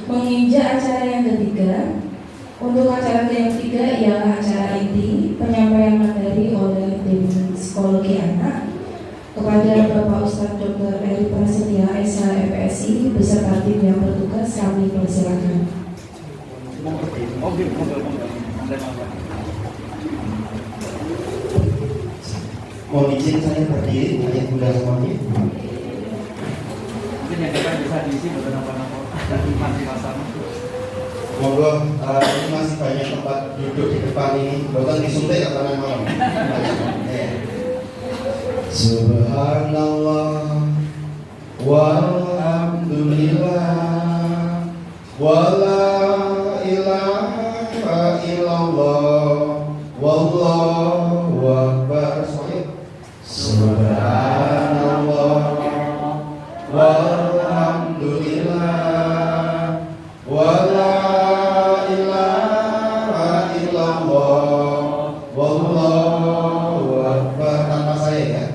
Menginjak acara yang ketiga. Untuk acara yang ketiga ialah acara inti penyampaian materi oleh Tim Psikologi Anak kepada Bapak Ustadz Dr. Eri Prasetya SH-FPSI beserta tim yang bertugas, kami persilakan. Mohon izin saya berdiri, ayat bunda semuanya. Mungkin yang kita bisa diisi beberapa Monggo, ini masih banyak tempat duduk di depan ini. Bukan disuntik atau malam. Subhanallah walhamdulillah wala ilaha illallah wallahu akbar. Subhanallah walhamdulillah wala ilaha illallah wallahu akbar. Tanpa saya ya.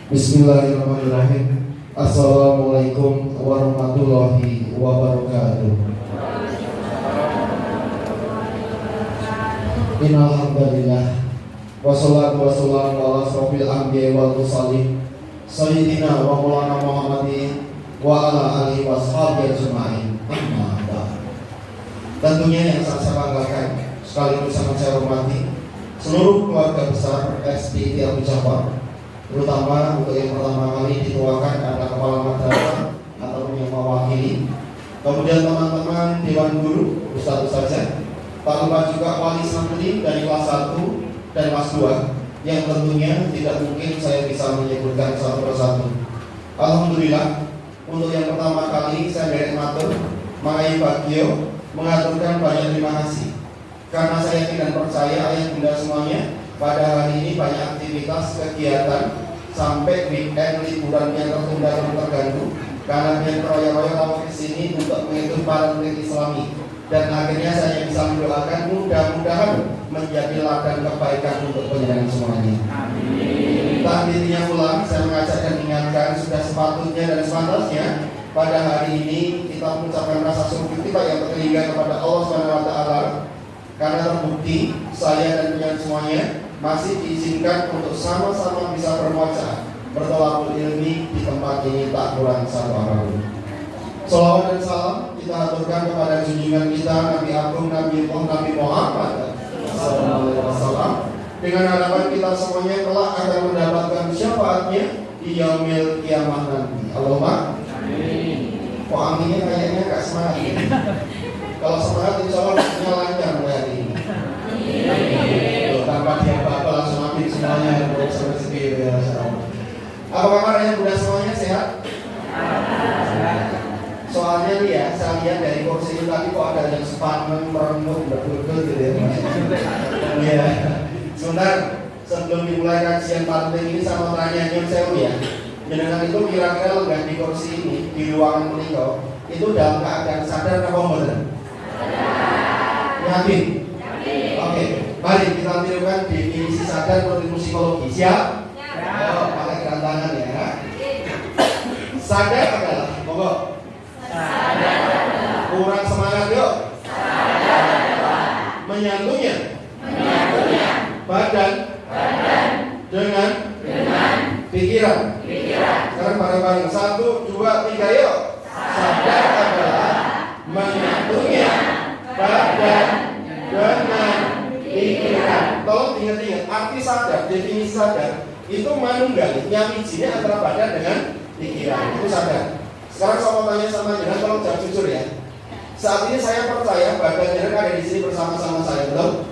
Bismillahirrahmanirrahim. Assalamualaikum warahmatullahi wabarakatuh. Innalhamdulillah wassalatu wassalamu ala asrofil anbiya wal mursalin sayyidina wa maulana Muhammadin wa ala alihi washabihi ajma'in. Amma ba'd. Tentunya yang sangat saya banggakan sekaligus sangat saya hormati seluruh keluarga besar SDIT Al Muzaffar, terutama untuk yang pertama kali dituakan adalah kepala madrasah ataupun yang mewakili, kemudian teman-teman dewan guru, ustaz-ustazah, tak lupa juga wali santri dari kelas 1 dan kelas 2 yang tentunya tidak mungkin saya bisa menyebutkan satu persatu. Alhamdulillah, untuk yang pertama kali saya derek matur mengenai bagio mengaturkan banyak terima kasih karena saya yakin dan percaya ayah bunda semuanya pada hari ini banyak aktivitas kegiatan sampai weekend liburan yang tertunda dan terganggu karena yang teroyak-oyak lawat ke sini untuk mengikuti para murid Islami, dan akhirnya saya bisa mendoakan mudah-mudahan menjadi ladang kebaikan untuk penjenengan semuanya. Amin. Tak intinya pula saya mengajak dan mengingatkan sudah sepatutnya dan sepantasnya pada hari ini kita mengucapkan rasa syukur kita yang terhingga kepada Allah SWT karena terbukti saya dan penjenengan semuanya masih diizinkan untuk sama-sama bisa bermuajaah bertolakul ilmi di tempat ini tak kurang satu apapun. Salawat dan salam kita aturkan kepada junjungan kita Nabi Agung Nabi Muhammad SAW, dengan harapan kita semuanya kelak akan mendapatkan syafaatnya di yaumil kiamah nanti. Allahumma amin. Kok aminnya kayaknya gak semangat ya? Kalau semangat insya Allah maksudnya lancar mulai hari ini. Tanpa dia apa-apa langsung amin semuanya. Apa kabar yang muda semuanya, sehat? Soalnya nih ya, saya lihat dari kursi ini tadi kok ada yang sepaneng, meremut, bergurau gitu ya. Iya. Sebentar, sebelum dimulai kajian parenting ini sama tanya Nyun Sewu ya. Jenengan itu kira-kira lenggah di kursi ini, di ruangan beliau itu dalam keadaan sadar atau modern? Yakin? Oke, mari kita tirukan definisi sadar menurut psikologi. Siap? Ayo, pakai gerakan tangan ya. Sadar adalah, monggo. Kurang semangat yuk. Menyatunya badan dengan pikiran. Sekarang bareng-bareng 1, 2, 3 yuk. Sadar adalah menyatunya badan dengan pikiran. Tolong ingat-ingat arti sadar, definisi sadar itu manunggal, nyamijinya antara badan dengan pikiran. Itu sadar. Sekarang saya mau tanya sama jenengan, tolong jawab jujur ya. Saat ini saya percaya badan jenengan ada di sini bersama-sama saya, betul?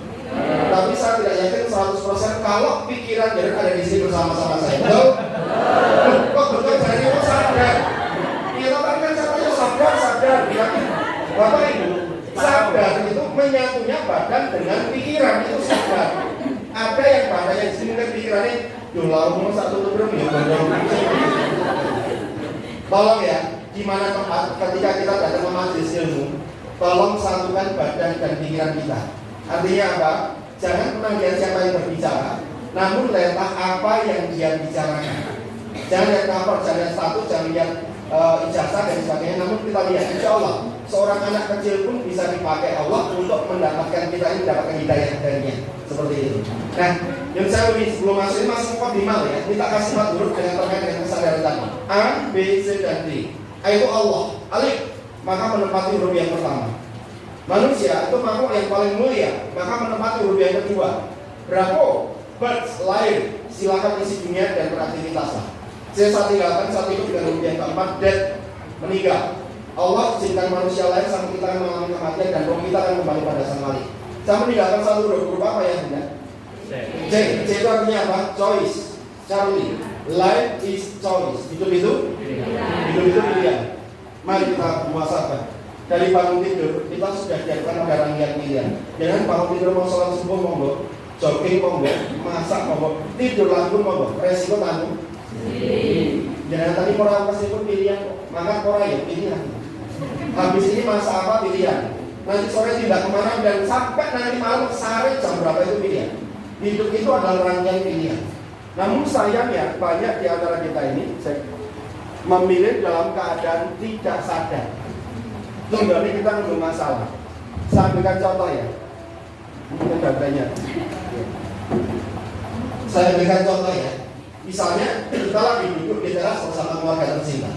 Tapi saya tidak yakin 100% kalau pikiran jenengan ada di sini bersama-sama saya, betul? Kok betul jadi kok sadar? Iya, tadi kan katanya sadar. Bapak Ibu, sadar itu menyatunya badan dengan pikiran, itu sadar. Ada yang badannya di sini kan pikirannya, duh lalu satu belum ya. Tolong ya. di mana tempat ketika kita datang ke majelis ilmu, tolong satukan badan dan pikiran kita. Artinya apa? Jangan pernah lihat siapa yang berbicara, namun lihatlah apa yang dia bicarakan. Jangan lihat cover, jangan lihat status, jangan lihat ijazah dan sebagainya. Namun kita lihat, insya Allah seorang anak kecil pun bisa dipakai Allah untuk mendapatkan kita ini, mendapatkan hidayah darinya. Seperti itu. Nah, yang saya lebih sebelum masuk ini masuk minimal ya. Kita kasih 4 huruf dengan terkait dengan kesadaran tadi. A, B, C, dan D. A itu Allah, alif, maka menempati huruf yang pertama. Manusia itu makhluk yang paling mulia, maka menempati huruf yang kedua. Bravo, birds, lahir, silakan isi dunia dan beraktivitaslah. C, saya tinggalkan saat itu dengan huruf yang keempat, dead, meninggal. Allah izinkan manusia lahir sampai kita akan mengalami kematian dan roh kita akan kembali pada sang Malik. Saya meninggalkan satu huruf apa ya Bunda? C. C itu artinya apa? Choice. Charlie. Life is choice. Hidup itu pilihan. Mari kita muhasabah. Dari bangun tidur kita sudah diadakan ada rangkaian pilihan. Jangan bangun tidur mau sholat subuh monggo, jogging monggo, masak monggo, tidur lagi monggo. Resiko tanggung. Jangan tadi orang pasti pun pilihan, maka orang ya pilihan. Habis ini masak apa pilihan. Nanti sore tidak kemana dan sampai nanti malam sore jam berapa itu pilihan. Hidup itu adalah rangkaian pilihan. Namun sayangnya banyak di antara kita ini memilih dalam keadaan tidak sadar. Kembali kita nunggu masalah. Saya berikan contoh ya. Mungkin datanya. Saya berikan contoh ya. Misalnya kita lagi duduk di teras bersama keluarga tercinta.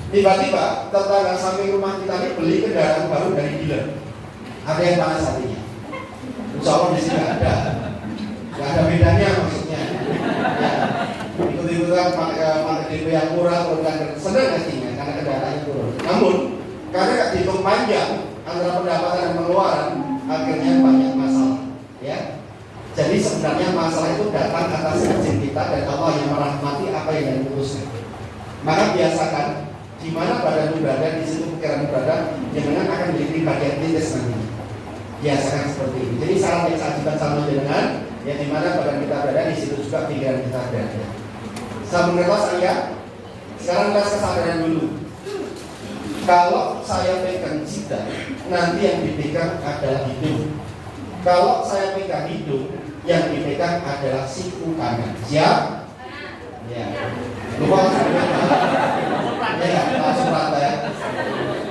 Tiba-tiba tetangga samping rumah kita ini beli kendaraan baru dari dealer. Ada yang panas hatinya. Insya Allah di sini ada. Gak ada bedanya maksudnya. Ya. Ikut-ikutan pakai DP yang murah, senang hatinya karena kendaraannya turun. Namun karena gak dihitung panjang antara pendapatan dan pengeluaran, akhirnya banyak masalah. Ya. Jadi sebenarnya masalah itu datang atas izin kita dan Allah yang merahmati apa yang diputuskan. Maka biasakan di mana badan berada, di situ pikiran berada, jangan akan menjadi bagian titis nanti. Biasakan seperti ini. Jadi saran yang saya ajukan sama dengan yang di mana badan kita berada, di situ juga pikiran kita berada. Saya mengerti saya. Sekarang tes kesadaran dulu. Kalau saya pegang jidat, nanti yang dipegang adalah hidung. Kalau saya pegang hidung, yang dipegang adalah siku kanan. Siap? Ya. Lupa ya, langsung rata ya.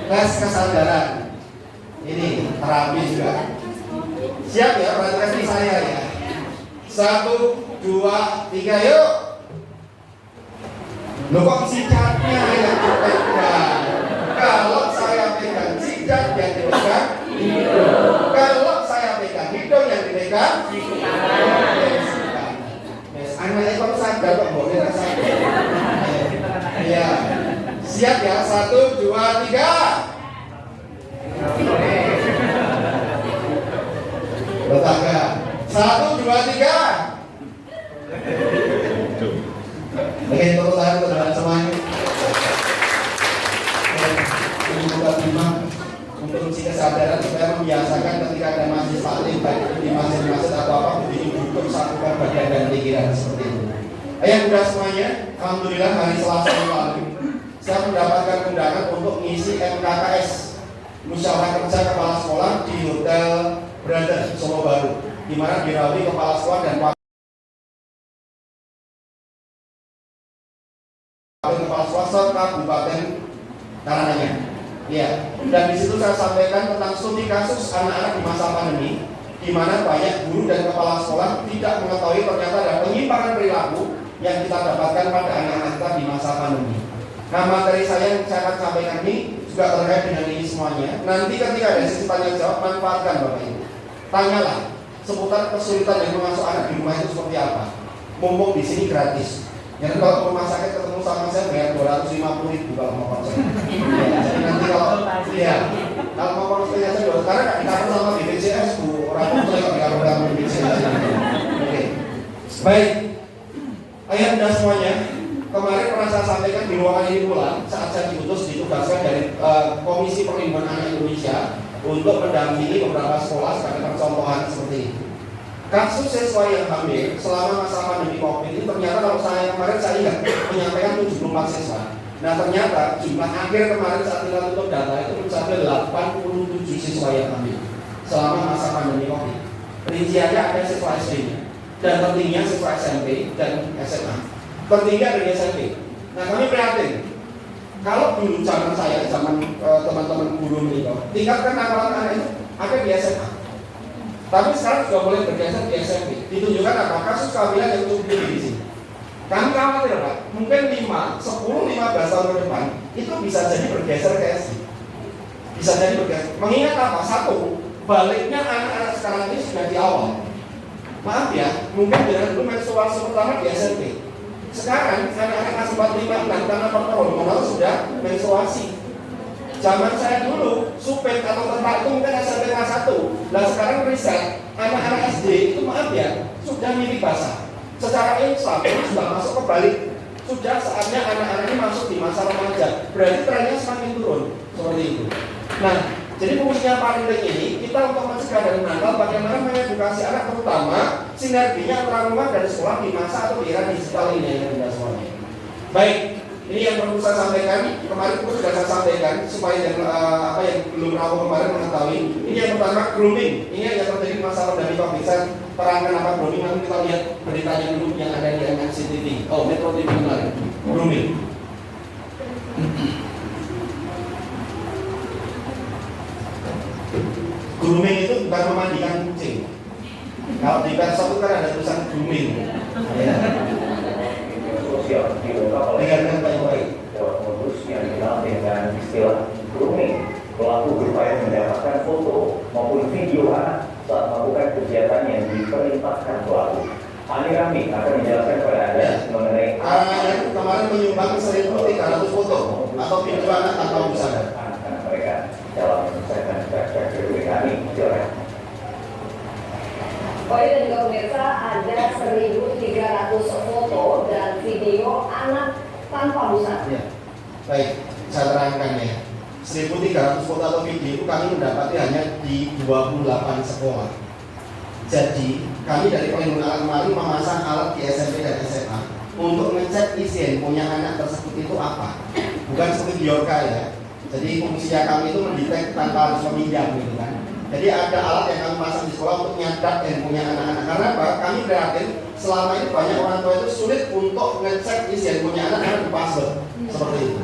Tes kesadaran. Ini terapi juga. Siap ya, perhatikan saya ya. 1, 2, 3, yuk. Loh kok jidatnya yang dipegang? Kalau saya pegang jidat yang dipegang hidung. Kalau saya pegang hidung yang dipegang siku kanan. Anak ekor sadar kok boleh rasa. Ya. Siap ya, 1, 2, 3. Bertangga 1, 2, 3. Oke, tepuk tangan teman-teman semuanya. Ini bukan lima untuk uji kesadaran supaya membiasakan ketika ada masjid taklim, baik itu di masjid-masjid atau apa, begitu duduk satukan badan dan pikiran seperti itu. Ayo udah semuanya, alhamdulillah hari Selasa yang lalu saya mendapatkan undangan untuk mengisi MKKS Musyawarah Kerja Kepala Sekolah di Hotel Brother Solo Baru, di mana dirawat kepala sekolah dan kepala sekolah serta Kabupaten Karanganyar. Ya, dan di situ saya sampaikan tentang studi kasus anak-anak di masa pandemi, di mana banyak guru dan kepala sekolah tidak mengetahui ternyata ada penyimpangan perilaku yang kita dapatkan pada anak-anak kita di masa pandemi. Nah, materi saya yang saya akan sampaikan ini juga terkait dengan ini semuanya. Nanti ketika ada sesi tanya jawab, manfaatkan Bapak Ibu. Tanyalah seputar kesulitan yang mengasuh anak di rumah itu seperti apa. Mumpung di sini gratis. Jadi kalau ke rumah sakit ketemu sama saya bayar 250.000 kalau mau konsul. Ya, jadi nanti kalau mau konsul saya karena nggak dikasih sama BPJS Bu, orang konsul nggak dikasih BPJS. Oke, baik. Ayah sudah semuanya. Kemarin pernah saya sampaikan di ruangan ini pula saat saya ditugaskan dari Komisi Perlindungan Anak Indonesia untuk mendampingi beberapa sekolah sebagai percontohan seperti ini. Kasus siswa yang hamil selama masa pandemi COVID ini ternyata kalau saya kemarin saya ingat menyampaikan 74 siswa. Nah ternyata jumlah akhir kemarin saat kita tutup data itu mencapai 87 siswa yang ambil selama masa pandemi COVID. Rinciannya ada siswa SD-nya dan tertingginya siswa SMP dan SMA. Tertinggi ada di SMP. Nah kami prihatin. Kalau dulu zaman saya, zaman teman-teman guru ini, tingkat kenalan anak itu ada di SMA. Tapi sekarang sudah mulai bergeser di SMP. Ditunjukkan apa? Kasus kehamilan yang cukup tinggi di sini. Kami khawatir Pak, mungkin 5, 10, 15 tahun ke depan itu bisa jadi bergeser ke SD. Bisa jadi bergeser. Mengingat apa? Satu, baliknya anak-anak sekarang ini sudah di awal. Maaf ya, mungkin dengan dulu menstruasi pertama di SMP. Sekarang anak-anak kelas 4, 5, 6 karena hormonal sudah menstruasi. Zaman saya dulu, supir atau tentara itu mungkin SMP kelas 1. Nah sekarang riset, anak-anak SD itu maaf ya, sudah mimpi basah. Secara Islam itu sudah masuk ke balik. Sudah saatnya anak-anak ini masuk di masa remaja. Berarti trennya semakin turun seperti itu. Nah, jadi fungsinya parenting ini kita untuk mencegah dan menangkal bagaimana mengedukasi anak, terutama sinerginya antara rumah dan sekolah di masa atau di era digital ini yang tidak semuanya. Baik, ini yang perlu saya sampaikan. Kemarin pun sudah saya sampaikan supaya yang belum tahu kemarin mengetahui. Ini yang pertama, grooming. Ini yang terjadi masalah dari COVID. Saya terangkan apa grooming. Nanti kita lihat beritanya dulu yang ada di MNC-TV. Oh, Metro TV kemarin. Grooming. Grooming itu bukan memandikan kucing. Kalau di pers itu kan ada tulisan grooming. Ya. Sosial diungkap oleh Dengarkan baik-baik. lewat modus yang dikenal dengan istilah grooming. Pelaku berupaya mendapatkan foto maupun video anak saat melakukan kegiatan yang diperintahkan pelaku. Ani Rami akan menjelaskan kepada Anda mengenai Yang kemarin menyumbang 1.300 foto atau video anak tanpa busana. anak mereka dalam menyelesaikan cek kedua kami. Silakan. Baik dan juga pemirsa, ada 1.300 foto dan video anak tanpa busana. Ya. Baik, saya terangkan ya. 1.300 foto atau video itu kami mendapati hanya di 28 sekolah. Jadi, kami dari pelindung anak kemarin memasang alat di SMP dan SMA untuk ngecek isi handphonenya anak tersebut itu apa. Bukan seperti Biorka ya. Jadi fungsinya kami itu mendetek tanpa harus meminjam gitu kan. Jadi ada alat yang kami pasang di sekolah untuk nyadat handphonenya anak-anak. Karena apa? Kami prihatin selama ini banyak orang tua itu sulit untuk ngecek isi handphonenya anak karena di password seperti itu.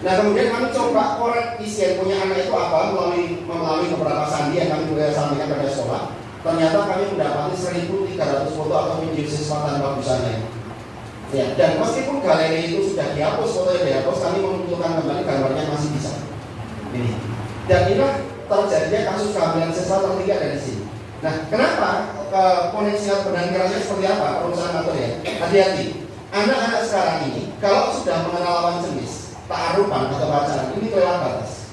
Nah kemudian kami coba korek isi handphonenya anak itu apa melalui beberapa sandi yang kami sudah sampaikan pada sekolah. Ternyata kami mendapati 1.300 foto atau video siswa tanpa busana. Ya, dan meskipun galeri itu sudah dihapus, fotonya dihapus, kami mengumpulkan kembali gambarnya masih bisa. Ini. Dan inilah terjadinya kasus kehamilan siswa tertinggi dari sini. Nah, kenapa koneksi penangkarannya seperti apa? Perusahaan atau ya? Hati-hati. Anak-anak sekarang ini kalau sudah mengenal lawan jenis, ta'arufan atau pacaran, ini kelewat batas.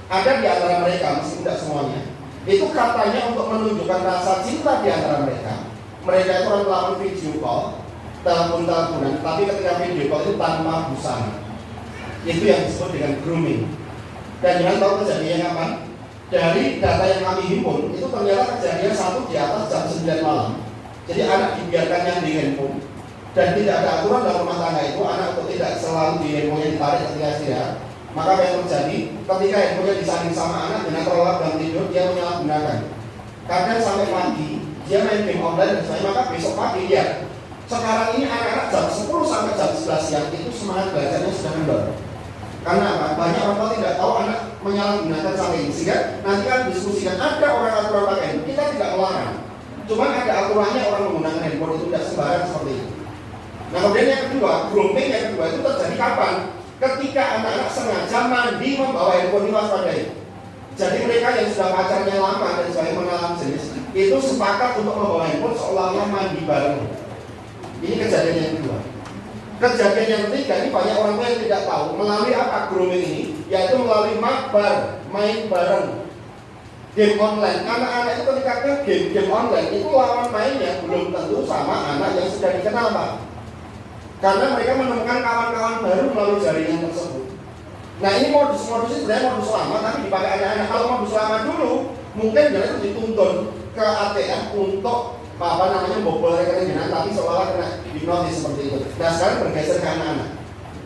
Ada di antara mereka, meskipun tidak semuanya, itu katanya untuk menunjukkan rasa cinta di antara mereka. Mereka itu orang melakukan video call, telepon-teleponan, tapi ketika video call itu tanpa busana. Itu yang disebut dengan grooming. Dan jangan tahu kejadiannya kapan? Dari data yang kami himpun, itu ternyata kejadian satu di atas jam 9 malam. Jadi anak dibiarkan yang di handphone. Dan tidak ada aturan dalam rumah tangga itu, anak untuk tidak selalu di handphonenya ditarik ketika istirahat. Maka apa yang terjadi? Ketika handphonenya disanding sama anak dengan terlelap dan tidur, dia menyalahgunakan. Kadang sampai pagi, dia main game online dan sebagainya, maka besok pagi dia. Sekarang ini anak-anak jam 10 sampai jam 11 siang itu semangat belajarnya sudah kendor. Karena apa? Banyak orang tua tidak tahu anak menyalahgunakan sampai ini. Sehingga nanti kan diskusikan ada orang aturan pakai handphone, kita tidak melarang. Cuman ada aturannya orang menggunakan handphone itu tidak sembarang seperti itu. Nah kemudian yang kedua, grooming yang kedua itu terjadi kapan? Ketika anak-anak sengaja mandi membawa handphone diwaspadai. Jadi mereka yang sudah pacarnya lama dan sebagainya mengalami jenis itu sepakat untuk membawa handphone seolah-olah mandi bareng. Ini kejadian yang kedua. Kejadian yang ketiga ini banyak orang tua yang tidak tahu melalui apa grooming ini, yaitu melalui makbar, main bareng, game online. Anak-anak itu ketika game online itu lawan mainnya belum tentu sama anak yang sudah dikenal Pak. Karena mereka menemukan kawan-kawan baru melalui jaringan tersebut. Nah ini modus-modus ini sebenarnya modus lama tapi dipakai anak-anak. Kalau modus lama dulu mungkin dia itu dituntun ke ATM untuk bobol rekening jenengan tapi seolah-olah kena hipnotis seperti itu. Nah sekarang bergeser ke anak-anak.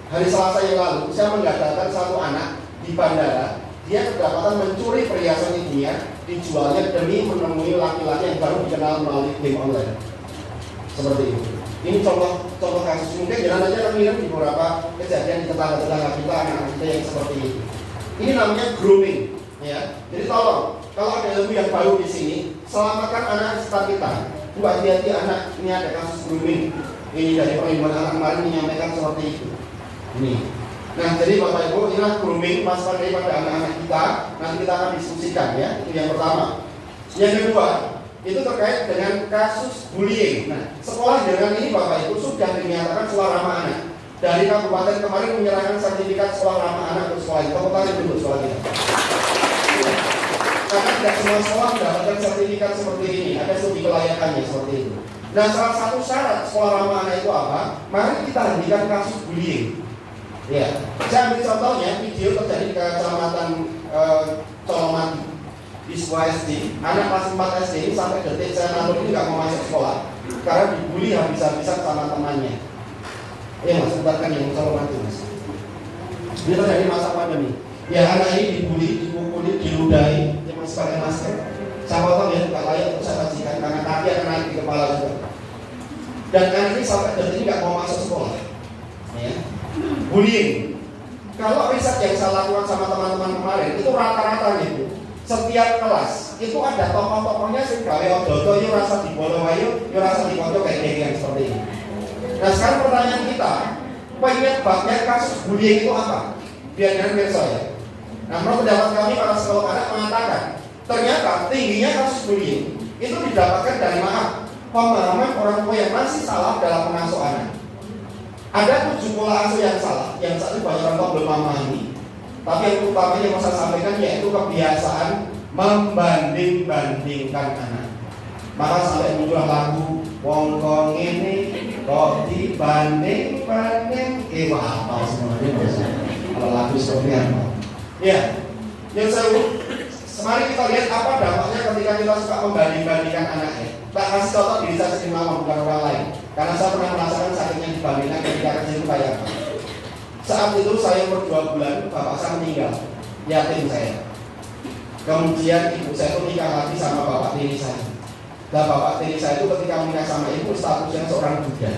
hari Selasa yang lalu saya menggagalkan satu anak di bandara. Dia kedapatan mencuri perhiasan ibunya, dijualnya demi menemui laki-laki yang baru dikenal melalui game online. Seperti itu. Ini contoh kasus, mungkin jangan aja kami lihat di beberapa kejadian di tetangga-tetangga kita, anak-anak kita yang seperti itu. Ini namanya grooming, ya. Jadi tolong, kalau ada ilmu yang baru di sini, selamatkan anak sekitar kita. Bu, hati-hati anak, ini ada kasus grooming. Ini dari perlindungan anak kemarin menyampaikan seperti itu. Ini. Nah, jadi Bapak Ibu, inilah grooming masukan daripada anak-anak kita. Nanti kita akan diskusikan, ya. Itu yang pertama. Yang kedua, itu terkait dengan kasus bullying. Nah, sekolah dengan ini Bapak Ibu sudah dinyatakan sekolah ramah anak. Dari kabupaten kemarin menyerahkan sertifikat sekolah ramah anak untuk sekolah itu. Tepuk tangan untuk sekolah kita. Karena tidak semua sekolah mendapatkan sertifikat seperti ini. Ada studi kelayakannya seperti itu. Nah, salah satu syarat sekolah ramah anak itu apa? Mari kita hentikan kasus bullying. Ya, saya ambil contohnya video terjadi di kecamatan Colomadu di sebuah SD. Anak kelas 4 SD ini sampai detik saya nonton ini nggak mau masuk sekolah karena dibully habis-habisan sama temannya. Ya mas, sebentarkan yang Colomadu mas. Ini terjadi masa pandemi. Ya anak ini dibully, dipukuli, diludahi, dia masih pakai masker. Saya potong ya, nggak layak untuk saya saksikan karena kaki akan naik di kepala juga. Dan anak ini sampai detik ini nggak mau masuk sekolah. Ya. Bullying. Kalau riset yang saya lakukan sama teman-teman kemarin itu rata-rata gitu. Setiap kelas itu ada tokoh-tokohnya sing gawe odo-odo yo rasa dibolo wae yo rasa dipojok kayak yang seperti ini. Nah, sekarang pertanyaan kita, penyebabnya kasus bullying itu apa? Biar kalian perso ya. Nah, menurut pendapat kami para psikolog anak mengatakan ternyata tingginya kasus bullying itu didapatkan dari pemahaman orang tua yang masih salah dalam mengasuh anak. Ada 7 pola asuh yang salah, yang saat ini banyak orang tua belum memahami. Tapi yang utamanya yang mau saya sampaikan yaitu kebiasaan membanding-bandingkan anak. Maka sampai muncul lagu wong ini kok dibanding-banding. Wah apa semuanya kalau lagu seperti apa? Ya, yang mari kita lihat apa dampaknya ketika kita suka membanding-bandingkan anaknya. Tak kasih contoh diri saya sendiri mama bukan orang lain. Karena saya pernah merasakan sakitnya dibandingkan ketika kecil itu kayak apa. Saat itu saya umur 2 bulan, bapak saya meninggal, yatim saya. Kemudian ibu saya itu nikah lagi sama bapak tiri saya. Dan bapak tiri saya itu ketika menikah sama ibu statusnya seorang Buddha.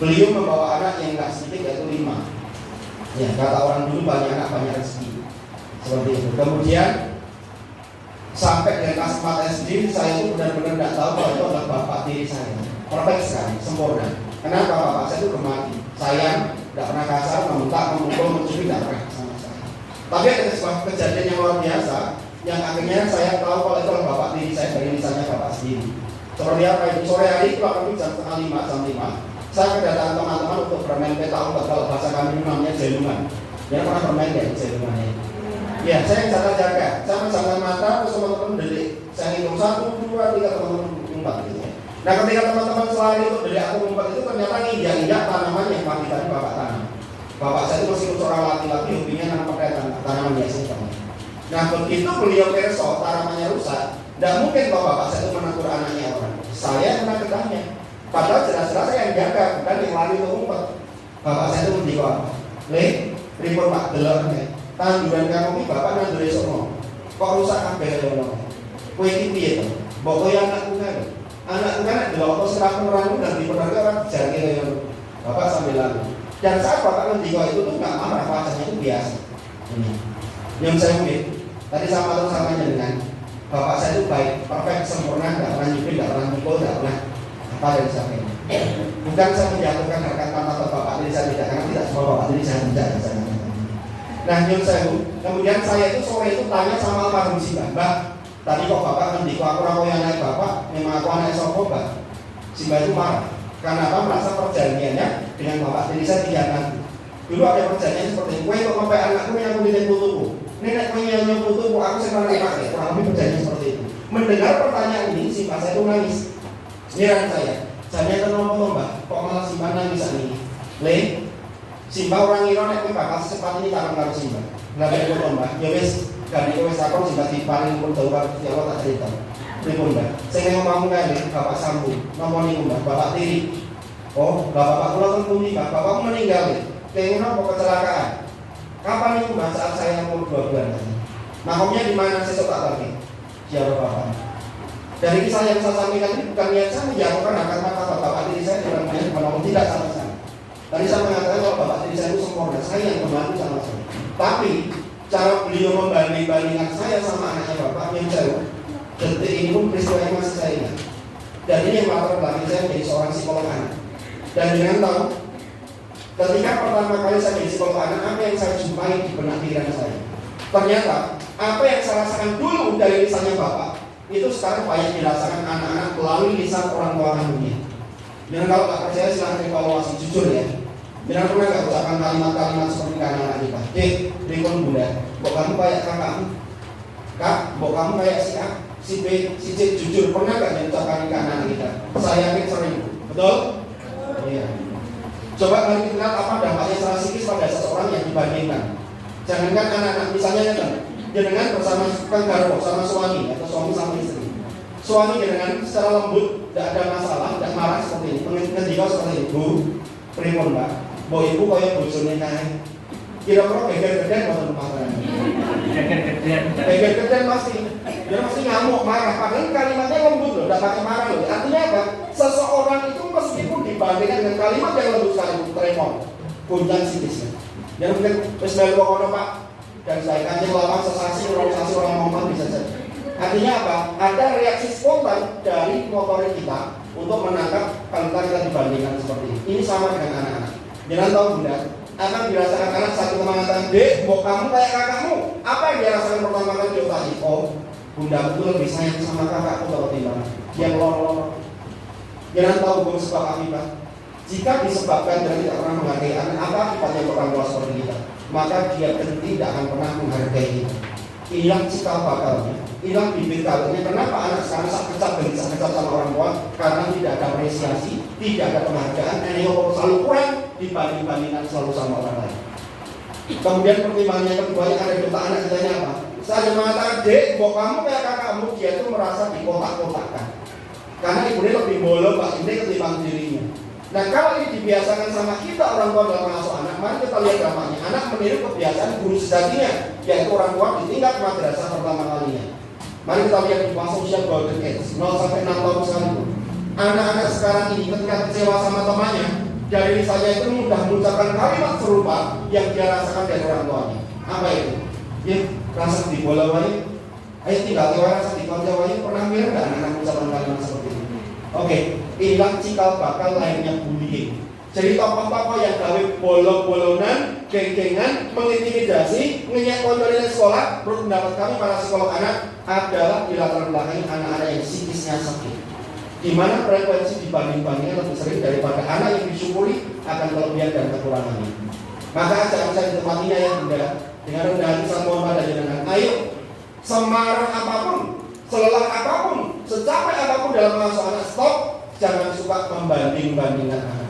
Beliau membawa anak yang tidak sedikit yaitu 5. Ya, kata orang dulu banyak anak banyak rezeki. Seperti itu. Kemudian sampai dengan kelas 4 SD saya itu benar-benar tidak tahu bahwa itu adalah bapak tiri saya. Perfect sekali, sempurna. Kenapa bapak saya itu gemati, sayang, tidak pernah kasar, membentak, memukul, mencuri, tidak pernah sama sekali. Tapi ada sebuah kejadian yang luar biasa, yang akhirnya saya tahu kalau itu adalah bapak tiri saya dari lisannya bapak sendiri. Seperti apa itu? Sore hari kurang lebih jam 4:30, saya kedatangan teman-teman untuk bermain peta umpet, kalau bahasa kami namanya jelungan. Dia pernah bermain ya jelungannya. Ya, saya yang jaga-jaga, saya menjaga mata, terus teman-teman delik. Saya hitung 1, 2, 3, teman-teman 4 gitu. Nah, ketika teman-teman selain itu dari aku ngumpet itu ternyata nginjak-injak tanaman yang pagi tadi bapak tanam. Bapak saya itu masih seorang laki-laki, hobinya nanam pakai tanaman biasa. Nah, begitu beliau kerso tanamannya rusak, tidak mungkin kalau bapak saya itu menegur anaknya orang. Saya yang menegurnya. Padahal jelas-jelas saya yang jaga, bukan yang lari untuk ngumpet. Bapak saya itu mendikau apa? Ribut pak deloknya. Tanduran kamu ini bapak nanduri semua. Kok rusak kabeh lho. Kowe iki piye to? Mbok koyo anakku kan. Anakku kan delok serah penerangan dan di penerga kan jarke kaya bapak sambil lalu. Dan saat bapak ngendika itu tuh enggak marah, wajahnya itu biasa. Yang saya mungkin tadi sama terus samanya dengan bapak saya itu baik, perfect, sempurna, enggak pernah nyubil, enggak pernah mukul, enggak pernah apa dan sebagainya. Bukan saya menjatuhkan harkat martabat bapak diri saya tidak, karena tidak semua bapak diri saya tidak bisa. Nah, nyun sewu. Kemudian saya itu sore itu tanya sama almarhum si Mbak, tadi kok bapak ngendiko aku ora koyo anak bapak, memang aku anak sapa, Mbak? Si Mbak itu marah. Karena apa? Merasa perjanjiannya dengan bapak diri saya dikhianati. Dulu ada perjanjian seperti ini, kowe kok sampai anakku yang nguliti putuku. Nenek kowe yang putuku, aku sing ora pakai. Kurang lebih perjanjian seperti itu. Mendengar pertanyaan ini, si Mbak saya itu nangis. Nyerang saya. Jane kenapa to, Mbak? Kok malah simpan nangis ini? Le, Simba orang ngira nek kowe bakal secepat ini karo Simba. Lah nek kowe Mbak, ya wis gani kowe sakon Simba diparing pun jauh karo ya Allah tak cerita. Pripun Mbak? Sing ngomong kali Bapak sambung, ngomong niku Mbak, Bapak tiri. Oh, bapak kula teng pundi, Bapak meninggal. Kayaknya apa kecelakaan? Kapan itu Mbak? Saat saya umur 2 bulan tadi. Makamnya di mana? Saya tak lagi. Siapa Bapak? Dari kisah yang saya sampaikan ini bukan niat saya menjatuhkan harkat martabat bapak tiri saya dalam banyak menolong, tidak sama sekali. Tadi saya mengatakan kalau bapak tiri saya itu sempurna, saya yang membantu sama sekali. Tapi cara beliau membanding-bandingkan saya sama anaknya bapak yang jauh, detik ini pun peristiwa yang masih saya ingat. Dan ini yang melatar belakang saya menjadi seorang psikolog anak. Dan dengan tahu, ketika pertama kali saya menjadi psikolog anak, apa yang saya jumpai di benak pikiran saya? Ternyata apa yang saya rasakan dulu dari lisannya bapak itu sekarang banyak dirasakan anak-anak melalui lisan orang tua kandungnya. Dan kalau tak percaya silahkan evaluasi jujur ya. Jangan pernah nggak ucapkan kalimat-kalimat seperti ke anak-anak kita. Rikon bunda, bok kamu kayak kakakmu, kak, bok kamu kayak si A, si B, si C. Jujur pernah nggak diucapkan ke anak-anak kita? Saya yakin sering, betul? Iya. Coba kali kita lihat apa dampaknya secara psikis pada seseorang yang dibandingkan. Jangankan anak-anak, misalnya kan, jenengan bersama garwo, sama suami atau suami sama istri. Suami jenengan secara lembut, tidak ada masalah, tidak marah seperti ini. Ketika seperti ini, Bu, pripun Mbak, Mbok ibu kaya bojone kae. Kira-kira geger-geden boten rumah tangga. Geger-geden pasti. Dia pasti ngamuk, marah. Padahal kalimatnya lembut loh, tidak pakai marah loh. Artinya apa? Seseorang itu meskipun dibandingkan dengan kalimat yang lembut sekali, tremor, gonjang psikisnya. Yang mungkin wis melu kono Pak, dan saya kancing lawang sensasi orang ngomong bisa saja. Artinya apa? Ada reaksi spontan dari motorik kita untuk menangkap kalau kita dibandingkan seperti ini. Ini sama dengan anak-anak. Jangan tahu bunda, akan dirasakan anak satu mengatakan, Dek, mbok kamu kayak kakakmu. Apa yang dia rasakan pertama kali dia tadi? Oh, bunda itu lebih sayang sama kakakku kalau timbang. Dia lor-lor. Jangan tahu bung sebab akibat. Jika disebabkan dan tidak pernah menghargai anak, apa akibatnya orang tua seperti kita? Maka dia tidak akan pernah menghargai kita. Hilang cikal bakalnya, hilang bibit kalanya. Kenapa anak sekarang sakit sama orang tua? Karena tidak ada apresiasi, tidak ada penghargaan, yang selalu kurang dibanding-bandingkan selalu sama orang lain. Kemudian pertimbangannya kedua yang ada di otak anak kitanya apa? Saya mengatakan, Dek, mbok kamu kayak kakakmu, dia itu merasa dikotak-kotakkan. Karena ibunya lebih bolong Pak ini ketimbang dirinya. Nah kalau ini dibiasakan sama kita orang tua dalam mengasuh anak, mari kita lihat dampaknya. Anak meniru kebiasaan guru sejatinya, yaitu orang tua di tingkat madrasah pertama kalinya. Mari kita lihat di fase usia golden age, 0 sampai 6 tahun sekalipun. Anak-anak sekarang ini ketika kecewa sama temannya, dari misalnya itu mudah mengucapkan kalimat serupa yang dia rasakan dari orang tuanya. Apa itu? Ya, rasa di bola wae. Ayo tinggal kewa rasa di konco wae. Pernah mirip nggak anak-anak mengucapkan kalimat seperti ini? Oke, hilang cikal bakal lainnya bullying. Jadi tokoh-tokoh yang gawe bolong-bolongan, geng-gengan, mengintimidasi, ngenyek kontrolnya sekolah. Menurut pendapat kami para psikolog anak adalah di latar belakang anak-anak yang psikisnya sakit, di mana frekuensi dibanding-bandingnya lebih sering daripada anak yang disyukuri akan kelebihan dan kekurangannya. Maka jangan saya ditempatinya ya bunda, dengan rendah hati saya mohon pada jenengan, ayo semarah apapun, selelah apapun, secapek apapun dalam mengasuh anak, stop. Jangan suka membanding-bandingkan anak.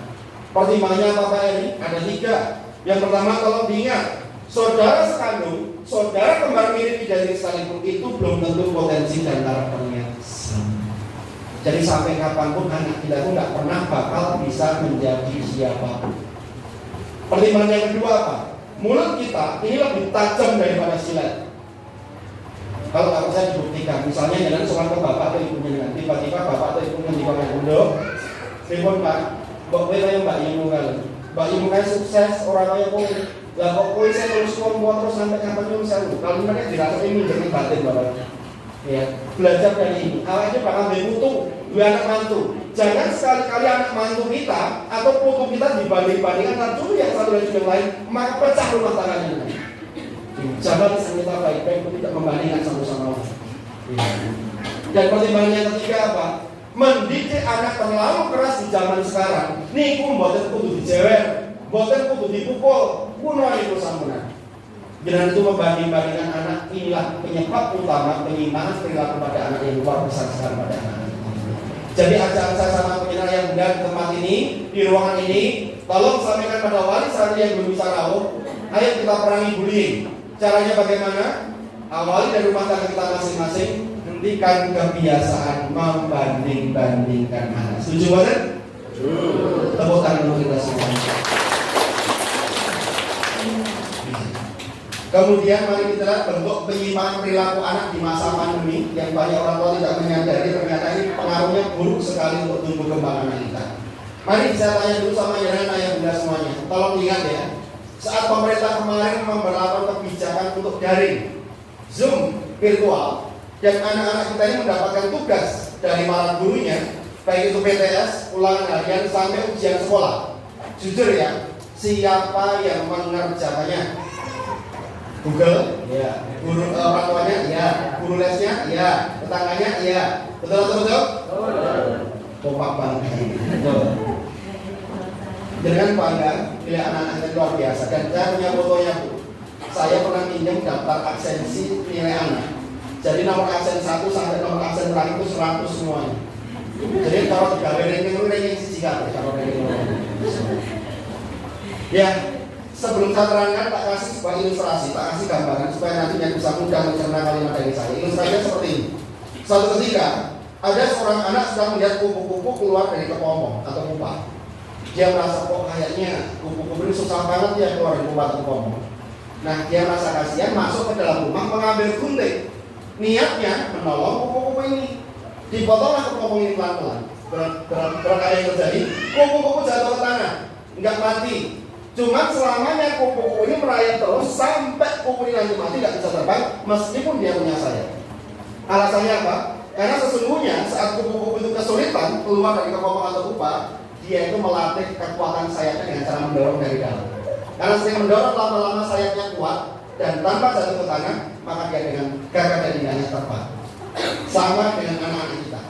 Pertimbangannya apa Pak Eri? Ada 3. Yang pertama, tolong diingat, saudara sekandung, saudara kembar mirip identik sekalipun itu belum tentu potensi dan karakternya sama. Jadi sampai kapanpun anak kita itu tidak pernah bakal bisa menjadi siapapun. Pertimbangan yang kedua apa? Mulut kita ini lebih tajam daripada silat. Kalau tak bisa dibuktikan, misalnya jangan soal ke bapak atau ibunya dengan tiba-tiba bapak atau ibunya dipakai bundok, telepon Pak, mbak kayak mbak Ibu kan, mbak Ibu kayak sukses orang kayak kau, lah kok kau saya terus ngomong terus sampai kapan pun saya, kalau mereka dirasa ini jadi batin bapak, ya belajar dari ini, awalnya bakal bermutu, 2 anak mantu, jangan sekali-kali anak mantu kita atau putu kita dibanding-bandingkan satu yang satu dan yang lain, maka pecah rumah tangganya. Jangan kita baik-baik untuk tidak membandingkan satu sama lain. Dan pertimbangan yang ketiga apa? Mendidik anak terlalu keras di zaman sekarang. Niku mboten kudu dijewer, mboten kudu dipukul, kuno itu sampuna. Dengan itu membanding-bandingkan anak inilah penyebab utama penyimpangan perilaku pada anak yang luar besar pada anak. Jadi ajak saya sama penyiar yang muda di tempat ini, di ruangan ini, tolong sampaikan pada wali santri yang belum bisa rawuh, ayo kita perangi bullying. Caranya bagaimana? Awali dari rumah tangga kita masing-masing. Hentikan kebiasaan membanding-bandingkan anak. Setuju banget? Tepuk tangan untuk kita semua. Kemudian mari kita lihat bentuk penyimpangan perilaku anak di masa pandemi yang banyak orang tua tidak menyadari ternyata ini pengaruhnya buruk sekali untuk tumbuh kembang anak kita. Mari saya tanya dulu sama Yana ayah bunda semuanya. Tolong ingat ya, saat pemerintah kemarin memberlakukan kebijakan untuk daring, Zoom, virtual, dan anak-anak kita ini mendapatkan tugas dari para gurunya, baik itu PTS, ulangan harian sampai ujian sekolah. Jujur ya, siapa yang mengerjakannya? Google, ya. Guru orang tuanya, ya. Guru lesnya, ya. Tetangganya, ya. Betul. Kompak banget. Betul. Dengan bangga, pilih anak-anak luar biasa. Dan saya punya fotonya, Bu. Saya pernah pinjam daftar absensi nilai anak. Jadi nomor absen 1 sampai nomor absen terakhir itu 100 semuanya. Jadi kalau digawe ranking siji kabeh kalau ranking. Ya. Sebelum saya terangkan, tak kasih sebuah ilustrasi, tak kasih gambaran supaya nantinya bisa mudah mencerna kalimat dari saya. Ilustrasinya seperti ini. Suatu ketika ada seorang anak sedang melihat kupu-kupu keluar dari kepompong atau pupa. Dia merasa kok kayaknya kupu-kupu ini susah banget ya keluar dari pupa atau kepompong. Nah, dia merasa kasihan, masuk ke dalam rumah mengambil gunting. Niatnya menolong kupu-kupu ini. Dipotonglah kepompong ini pelan-pelan. Berapa yang terjadi? Kupu-kupu jatuh ke tanah, enggak mati. Cuma selamanya kupu-kupu ini merayap terus sampai kupu ini nanti mati, tidak bisa terbang meskipun dia punya sayap. Alasannya apa? Karena sesungguhnya saat kupu-kupu itu kesulitan keluar dari kepompong atau pupa, dia itu melatih kekuatan sayapnya dengan cara mendorong dari dalam. Karena sering mendorong lama-lama sayapnya kuat dan tanpa jatuh ke tanah, maka dia dengan gagah dan indahnya terbang. Sama dengan anak-anak kita.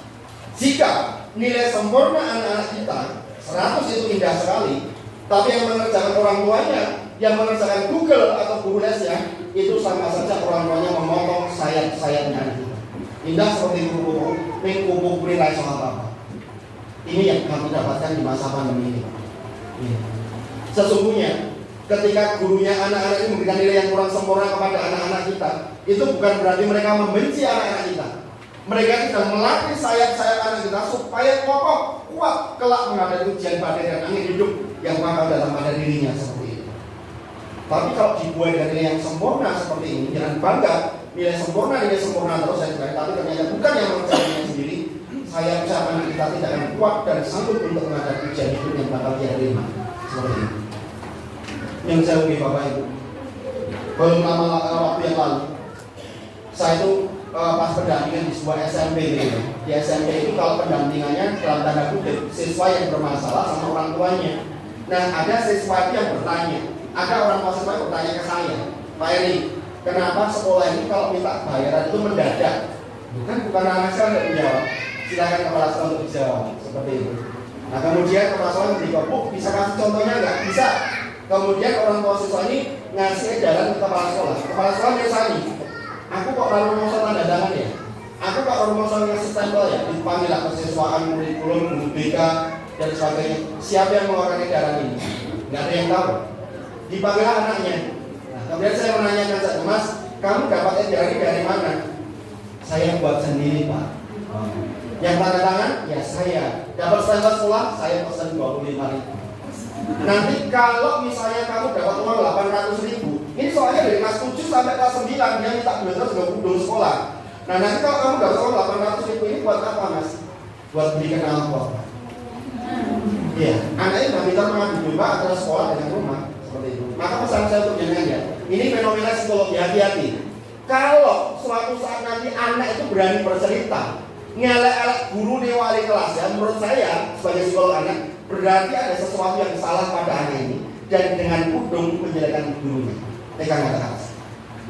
Jika nilai sempurna anak-anak kita 100 itu indah sekali, tapi yang mengerjakan orang tuanya, yang mengerjakan Google atau guru lesnya, itu sama saja orang tuanya memotong sayap-sayapnya. Indah seperti kupu-kupu nilai soal apa. Ini yang kami dapatkan di masa pandemi ini. Sesungguhnya, ketika gurunya anak-anak ini memberikan nilai yang kurang sempurna kepada anak-anak kita, itu bukan berarti mereka membenci anak-anak kita. Mereka sedang melatih sayap-sayap anak kita supaya kokoh, kuat, kelak menghadapi ujian badai dan angin hidup yang bakal datang pada dirinya seperti itu. Tapi kalau dibuat dari nilai yang sempurna seperti ini, jangan bangga nilai sempurna terus saya bilang, tapi ternyata bukan yang mengerjakannya sendiri. Sayap-sayap anak kita tidak akan kuat dan sanggup untuk menghadapi ujian hidup yang bakal dia terima seperti ini. Yang saya ugi Bapak Ibu, belum lama waktu yang lalu, saya itu pas pendampingan di sebuah SMP gitu. Di SMP itu kalau pendampingannya dalam tanda kutip siswa yang bermasalah sama orang tuanya. Nah, ada siswa itu yang bertanya, ada orang tua siswa yang bertanya ke saya, Pak Eri, kenapa sekolah ini kalau minta bayaran itu mendadak? Bukan anak saya yang menjawab. Silakan kepala sekolah untuk dijawab seperti itu. Nah, kemudian kepala sekolah memberi Bu, bisa kasih contohnya nggak? Bisa. Kemudian orang tua siswa ini ngasih jalan ke kepala sekolah. Kepala sekolah biasanya, aku kok lalu mau tanda tangan ya? Aku kok lalu mau ngasih stempel ya? Dipanggil kesiswaan, kurikulum, BK dan sebagainya. Siapa yang mengeluarkan edaran ini? Nggak ada yang tahu. Dipanggil anaknya. Nah, kemudian saya menanyakan saja, Mas, kamu dapat edaran ini dari mana? Saya buat sendiri, Pak. Yang tanda tangan? Ya saya. Dapat stempel sekolah? Saya pesan 25.000. Nanti kalau misalnya kamu dapat uang 800.000, ini soalnya dari kelas 7 sampai kelas 9 dia minta bener-bener dulu sekolah. Nah, nanti kalau kamu dapat uang 800.000 ini buat apa, Mas? Buat beli kenal pot. Iya, anaknya nggak bisa mengadu domba antara sekolah dengan rumah seperti itu. Maka pesan saya untuk jenengan ya, ini fenomena psikologi, hati-hati. Kalau suatu saat nanti anak itu berani bercerita, ngelek-elek guru di wali kelas ya, menurut saya sebagai psikolog anak berarti ada sesuatu yang salah pada anak ini dan dengan kudung menjelekan gurunya. Pegang kata.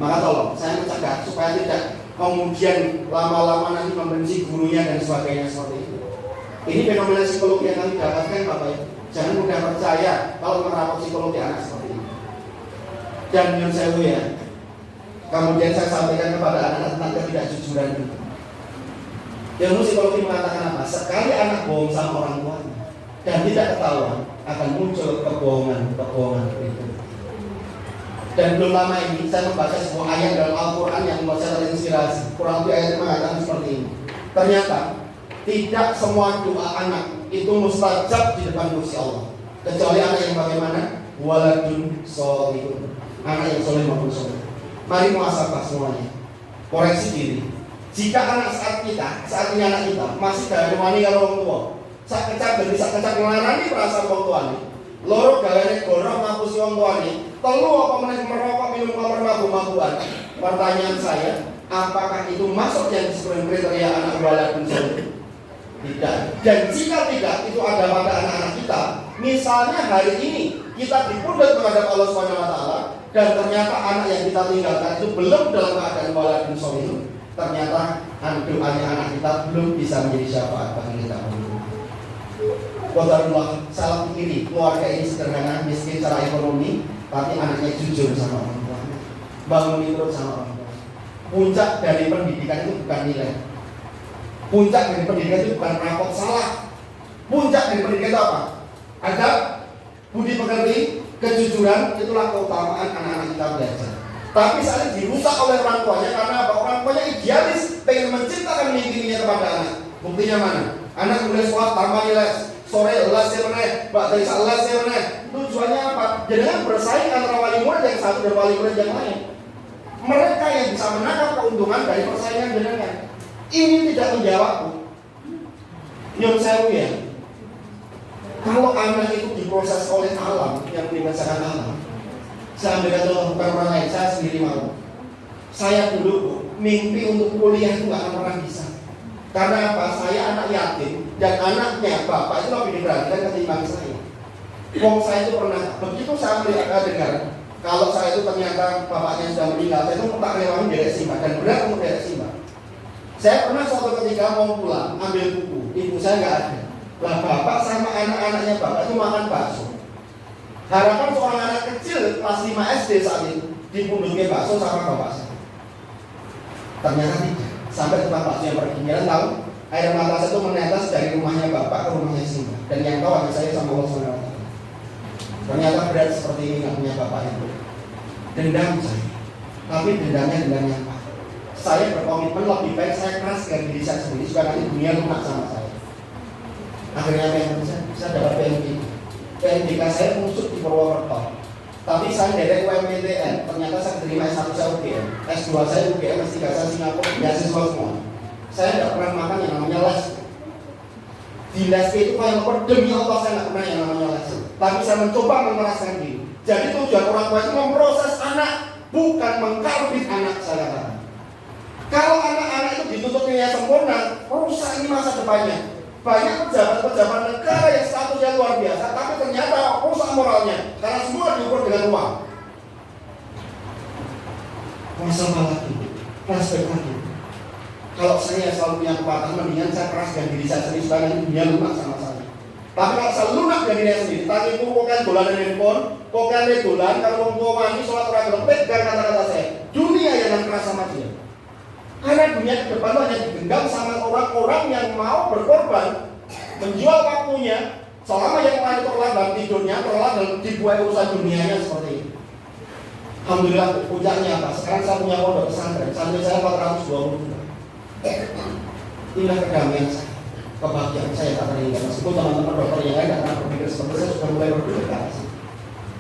Maka tolong saya mencegah supaya tidak kemudian lama-lama nanti membenci gurunya dan sebagainya seperti itu. Ini fenomena psikologi yang kami dapatkan Bapak Ibu. Jangan mudah percaya kalau merawat psikologi anak seperti ini. Dan menurut saya ya, kemudian saya sampaikan kepada anak-anak tentang ketidakjujuran itu. Ilmu psikologi mengatakan apa? Sekali anak bohong sama orang tuanya dan tidak ketahuan, akan muncul kebohongan itu. Dan belum lama ini saya membaca sebuah ayat dalam Al-Quran yang membuat saya terinspirasi. Kurang lebih ayatnya mengatakan seperti ini. Ternyata tidak semua doa anak itu mustajab di depan kursi Allah, kecuali anak yang bagaimana? Waladun sholihun, anak yang soleh maupun soleh. Mari muhasabah semuanya. Koreksi diri. Jika anak saat ini anak kita masih dari wani karo wong tua, sak kecap ngelarani perasaan wong tuane. Loro galane gorong ngapusi wong tuane, telu apa meneh merokok minum kamar mabuk-mabukan. Pertanyaan saya, apakah itu masuk yang disebut kriteria anak waladun soleh? Tidak. Dan jika tidak, itu ada pada anak-anak kita. Misalnya hari ini kita dipundut terhadap Allah Subhanahu wa taala dan ternyata anak yang kita tinggalkan itu belum dalam keadaan waladun soleh. Ternyata doanya anak kita belum bisa menjadi syafaat bagi kita. Qadarullah, salah kiri keluarga ini sederhana, miskin secara ekonomi, tapi anaknya jujur sama orang tuanya, bangun menurut sama orang tua. Puncak dari pendidikan itu bukan nilai. Puncak dari pendidikan itu bukan rapot salah. Puncak dari pendidikan itu apa? Ada budi pekerti, kejujuran, itulah keutamaan anak-anak kita belajar. Tapi saat dirusak oleh orang tuanya karena apa? Orang tuanya idealis, pengen menciptakan mimpinya kepada anak. Buktinya mana? Anak mulai sekolah tanpa nilai, sore les ya meneh, mbak dari les ya meneh. Tujuannya apa? Jangan bersaing antara wali murid yang satu dan wali murid yang lain. Mereka yang bisa menangkap keuntungan dari persaingan jenengan. Ini tidak menjawabku. Nyun sewu ya. Kalau anak itu diproses oleh alam yang dirasakan alam, saya ambil contoh bukan orang lain, saya sendiri mau. Saya dulu mimpi untuk kuliah itu nggak akan pernah bisa. Karena apa? Saya anak yatim dan anaknya bapak itu lebih diperhatikan ketimbang saya. Wong saya itu pernah begitu saya dengar kalau saya itu ternyata bapaknya sudah meninggal, saya itu tak lewatin derek simbah dan berat untuk derek simbah. Saya pernah suatu ketika mau pulang ambil buku, ibu saya nggak ada. Lah bapak sama anak-anaknya bapak itu makan bakso. Harapan seorang anak kecil kelas 5 SD saat itu dipundutnya bakso sama bapak saya. Ternyata tidak. Sampai tempat bakso yang pergi. Kalian tahu air mata saya itu menetes dari rumahnya bapak ke rumahnya Simba. Dan yang tahu hanya saya sama Allah SWT. Ternyata berat seperti ini nggak punya bapak itu. Dendam saya. Tapi dendamnya dendam yang apa? Saya berkomitmen lebih baik saya keras dengan diri saya sendiri supaya nanti dunia lunak sama saya. Akhirnya apa yang terjadi? Saya dapat PNBK saya musuh di Purwokerto. Tapi saya dari UMPTN, ternyata saya terima S1 saya UGM, S2 saya UGM, S3 saya Singapura, beasiswa semua. Saya tidak pernah makan yang namanya les. Di les itu kalau demi Allah saya tidak pernah yang namanya les. Tapi saya mencoba mengeraskan diri. Jadi tujuan orang tua itu memproses anak, bukan mengkarbit anak saya katakan. Kalau anak-anak itu dituntut nilai sempurna, rusak ini masa depannya. Banyak pejabat-pejabat negara yang statusnya luar biasa, tapi ternyata rusak moralnya karena semua diukur dengan uang. Masalah lagi, flashback lagi. Kalau saya selalu punya kepatahan, mendingan saya keras dengan diri saya sendiri supaya nanti dunia lunak sama saya. Tapi kalau saya lunak dengan diri saya sendiri, tadi itu kok kan dolan handphone, kok kan dolan, kalau orang tua mandi, sholat orang gelap, pegang kata-kata saya. Dunia yang akan keras sama dia. Karena dunia ke depan hanya digenggam sama orang-orang yang mau berkorban, menjual waktunya, selama yang lain terlambat tidurnya, terlambat dibuat urusan dunianya seperti ini. Alhamdulillah puncaknya apa? Sekarang saya punya pondok pesantren, santri saya 420 juta. Inilah kedamaian saya, kebahagiaan saya tak teringat. Meskipun teman-teman dokter yang lain tidak pernah berpikir seperti saya sudah mulai berpikir ke arah sana.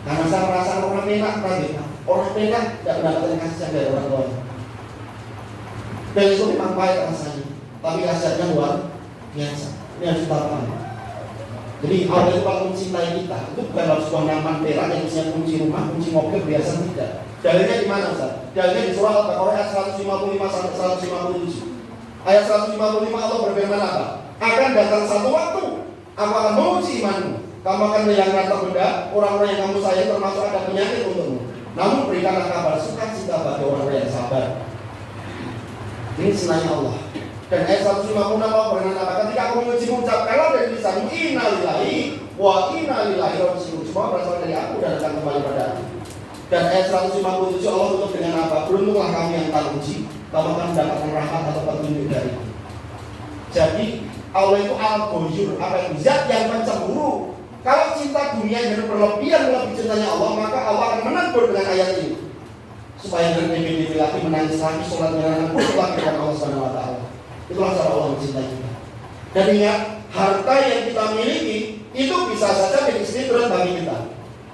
Karena saya merasa orang penak tadi, orang penak tidak mendapatkan kasih sayang dari orang tuanya. Dan itu memang baik rasanya, tapi kasihannya luar biasa. Ini harus kita pahami. Jadi Allah itu kalau mencintai kita, itu bukan dalam sebuah nyaman perak yang isinya kunci rumah, kunci mobil biasa tidak. Dalilnya di mana Ustaz? Dalilnya di surah Al-Baqarah ayat 155 sampai 157. Ayat 155 Allah berfirman apa? Akan datang satu waktu, aku akan menguji imanmu. Kamu akan melihat rata benda, orang-orang yang kamu sayang termasuk ada penyakit untukmu. Namun berikanlah kabar sukacita bagi orang-orang yang sabar. Ini senangnya Allah. Dan ayat 156 Allah berkata, ketika aku menguji mengucapkanlah dari lisanmu inna lillahi wa inna ilaihi raji'un. Semua berasal dari aku dan akan kembali pada aku. Dan ayat 157 Allah tutup dengan apa? Beruntunglah kamu yang tak uji, kamu akan mendapatkan rahmat atau petunjuk dariku. Jadi Allah itu al-ghayur, apa itu? Zat yang pencemburu. Kalau cinta dunia yang berlebihan melebihi cintanya Allah, maka Allah akan menegur dengan ayat ini. Supaya nanti lagi menangis lagi, sholat dengan pun lagi dengan Allah Subhanahu wa taala. Itulah cara Allah mencintai kita. Dan ingat, harta yang kita miliki itu bisa saja milik sendiri terus bagi kita.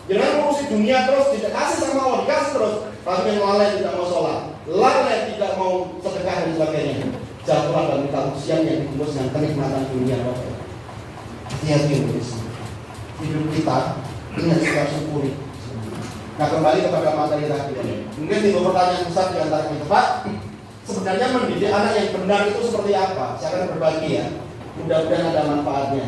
Jangan ngurusi dunia terus, tidak kasih sama Allah, dikasih terus. tapi yang lalai tidak mau sholat, lalai tidak mau sedekah dan sebagainya, jatuhlah dalam minta ujian yang dibungkus dengan kenikmatan dunia. Hati-hati hidup kita ingat kita syukuri. Nah, kembali kepada materi tadi. Mungkin timbul pertanyaan besar di antara kita, Pak, sebenarnya mendidik anak yang benar itu seperti apa? Saya akan berbagi ya. Mudah-mudahan ada manfaatnya.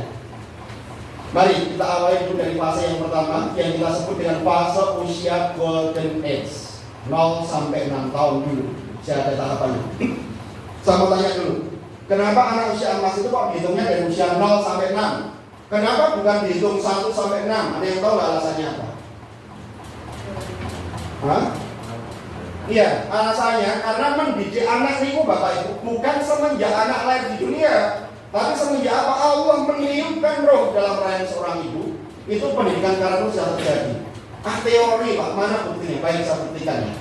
Mari kita awali dulu dari fase yang pertama yang kita sebut dengan fase usia golden age, 0 sampai 6 tahun dulu. Saya ada tahapannya. Saya mau tanya dulu, kenapa anak usia emas itu kok dihitungnya dari usia 0 sampai 6? Kenapa bukan dihitung 1 sampai 6? Ada yang tahu nggak alasannya apa? Hah? Iya, alasannya karena mendidik anak itu Bapak Ibu bukan semenjak anak lahir di dunia, tapi semenjak apa Allah meniupkan roh dalam rahim seorang ibu, itu pendidikan karena itu sudah terjadi. Teori Pak, mana buktinya? Baik, saya buktikannya.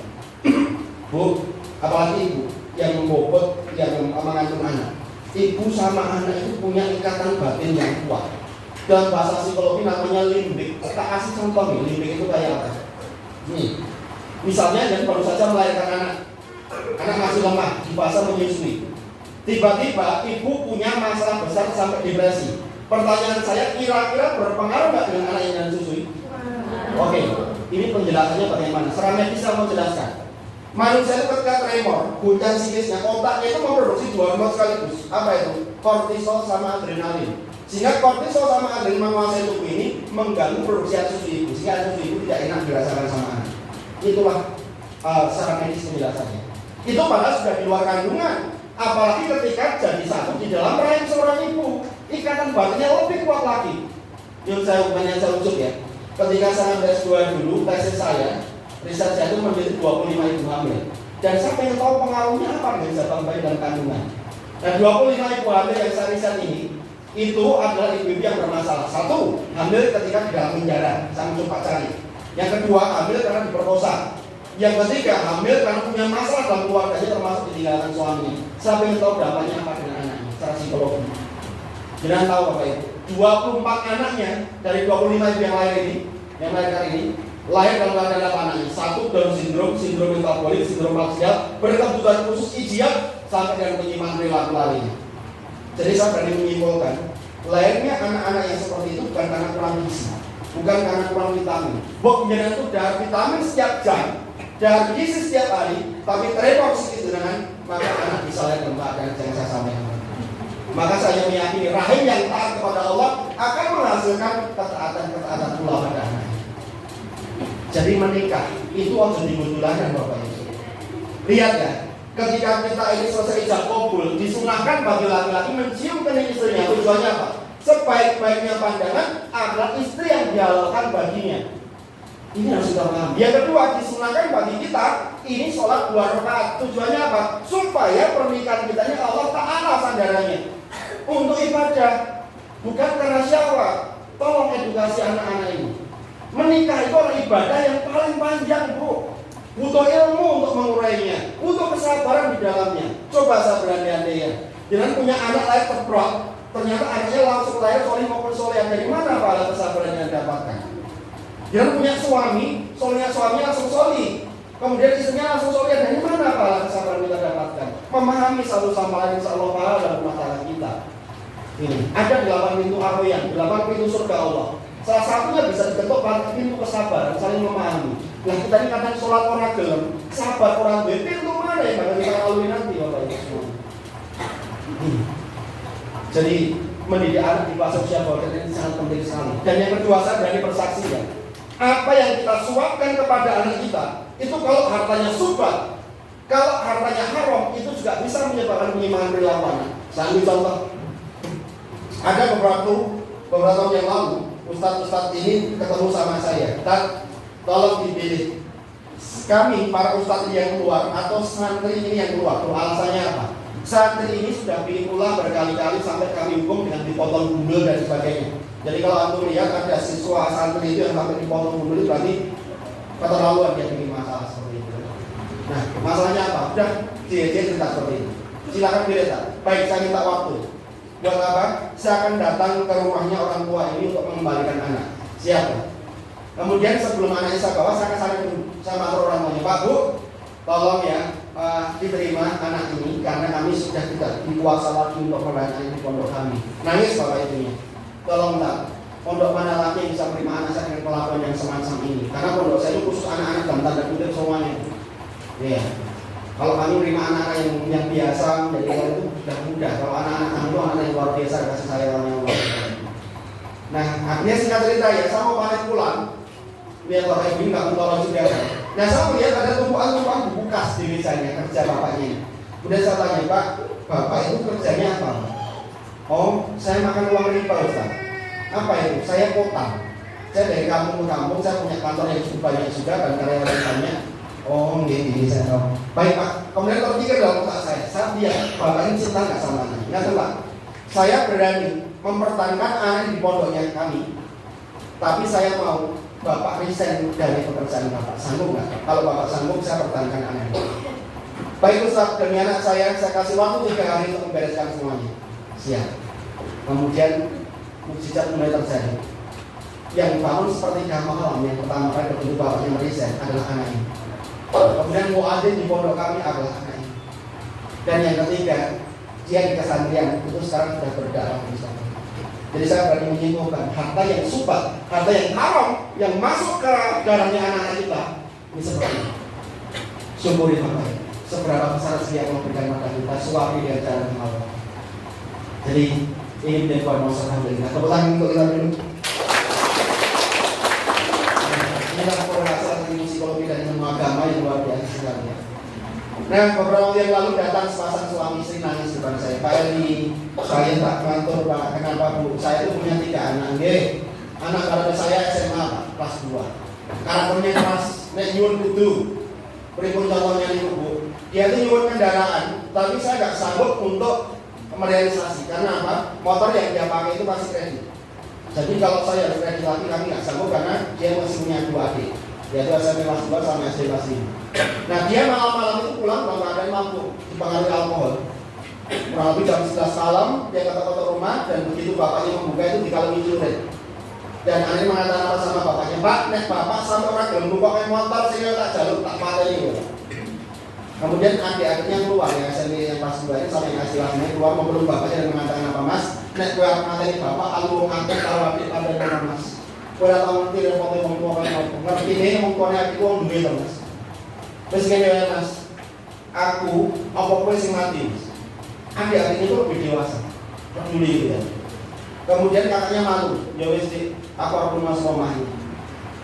Bu, apalagi ibu yang membobot, yang mengandung anak, ibu sama anak itu punya ikatan batin yang kuat. Dalam bahasa psikologi namanya limbik. Kita kasih contoh nih, limbik itu kayak apa? Nih, misalnya dan baru saja melahirkan anak masih lemah di fase menyusui. Tiba-tiba ibu punya masalah besar sampai depresi. Pertanyaan saya, kira-kira berpengaruh nggak dengan anak yang disusui? Oke, ini penjelasannya bagaimana? Secara medis saya mau jelaskan. Manusia itu ketika tremor, guncangan psikisnya, otaknya itu memproduksi 2 hormon sekaligus. Apa itu? Kortisol sama adrenalin. Sehingga kortisol sama adrenalin menguasai tubuh ini mengganggu produksi susu ibu, sehingga susu ibu tidak enak dirasakan sama anak. Itulah secara medis penjelasannya. Itu padahal sudah di luar kandungan. Apalagi ketika jadi satu di dalam rahim seorang ibu, ikatan batinnya lebih kuat lagi. Yang saya ucap ya, ketika saya S2 dulu, tesis saya, riset saya itu menjadi 25 ibu hamil. Dan saya pengen tahu pengaruhnya apa dengan jabang bayi dan kandungan. Nah, 25 ibu hamil yang saya riset ini, itu adalah ibu-ibu yang bermasalah. 1, hamil ketika di dalam penjara, saya mencoba cari. Yang kedua, hamil karena diperkosa. Yang ketiga, hamil karena punya masalah dalam keluarganya, termasuk ditinggalkan suaminya. Saya ingin tahu dampaknya apa dengan anaknya secara psikologi. Jangan tahu Bapak Ibu, 24 anaknya dari 25 ibu yang lahir ini, yang melahirkan ini, lahir dalam keadaan apa anaknya? 1, Down syndrome, sindrom metabolik, sindrom aksial, berkebutuhan khusus ijiak, sampai dengan penyimpangan perilaku lainnya. Jadi saya berani menyimpulkan, lahirnya anak-anak yang seperti itu bukan karena kurang gizi, bukan karena kurang vitamin. Kemudian itu darah vitamin setiap jam, darah gizi setiap hari, tapi tremor psikis dengan maka anak bisa lahir dalam keadaan yang saya sampaikan. Maka saya meyakini rahim yang taat kepada Allah akan menghasilkan ketaatan pula pada anak. Jadi menikah itu harus dimudahkan Bapak Ibu. Lihat ya, ketika kita ini selesai ijab kabul, disunahkan bagi laki-laki mencium kening istrinya. Tujuannya apa? Sebaik-baiknya pandangan adalah istri yang dihalalkan baginya. Ini harus kita pahami. Yang kedua, disunahkan bagi kita ini sholat 2 rakaat. Tujuannya apa? Supaya pernikahan kita ini Allah Ta'ala sandarannya untuk ibadah, bukan karena syahwat. Tolong edukasi anak-anak ini. Menikah itu adalah ibadah yang paling panjang, Bu. Butuh ilmu untuk mengurainya, butuh kesabaran di dalamnya. Coba saya berandai-andai ya, jangan punya anak lahir terprok, ternyata anaknya langsung lahir soleh maupun soleh. Dari mana pahala kesabaran yang didapatkan? Jangan punya suami, solehnya suaminya langsung soleh, kemudian istrinya langsung soleh. Dari mana pahala kesabaran kita dapatkan? Memahami satu sama lain, insya Allah pahala dalam rumah tangga kita. Ini ada 8 pintu arroyan, 8 pintu surga Allah. Salah satunya bisa diketuk pada pintu kesabaran, saling memahami. Nah kita ini kadang sholat orang gelem, sabar orang gelem, pintu mana yang bakal kita lalui nanti Bapak Ibu semua. Jadi mendidik anak di fase usia golden ini sangat penting sekali. Dan yang kedua, saya berani bersaksi ya, apa yang kita suapkan kepada anak kita, itu kalau hartanya subhat, kalau hartanya haram, itu juga bisa menyebabkan penyimpangan perilaku anak. Saya ambil contoh, ada beberapa tahun yang lalu, ustadz ini ketemu sama saya, dan tolong dipilih kami para ustadz yang keluar atau santri ini yang keluar. Alasannya apa? Santri ini sudah pilih pula berkali-kali sampai kami hukum dengan dipotong gundul dan sebagainya. Jadi kalau antum lihat ada siswa santri itu yang sampai dipotong gundul, berarti keterlaluan dia bikin masalah seperti itu. Nah, masalahnya apa? Udah dia cerita seperti itu. Silakan pilih tak? Baik, saya minta waktu. Buat apa? Saya akan datang ke rumahnya orang tua ini untuk mengembalikan anak. Siapa? Kemudian sebelum anaknya saya bawa, saya kesana dulu. Saya matur orang tuanya, Pak Bu, tolong ya diterima anak ini karena kami sudah tidak dikuasa lagi untuk melayani di pondok kami. Nangis bapak itunya. Tolong tak, pondok mana lagi yang bisa menerima anak saya dengan perlakuan yang semacam ini? Karena pondok saya itu khusus anak-anak dalam tanda kutip semuanya. Iya. Kalau kami menerima anak-anak yang biasa menjadi orang itu sudah mudah. Kalau anak-anak kami itu anak yang luar biasa, kasih sayang yang luar biasa. Nah, akhirnya singkat cerita ya, saya mau pamit pulang. Lihat bapak ibu nggak mentolong juga. Nah, saya melihat ada tumpuan-tumpuan buku kas di mejanya kerja bapaknya. Kemudian saya tanya, Pak, bapak itu kerjanya apa? Oh, saya makan uang riba, Ustaz. Apa itu? Saya kota. Saya dari kampung ke kampung, saya punya kantor yang cukup banyak juga dan karyawan banyak. Oh, gini saya tahu. Baik Pak. Kemudian terpikir dalam otak saya lihat bapak ini cinta nggak sama anaknya? Nggak Pak. Saya berani mempertahankan anak di pondoknya kami. Tapi saya mau bapak resign dari pekerjaan bapak. Sanggup nggak? Kalau bapak sanggup, saya pertahankan anaknya. Baik Ustaz, demi anak saya kasih waktu 3 hari untuk membereskan semuanya. Siap. Kemudian mukjizat mulai terjadi. Yang bangun seperti malam yang pertama kali begitu bapaknya meresign adalah anaknya. Kemudian muadzin di pondok kami adalah anaknya. Dan yang ketiga, dia di kesantrian itu sekarang sudah berdakwah di sana. Jadi saya berani menyimpulkan harta yang subhat, harta yang haram yang masuk ke darahnya anak-anak kita ini seperti ini. Syukuri Bapak. Seberapa besar dia memberikan mata kita, suapi dia jalan Allah. Jadi ini menjadi buat masalah alhamdulillah. Tepuk tangan untuk kita dulu. Inilah korelasi ilmu psikologi dan ilmu agama yang luar biasa sekali. Nah, beberapa waktu yang lalu datang sepasang suami istri nangis depan saya. Pak Eli, saya tak kantor Pak, kenapa Bu? Saya itu punya 3 anak. Anak karena saya SMA Pak, kelas 2. Karakternya keras, nek nyuwun kudu. Berikut contohnya nih Bu. Dia itu nyuwun kendaraan, tapi saya nggak sanggup untuk merealisasi. Karena apa? Motor yang dia pakai itu masih kredit. Jadi kalau saya harus kredit lagi, kami nggak sanggup karena dia masih punya 2 adik. Yaitu SMP kelas 2 sama SD kelas 5. Nah dia malam-malam itu pulang dalam keadaan mampu, dipengaruhi alkohol. Kurang lebih jam 11 malam dia ke rumah dan begitu bapaknya membuka itu dikalungi celurit. Dan akhirnya mengatakan apa sama bapaknya, Pak, nek bapak sampai orang gelem buka motor sehingga tak jalur tak pateni. Kemudian adik-adiknya keluar ya SMP yang kelas 2 ini sampai yang SD kelas 5 keluar membelum bapaknya dan mengatakan apa Mas, nek gue mateni bapak alur ngangkat kalau adik pada Mas. Gue datang ngerti dari foto ngerti ini mengkonek aku orang duit Mas. Terus kayaknya Mas, aku apa gue sing mati Mas. Adik-adik itu lebih dewasa, peduli gitu ya. Kemudian kakaknya malu, ya wis aku harus masuk rumah ini.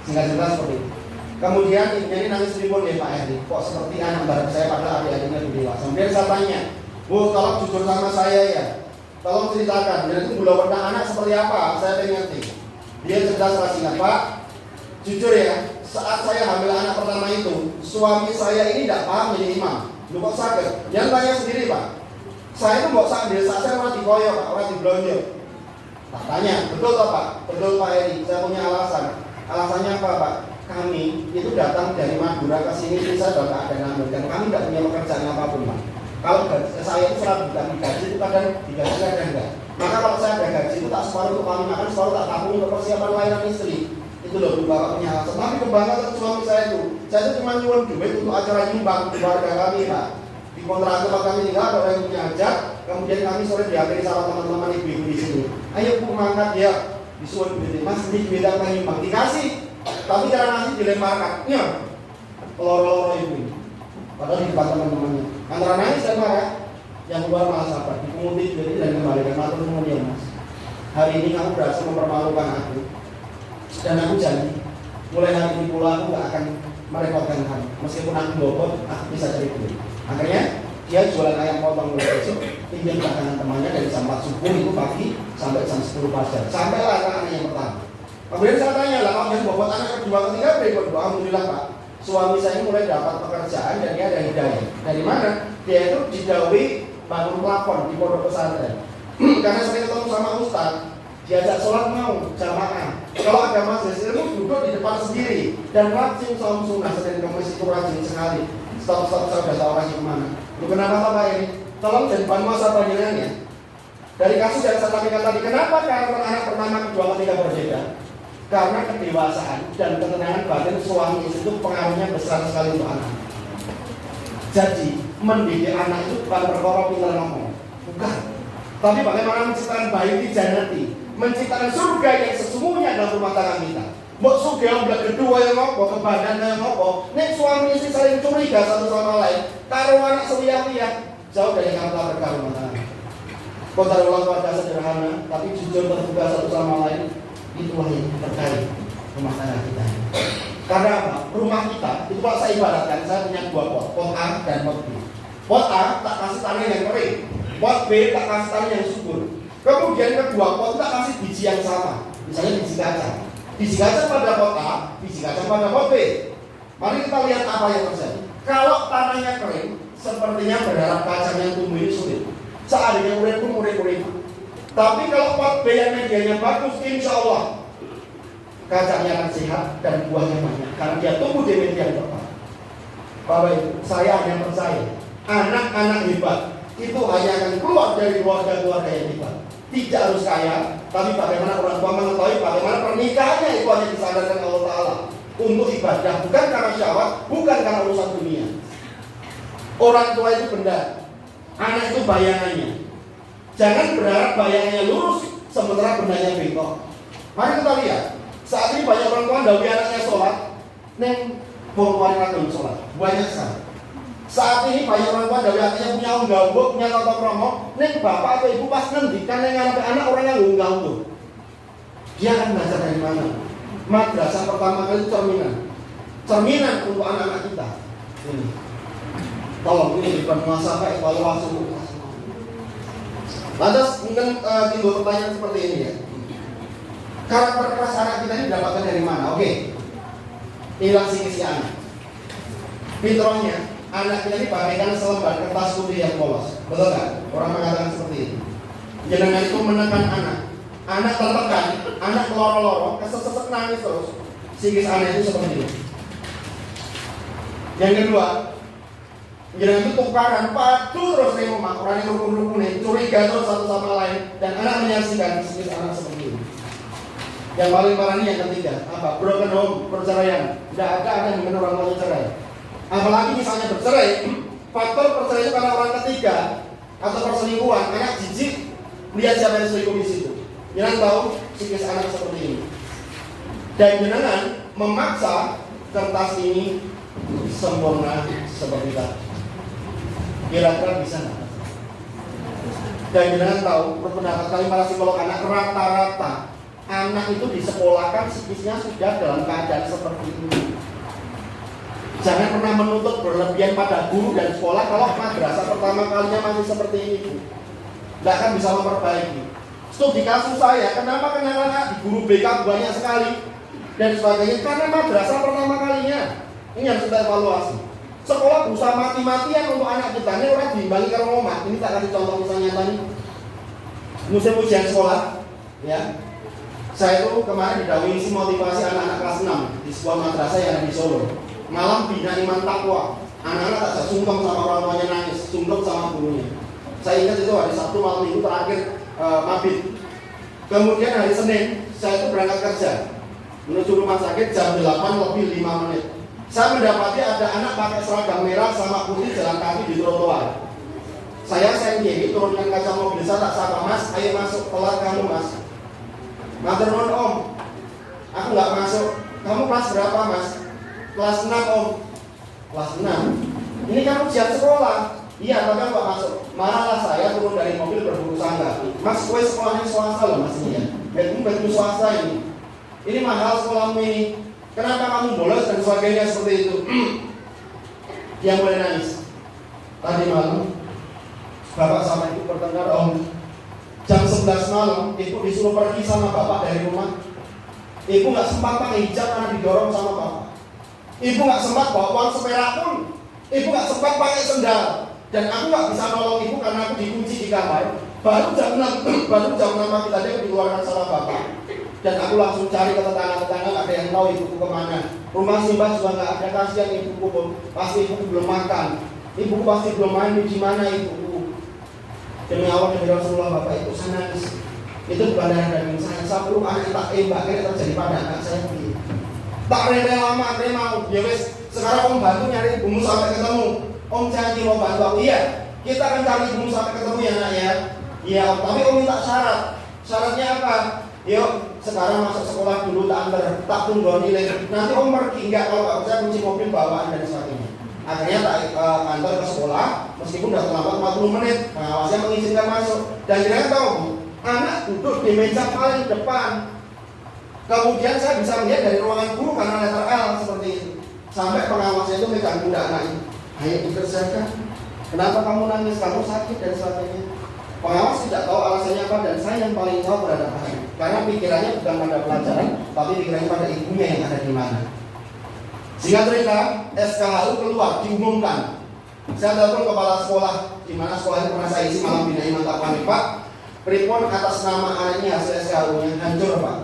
Singkat cerita seperti itu. Kemudian ini nangis ribut ya Pak Eri. Kok seperti anak baru saya padahal adik-adiknya lebih dewasa. Kemudian saya tanya, Bu, tolong jujur sama saya ya. Tolong ceritakan, dan itu bulu pernah anak seperti apa? Saya pengen ngerti. Dia cerita secara singkat, Pak. Jujur ya, saat saya hamil anak pertama itu, suami saya ini tidak paham jadi imam. Lu kok sakit? Yang tanya sendiri Pak. Saya itu mau sakit, saat saya orang dikoyok Pak, orang diblonjo. Tak tanya, betul toh Pak? Betul Pak Eri, saya punya alasan. Alasannya apa Pak? Kami itu datang dari Madura ke sini bisa dalam keadaan hamil dan kami tidak punya pekerjaan apapun Pak. Kalau saya itu selalu gaji itu kadang digaji kadang enggak. Maka kalau saya ada gaji itu tak separuh untuk kami makan, separuh tak tabung untuk persiapan layanan istri. Itu loh Bapak punya alasan. Tapi kebanggaan suami saya itu cuma nyuwun duit untuk acara nyumbang keluarga kami Pak. Di kontrak tempat kami tinggal ada orang yang punya hajat, kemudian kami sore diakhiri sama teman-teman ibu-ibu di sini. Ayo Bu mangkat ya, disuruh duit Mas di duit apa nyumbang dikasih. Tapi cara ngasih dilemparkan, ya, peloro-loro ibu. Padahal di depan teman-temannya. Antara nangis dan marah, yang keluar malah sabar. Dipunguti duit dan kembalikan matur nuwun ya Mas. Hari ini kamu berhasil mempermalukan aku. Dan aku janji, mulai hari ini pula aku gak akan merepotkan kamu. Meskipun aku bobot, aku bisa cari duit. Akhirnya dia jualan ayam potong mulai besok, pinjam dagangan temannya dari jam 4 subuh itu pagi sampai jam 10 fajar. Sampailah anak yang pertama. Kemudian saya tanya lah, kalau yang bobot anak kedua ketiga berikut, alhamdulillah Pak. Suami saya ini mulai dapat pekerjaan dan dia ada hidayah. Dari mana? Dia itu dijauhi bangun plafon di pondok pesantren. Karena sering ketemu sama Ustaz, diajak sholat mau jamaah. Kalau ada majelis ilmu duduk di depan sendiri dan rajin saum sunnah Senin Kamis itu rajin sekali. Stop saya udah tahu rajin kemana. Lu kenapa Pak ini? Tolong jadi masa panggilannya. Dari kasus yang saya sampaikan tadi, kenapa karakter anak pertama kedua ketiga berbeda? Karena kedewasaan dan ketenangan batin suami itu pengaruhnya besar sekali untuk anak. Jadi mendidik anak itu bukan perkara pintar ngomong, bukan. Tapi bagaimana menciptakan bayi di jannati, menciptakan surga yang sesungguhnya dalam rumah tangga kita. Mbok surga yang kedua yang ngopo, kebadan yang ngopo. Nek suami istri saling curiga satu sama lain, karo anak seliak-liak, jauh dari kata berkah rumah tangga. Kota ulang keluarga sederhana, tapi jujur terbuka satu sama lain, itulah yang terkait rumah tangga kita. Karena apa? Rumah kita, itu kalau saya ibaratkan, saya punya dua pot A dan pot B. Pot A tak kasih tanah yang kering, pot B tak kasih tanah yang subur. Kemudian kedua pot tak kasih biji yang sama, misalnya biji kacang. Biji kacang pada pot A, biji kacang pada pot B. Mari kita lihat apa yang terjadi. Kalau tanahnya kering, sepertinya berharap kacang yang tumbuh ini sulit. Seadanya urip pun urip. Tapi kalau pot B yang medianya bagus, insya Allah kacangnya akan sehat dan buahnya banyak karena dia tumbuh di media yang tepat. Bapak Ibu, saya hanya percaya anak-anak hebat itu hanya akan keluar dari keluarga-keluarga yang hebat. Tidak harus kaya, tapi bagaimana orang tua mengetahui bagaimana pernikahannya itu hanya disadarkan Allah Ta'ala untuk ibadah, bukan karena syahwat, bukan karena urusan dunia. Orang tua itu benda, anak itu bayangannya. Jangan berharap bayangannya lurus sementara bendanya bengkok. Mari kita lihat, saat ini banyak orang tua ndawuhi anaknya sholat, neng mau keluarin sholat, banyak sekali. Saat ini banyak orang tua ndawuhi anaknya punya unggah-ungguh, punya tata krama, neng bapak atau ibu pas ngendikan neng anak orang yang unggah-ungguh. Dia akan belajar dari mana? Madrasah pertama kali cerminan untuk anak-anak kita. Ini, tolong ini bukan muhasabah, evaluasi. Lantas mungkin timbul pertanyaan seperti ini ya. Karakter keras anak kita ini dapatkan dari mana? Oke. Inilah sikis anak. Fitrahnya, anak kita ini bagaikan selembar kertas putih yang polos. Betul kan? Orang mengatakan seperti itu. Jenengan itu menekan anak. Anak tertekan, anak loro-loro, kesesek nangis terus. Sikis anak itu seperti itu. Yang kedua, jenengan itu tukaran, padu terus nih rumah. Orang yang rukun-rukun curiga terus satu sama lain. Dan anak menyaksikan sikis anak seperti itu. Yang paling parah ini yang ketiga, apa? Broken home, perceraian. Tidak ada yang orang tuanya cerai. Apalagi misalnya bercerai, faktor perceraian itu karena orang ketiga atau perselingkuhan, anak jijik lihat siapa yang selingkuh di situ. Jangan tahu sikis anak seperti ini. Dan jenengan memaksa kertas ini sempurna seperti tadi. Kira-kira bisa nggak? Dan jenengan tahu, berpendapat kali para psikolog anak rata-rata anak itu disekolahkan sikisnya sudah dalam keadaan seperti ini. Jangan pernah menuntut berlebihan pada guru dan sekolah kalau madrasah pertama kalinya masih seperti ini. Tidak akan bisa memperbaiki. Studi kasus saya, kenapa anak di guru BK banyak sekali dan sebagainya? Karena madrasah pertama kalinya. Ini harus kita evaluasi. Sekolah berusaha mati-matian untuk anak kita. Ini orang diimbangi ke rumah. Ini tak kasih contoh misalnya tadi. Musim ujian sekolah, ya. Saya itu kemarin didahului isi motivasi anak-anak kelas 6 di sebuah madrasah yang ada di Solo. Malam bina iman takwa. Anak-anak tak sungkem sama orang tuanya nangis, sungkem sama gurunya. Saya ingat itu hari Sabtu malam minggu terakhir mabit. Kemudian hari Senin saya itu berangkat kerja menuju rumah sakit jam 8 lebih 5 menit. Saya mendapati ada anak pakai seragam merah sama putih jalan kaki di trotoar. Saya sendiri turunkan kaca mobil saya, tak sapa, Mas, ayo masuk, telat kamu Mas. Matur nuwun Om, aku nggak masuk. Kamu kelas berapa Mas? Kelas 6 Om. Kelas 6? Ini kan ujian sekolah. Iya, tapi nggak masuk. Malah saya turun dari mobil berburu sangka. Mas, kue sekolahnya swasta loh Mas ini ya. Betul swasta ini. Ini mahal sekolahmu ini. Kenapa kamu bolos dan sebagainya seperti itu? Dia mulai nangis. Tadi malam bapak sama ibu bertengkar Om. Jam 11 malam, ibu disuruh pergi sama bapak dari rumah. Ibu nggak sempat pakai hijab karena didorong sama bapak. Ibu nggak sempat bawa uang seperak pun. Ibu nggak sempat pakai sendal. Dan aku nggak bisa nolong ibu karena aku dikunci di kamar. Baru jam 6 pagi tadi aku dikeluarkan sama bapak. Dan aku langsung cari ke tetangga-tetangga, ada yang tahu ibuku kemana. Rumah Simbah juga nggak ada, kasihan ibuku. Pasti ibuku belum makan. Ibuku pasti belum mandi, di mana ibuku? Demi Allah, demi Rasulullah, bapak itu saya nangis. Itu bukan darah daging saya. 10 anak tak tembak kira terjadi pada anak saya begitu. Tak rela lama, akhirnya mau. Ya wes, sekarang om bantu nyari ibumu sampai ketemu. Om janji mau bantu aku. Iya, kita akan cari ibumu sampai ketemu ya nak ya. Iya om, tapi om minta syarat. Syaratnya apa? Yuk, sekarang masuk sekolah dulu, tak antar, tak tunggu nilai. Nanti om pergi, enggak, kalau nggak percaya kunci mobil bawaan dan sebagainya. Akhirnya tak antar ke sekolah, meskipun udah terlambat 40 menit. Pengawasnya mengizinkan masuk. Dan jangan tahu, anak duduk di meja paling depan. Kemudian saya bisa melihat dari ruangan guru karena letter L seperti itu. Sampai pengawasnya itu megang pundak anak ini. Ayo dikerjakan. Kenapa kamu nangis? Kamu sakit dan sebagainya. Pengawas tidak tahu alasannya apa dan saya yang paling tahu terhadap anak. Karena pikirannya bukan pada pelajaran, tapi pikirannya pada ibunya yang ada di mana. Singkat cerita, SKHU keluar, diumumkan. Saya telepon kepala sekolah, di mana sekolah itu pernah saya isi malam binai mantap kami, Pak. Pripun atas nama anak ini hasil SKHU-nya hancur, Pak.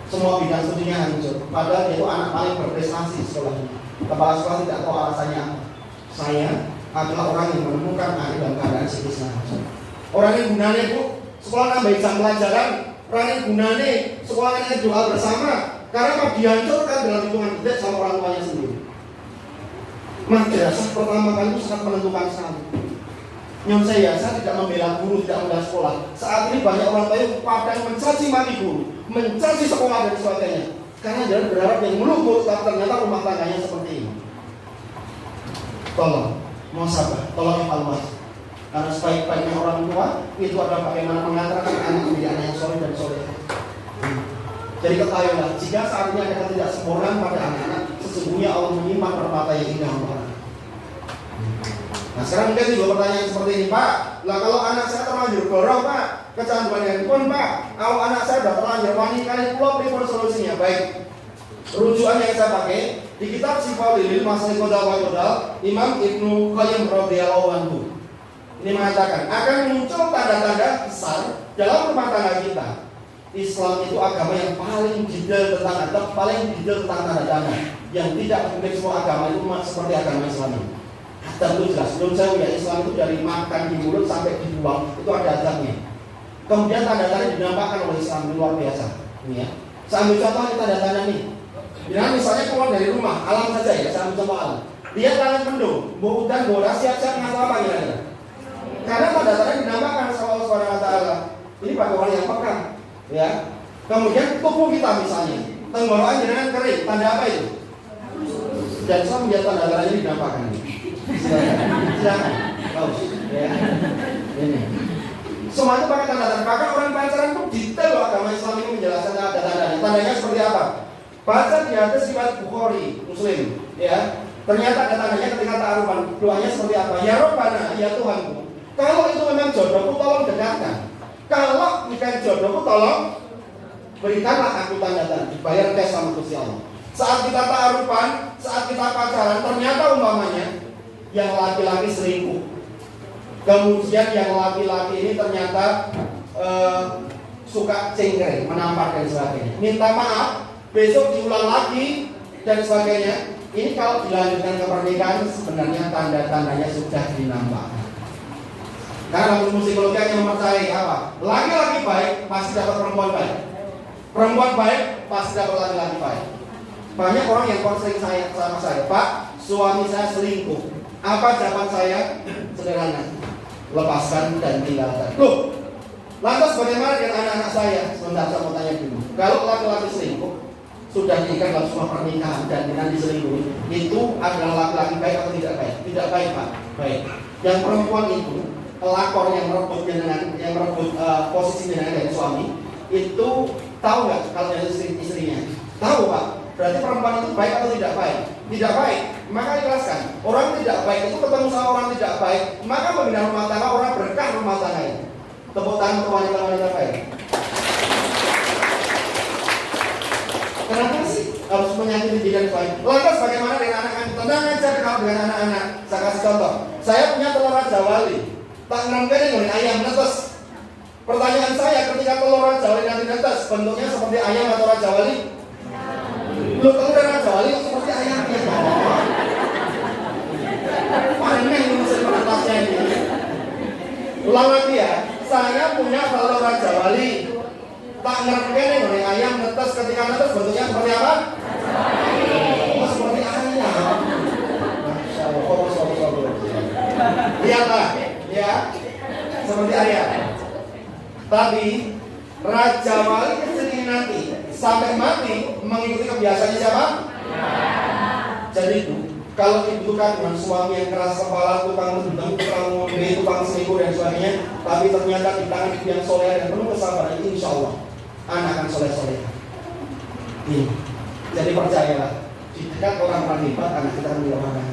Semua bidang studinya hancur. Padahal dia itu anak paling berprestasi sekolahnya. Kepala sekolah tidak tahu alasannya apa. Saya adalah orang yang menemukan anak dalam keadaan psikisnya hancur. Orang yang gunanya itu sekolah nambah jam pelajaran. Orang yang gunanya sekolah ini doa bersama. Karena mau dihancurkan dalam hitungan detik sama orang tuanya sendiri. Madrasah pertama kali itu sangat menentukan sekali. Nyon saya tidak membela guru, tidak membela sekolah. Saat ini banyak orang tua yang padang mencaci maki guru, mencaci sekolah dan sebagainya. Karena jangan berharap yang meluput, tapi ternyata rumah tangganya seperti ini. Tolong, mau sabar, tolong evaluasi. Karena sebaik-baiknya orang tua itu adalah bagaimana mengantarkan anak menjadi anak yang soleh dan soleh. Jadi ketahuilah, jika saat ini ada ketidaksempurnaan pada anak-anak, sesungguhnya Allah menyimpan permata yang indah untuk anak. Nah sekarang mungkin juga pertanyaan seperti ini, Pak. Lah kalau anak saya terlanjur borong, Pak, kecanduan handphone, Pak. Kalau anak saya sudah terlanjur wangi kali pulau, beri solusinya. Baik, rujukan yang saya pakai di kitab Syifaul Lilil Masail Qadha wa Qadar, Imam Ibnu Qayyim radhiyallahu anhu. Ini mengatakan akan muncul tanda-tanda besar dalam rumah tangga kita. Islam itu agama yang paling detail tentang adab, paling detail tentang tanda-tanda. Yang tidak mungkin semua agama itu seperti agama Islam ini. Adab itu jelas. Menurut saya ya Islam itu dari makan di mulut sampai dibuang itu ada adabnya. Kemudian tanda-tanda dinampakkan oleh Islam luar biasa. Ini ya. Saya ambil contoh ini tanda-tanda nih. Jangan misalnya keluar dari rumah, alam saja ya. Saya ambil contoh alam. Dia tangan pendung, bau udan, bau siap-siap ngasih apa kira-kira. Karena tanda-tanda dinampakkan sama Allah Subhanahu wa taala. Ini pakai orang yang peka. Ya, kemudian tubuh kita misalnya tenggorokan jenengan kering, tanda apa itu? Dan saya melihat tanda-tandanya dinampakkan. Silakan, bagus. Ya, ini. Semua itu pakai tanda-tanda. Bahkan orang pacaran pun detail loh agama Islam ini menjelaskan tanda-tandanya. Tandanya seperti apa? Baca di atas riwayat Bukhari, Muslim. Ya, ternyata ada tandanya ketika ta'arufan. Doanya seperti apa? Ya Rabbana, ya Tuhanku. Kalau itu memang jodohku, tolong dekatkan. Kalau bukan jodohku, tolong berikanlah aku tanda-tanda. Bayar cash sama Gusti Allah. Saat kita ta'arufan, saat kita pacaran, ternyata umpamanya yang laki-laki selingkuh. Kemudian yang laki-laki ini ternyata suka cengkeh, menampar dan sebagainya. Minta maaf, besok diulang lagi dan sebagainya. Ini kalau dilanjutkan ke pernikahan sebenarnya tanda-tandanya sudah dinampakkan. Karena ilmu psikologi yang mempercayai apa? Laki-laki baik pasti dapat perempuan baik. Perempuan baik pasti dapat laki-laki baik. Banyak orang yang konseling saya sama saya, Pak, suami saya selingkuh. Apa jawaban saya? Sederhana, lepaskan dan tinggalkan. Loh, lantas bagaimana dengan anak-anak saya? Sebentar, saya mau tanya dulu. Kalau laki-laki selingkuh sudah diikat dalam sebuah pernikahan dan dengan diselingkuhi, itu adalah laki-laki baik atau tidak baik? Tidak baik, Pak. Baik. Yang perempuan itu pelakor yang merebut posisi jenengan dari suami itu tahu nggak kalau dari istrinya? Tahu, Pak. Berarti perempuan itu baik atau tidak baik? Tidak baik. Maka ikhlaskan. Orang tidak baik itu ketemu sama orang tidak baik, maka membina rumah tangga, orang berkah rumah tangga itu. Tepuk tangan untuk wanita-wanita baik. Kenapa sih harus menyakiti diri dan baik? Lantas bagaimana dengan anak-anak? Tenang aja kalau dengan anak-anak. Saya kasih contoh. Saya punya telur Raja Wali. Tak ngerangkai dengan ayam netes. Pertanyaan saya, ketika telur Raja Wali nanti netes, bentuknya seperti ayam atau Raja Wali? Lu telur Raja Wali seperti ayamnya. Aneh ini mesin penetesnya ini. Ulang lagi ya. Saya punya telur Raja Wali. Tak ngerti nih, goreng ayam netes, ketika netes bentuknya seperti apa? Oh, seperti ayam. Masya Allah, fokus. Lihatlah, ya, seperti ayam. Tapi Raja Wali kesini nanti sampai mati mengikuti kebiasaannya siapa? Jadi itu, kalau ibu kandungan suami yang keras kepala, tukang mendem, tukang ngombe, tukang selingkuh dan sebagainya, tapi ternyata di tangan ibu yang soleh dan penuh kesabaran, insya Allah anak akan soleh-soleh. Ini, jadi percayalah, di dekat orang hebat anak kita akan dilakukan.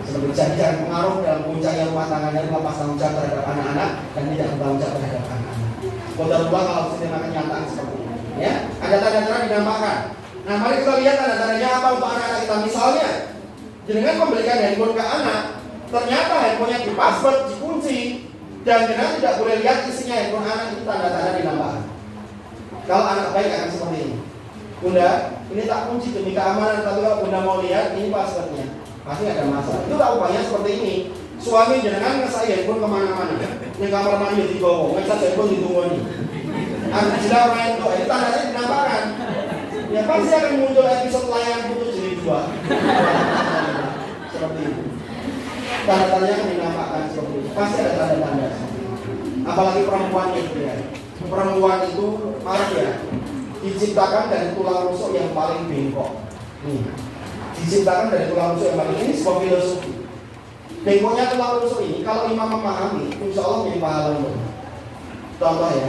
Seperti jangan pengaruh dalam puncaknya rumah tangganya, melepas tanggung jawab terhadap anak-anak dan tidak bertanggung jawab terhadap anak-anak. Kodar-kodar kalau sedang akan nyataan seperti ini. Ya, ada tanda-tanda dinampakkan. Nah, mari kita lihat tanda-tandanya apa untuk anak-anak kita. Misalnya, dengan memberikan handphone ke anak, ternyata handphonenya di password, dikunci, dan dengan tidak boleh lihat isinya handphone anak, itu tanda-tanda dinampakkan. Kalau anak baik akan seperti ini. Bunda, ini tak kunci demi keamanan, tapi kalau Bunda mau lihat, ini passwordnya. Pasti ada masalah. Itu tak upaya seperti ini. Suami jangan ngesai handphone kemana-mana. Ini kamar mandi dibawa, ngesai handphone ditunggu ini. Anak jelas orang itu, ini tandanya dinampakkan. Ya pasti akan muncul episode layangan putus jadi dua. Seperti itu. Tanda-tandanya akan dinampakkan seperti itu. Pasti ada tanda-tanda seperti itu. Apalagi perempuan itu ya. Perempuan itu maaf ya, diciptakan dari tulang rusuk yang paling bengkok. Diciptakan dari tulang rusuk yang paling, ini sebuah filosofi. Bengkoknya tulang rusuk ini, kalau imam memahami, insya Allah menjadi pahala. Contoh ya,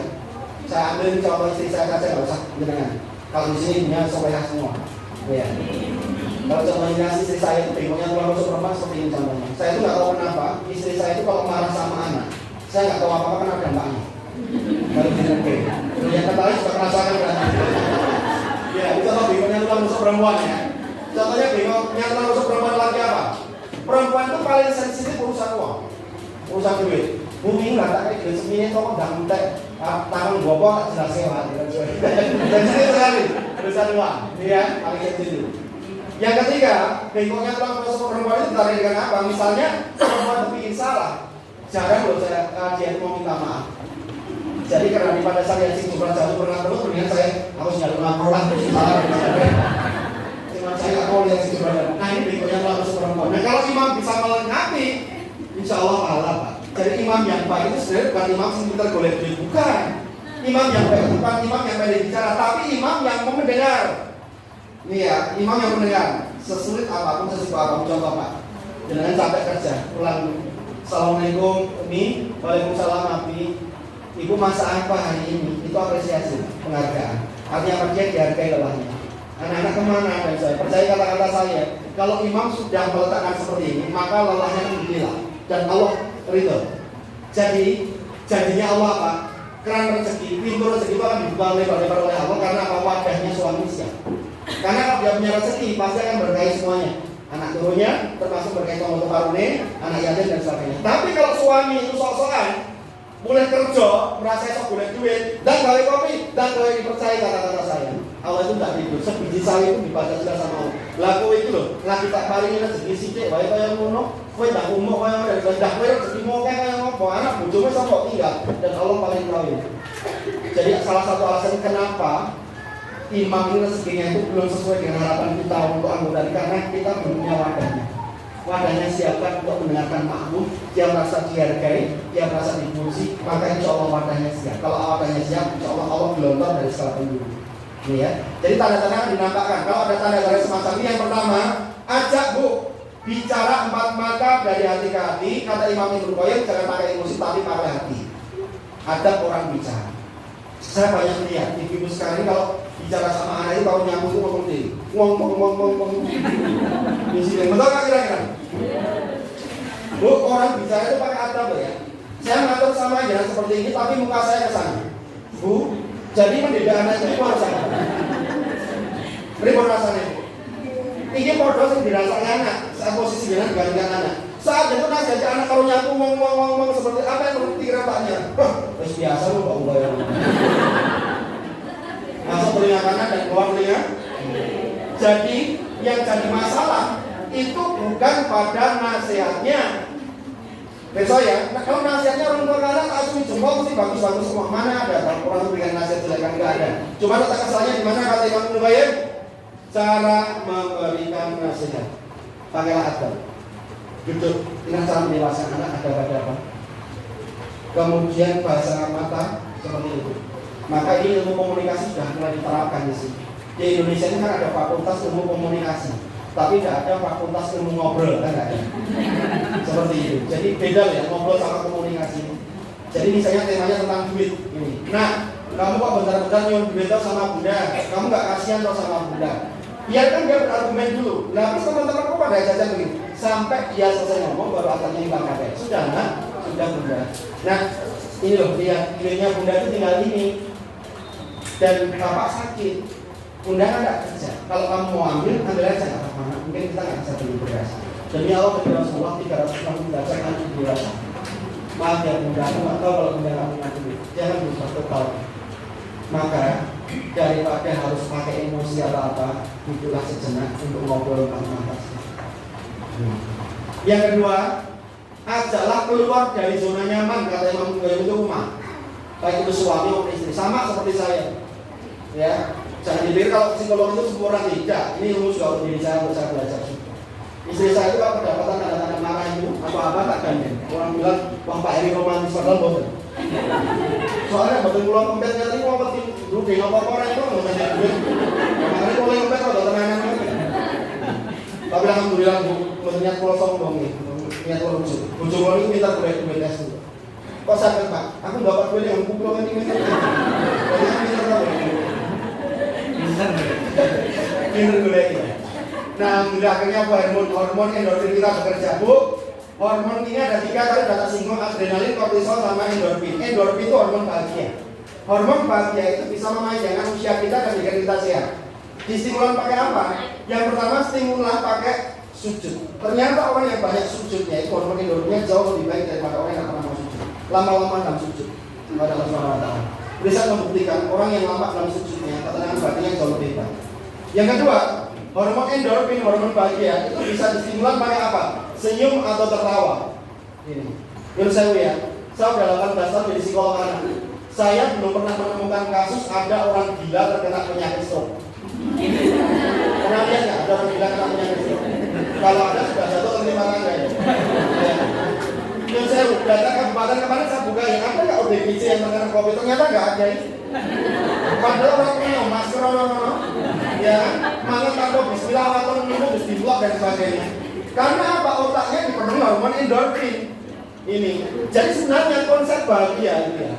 saya ambil contoh istri saya saja, nggak usah jenengan. Kalau di sini punya soleha semua, ya. Kalau contohnya istri saya itu bengkoknya tulang rusuk perempuan seperti ini contohnya. Saya itu nggak tahu kenapa istri saya itu kalau marah sama anak, saya nggak tahu apa-apa karena dampaknya. Kalau di yang kata lain sudah merasakan berarti. Ya, itu contoh bengkoknya tulang rusuk perempuan ya. Contohnya bengkoknya tulang rusuk perempuan lagi apa? Perempuan itu paling sensitif urusan uang, urusan duit. Bumi nggak tak kayak duit segini kok nggak mutek, tangan bopok jelas sewa, sensitif sekali urusan uang, ya paling sensitif. Yang ketiga, bengkoknya tulang rusuk perempuan itu terkait dengan apa? Misalnya perempuan itu bikin salah, jarang loh dia mau minta maaf. Jadi karena pada saat yang sing jatuh pernah terus, mendingan saya harus nyari laporan terus salah. Saya mau lihat situ berada. Nah ini berikutnya langsung perempuan. Nah kalau imam bisa melengkapi, insya Allah pahala Pak. Jadi imam yang baik itu sebenarnya bukan imam yang pintar golek duit, bukan. Imam yang baik bukan imam yang pandai bicara, tapi imam yang mau mendengar. Ini ya, imam yang mendengar. Sesulit apapun, sesimpel apapun, contoh Pak. Jangan capek kerja, pulang. Assalamualaikum, Umi. Waalaikumsalam, Abi. Ibu masak apa hari ini? Itu apresiasi, penghargaan. Artinya apa? Dia dihargai lelahnya. Anak-anak kemana? Dan saya percaya kata-kata saya. Kalau imam sudah meletakkan seperti ini, maka lelahnya akan dilihat dan Allah ridho. Jadi jadinya Allah apa? Keran rezeki, pintu rezeki itu akan dibuka lebar-lebar oleh Allah karena apa? Wadahnya suami siap. Karena kalau dia punya rezeki pasti akan berkait semuanya. Anak turunnya termasuk berkait sama Tuharune, anak yatim dan sebagainya. Tapi kalau suami itu sok-sokan, boleh kerja, merasa sok boleh duit, dan gawe kopi, dan gawe dipercaya kata-kata saya. Allah itu tidak tidur, sebiji sawi itu dibaca sudah sama Allah. Laku itu loh, lagi tak paling rezeki sidik, wae kaya ngono, kowe ndak umuk kaya dan ndak kowe rezeki mau kaya ngopo, anak bojomu sapa tinggal, dan Allah paling tahu itu. Jadi salah satu alasan kenapa imam ini rezekinya itu belum sesuai dengan harapan kita untuk anggota, karena kita belum punya wadahnya. Wadahnya siapkan untuk mendengarkan makmum, dia merasa dihargai, dia merasa dipuji, maka insya Allah wadahnya siap. Kalau wadahnya siap, insya Allah Allah gelontor dari segala penjuru. Ini ya. Jadi tanda-tanda akan dinampakkan. Kalau ada tanda-tanda semacam ini, yang pertama, ajak Bu bicara empat mata dari hati ke hati. Kata Imam Ibnu Qayyim, jangan pakai emosi tapi pakai hati. Adab orang bicara. Saya banyak lihat di ibu sekarang kalau bicara sama anak itu kalau nyambung itu ngomong sendiri. Ngomong. Di sini, betul nggak kira-kira? Bu, orang bicara itu pakai adab ya. Saya ngatur sama aja seperti ini, tapi muka saya ke sana. Bu, jadi mendidik anak itu harus apa? Beri rasanya. Ini bodoh yang dirasakan anak. Saat posisi dengan gantikan anak. Saat itu nasihat anak kalau nyapu ngomong seperti apa yang menurut pikiran Paknya? Terus biasa lu Pak Ubayar. Masuk telinga kanan dan keluar telinga. Jadi yang jadi masalah itu bukan pada nasihatnya, Besok ya, nah, kalau nasihatnya orang tua anak tak acungi jempol mesti bagus-bagus semua. Mana ada kalau orang berikan nasihat jelek kan nggak ada. Cuma letak kesalnya di mana kata Imam Nubayyib? Cara memberikan nasihat. Pakailah adab. Duduk dengan cara menjelaskan anak ada apa. Kemudian bahasa mata seperti itu. Maka ini ilmu komunikasi sudah mulai diterapkan di sini. Di Indonesia ini kan ada fakultas ilmu komunikasi, tapi tidak ada fakultas ilmu ngobrol, kan nggak ada. Seperti itu. Jadi beda ya ngobrol sama komunikasi. Jadi misalnya temanya tentang duit ini. Nah, kamu kok bentar-bentar nyuruh duit sama bunda, kamu nggak kasihan toh sama bunda. Biarkan dia berargumen dulu. Nah, terus teman-teman kok pada jajan begini sampai dia selesai ngomong baru akhirnya hilang kabeh. Sudah nak, sudah bunda. Nah, ini loh lihat duitnya bunda itu tinggal ini. Dan bapak sakit, bunda kan nggak kerja. Kalau kamu mau ambil aja nggak apa-apa. Mungkin kita nggak bisa beli beras. Demi Allah bagi Rasulullah 360 derajat nanti dirasa. Maaf ya bunda, aku nggak tahu kalau bunda nggak punya duit. Jangan berusaha total. Maka daripada harus pakai emosi atau apa, duduklah sejenak untuk ngobrol tentang atas. Yang kedua, ajaklah keluar dari zona nyaman kata Imam Nubayyib itu rumah. Baik itu suami maupun istri, sama seperti saya. Ya, jangan dipikir kalau psikolog itu sempurna, tidak. Ini ilmu juga untuk diri saya, untuk saya belajar. Istri saya itu kalau kedapatan tanda-tanda marah itu apa-apa tak gandeng. Orang bilang, wah Pak Eri romantis padahal boten. Soalnya betul pulang kempet nyari mau petin dulu di apa-apa orang itu nggak banyak duit. Makanya kalau kempet kalau tenanan kan. Tapi alhamdulillah niat pulau sombong nih, niat pulau lucu. Lucu pulau ini minta duit es dulu. Kok sakit Pak? Aku dapat duit yang pulau ini minta. Minta duit ini. Nah, akhirnya hormon endorfin kita bekerja, Bu. Hormon ini ada 3 tadi data singgung, adrenalin, kortisol, sama endorfin. Endorfin itu hormon bahagia. Hormon bahagia itu bisa memanjangkan usia kita dan bikin kita sehat. Distimulan pakai apa? Yang pertama stimulan pakai sujud. Ternyata orang yang banyak sujudnya itu hormon endorfinnya jauh lebih baik daripada orang yang pernah mau sujud. Lama-lama dalam sujud kepada Allah SWT. Riset membuktikan orang yang lama dalam sujudnya ketenangan batinnya jauh lebih baik. Yang kedua, hormon endorfin, hormon bahagia itu bisa distimulan pakai apa? Senyum atau tertawa. Ini. Menurut saya ya, saya sudah 18 tahun jadi psikolog anak. Saya belum pernah menemukan kasus ada orang gila terkena penyakit stroke. Pernah lihat nggak ada orang gila terkena penyakit stroke? Kalau ada sudah jatuh terima tangga ya. Menurut saya data kabupaten kemarin saya buka ya, ada nggak ODGJ yang terkena COVID? Ternyata nggak ada ini. Padahal orang punya masker orang-orang. Ya, mangan tanpa bismillah atau minum terus diblok dan sebagainya. Karena apa? Otaknya dipenuhi hormon endorfin. Ini. Jadi sebenarnya konsep bahagia itu ya.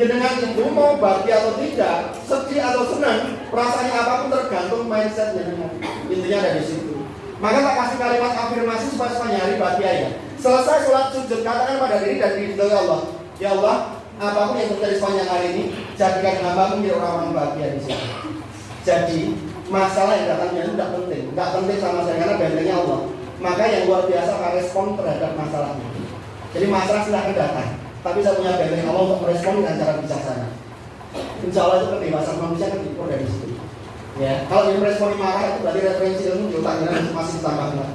Dengan itu mau bahagia atau tidak, sedih atau senang, perasaannya apapun tergantung mindsetnya. Intinya ada di situ. Maka tak kasih kalimat afirmasi supaya sepanjang bahagia ya. Selesai sholat sujud, katakan pada diri dan diri ya Allah. Ya Allah, apapun yang terjadi sepanjang hari ini, jadikan hamba menjadi orang-orang bahagia di sini. Jadi masalah yang datangnya itu tidak penting sama saya karena bentengnya Allah. Maka yang luar biasa akan respon terhadap masalahnya. Jadi masalah silahkan datang, tapi saya punya benteng Allah untuk merespon dengan cara bijaksana. Insya Allah itu kedewasaan manusia kan diukur dari situ. Ya, kalau yang meresponi marah itu berarti referensi ilmu di otaknya masih ditambahkan.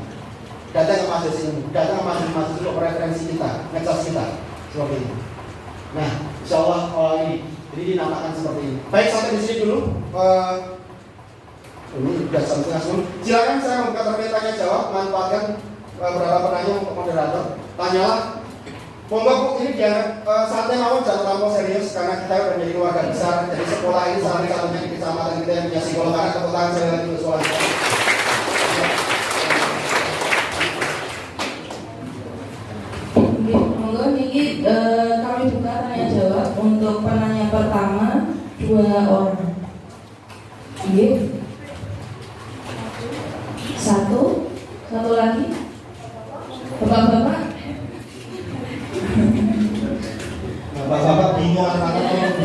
Datang ke majelis ilmu, datang ke majelis untuk referensi kita, ngecas kita, seperti ini. Nah, insya Allah ini jadi dinamakan seperti ini. Baik, sampai di sini dulu. Ini sudah sampai sebelum. Silakan saya membuka terkait tanya jawab, manfaatkan beberapa penanya untuk moderator. Tanyalah. Monggo Bu, ini biar santai mawon, jangan terlalu serius karena kita sudah menjadi keluarga besar. Jadi sekolah ini salah satunya di kecamatan kita yang punya psikolog anak kebetulan saya lagi untuk sekolah. Monggo niki kami buka tanya jawab untuk penanya pertama 2 orang. Nggih. Satu lagi. Bapak-bapak. Bapak-bapak bingung anak-anak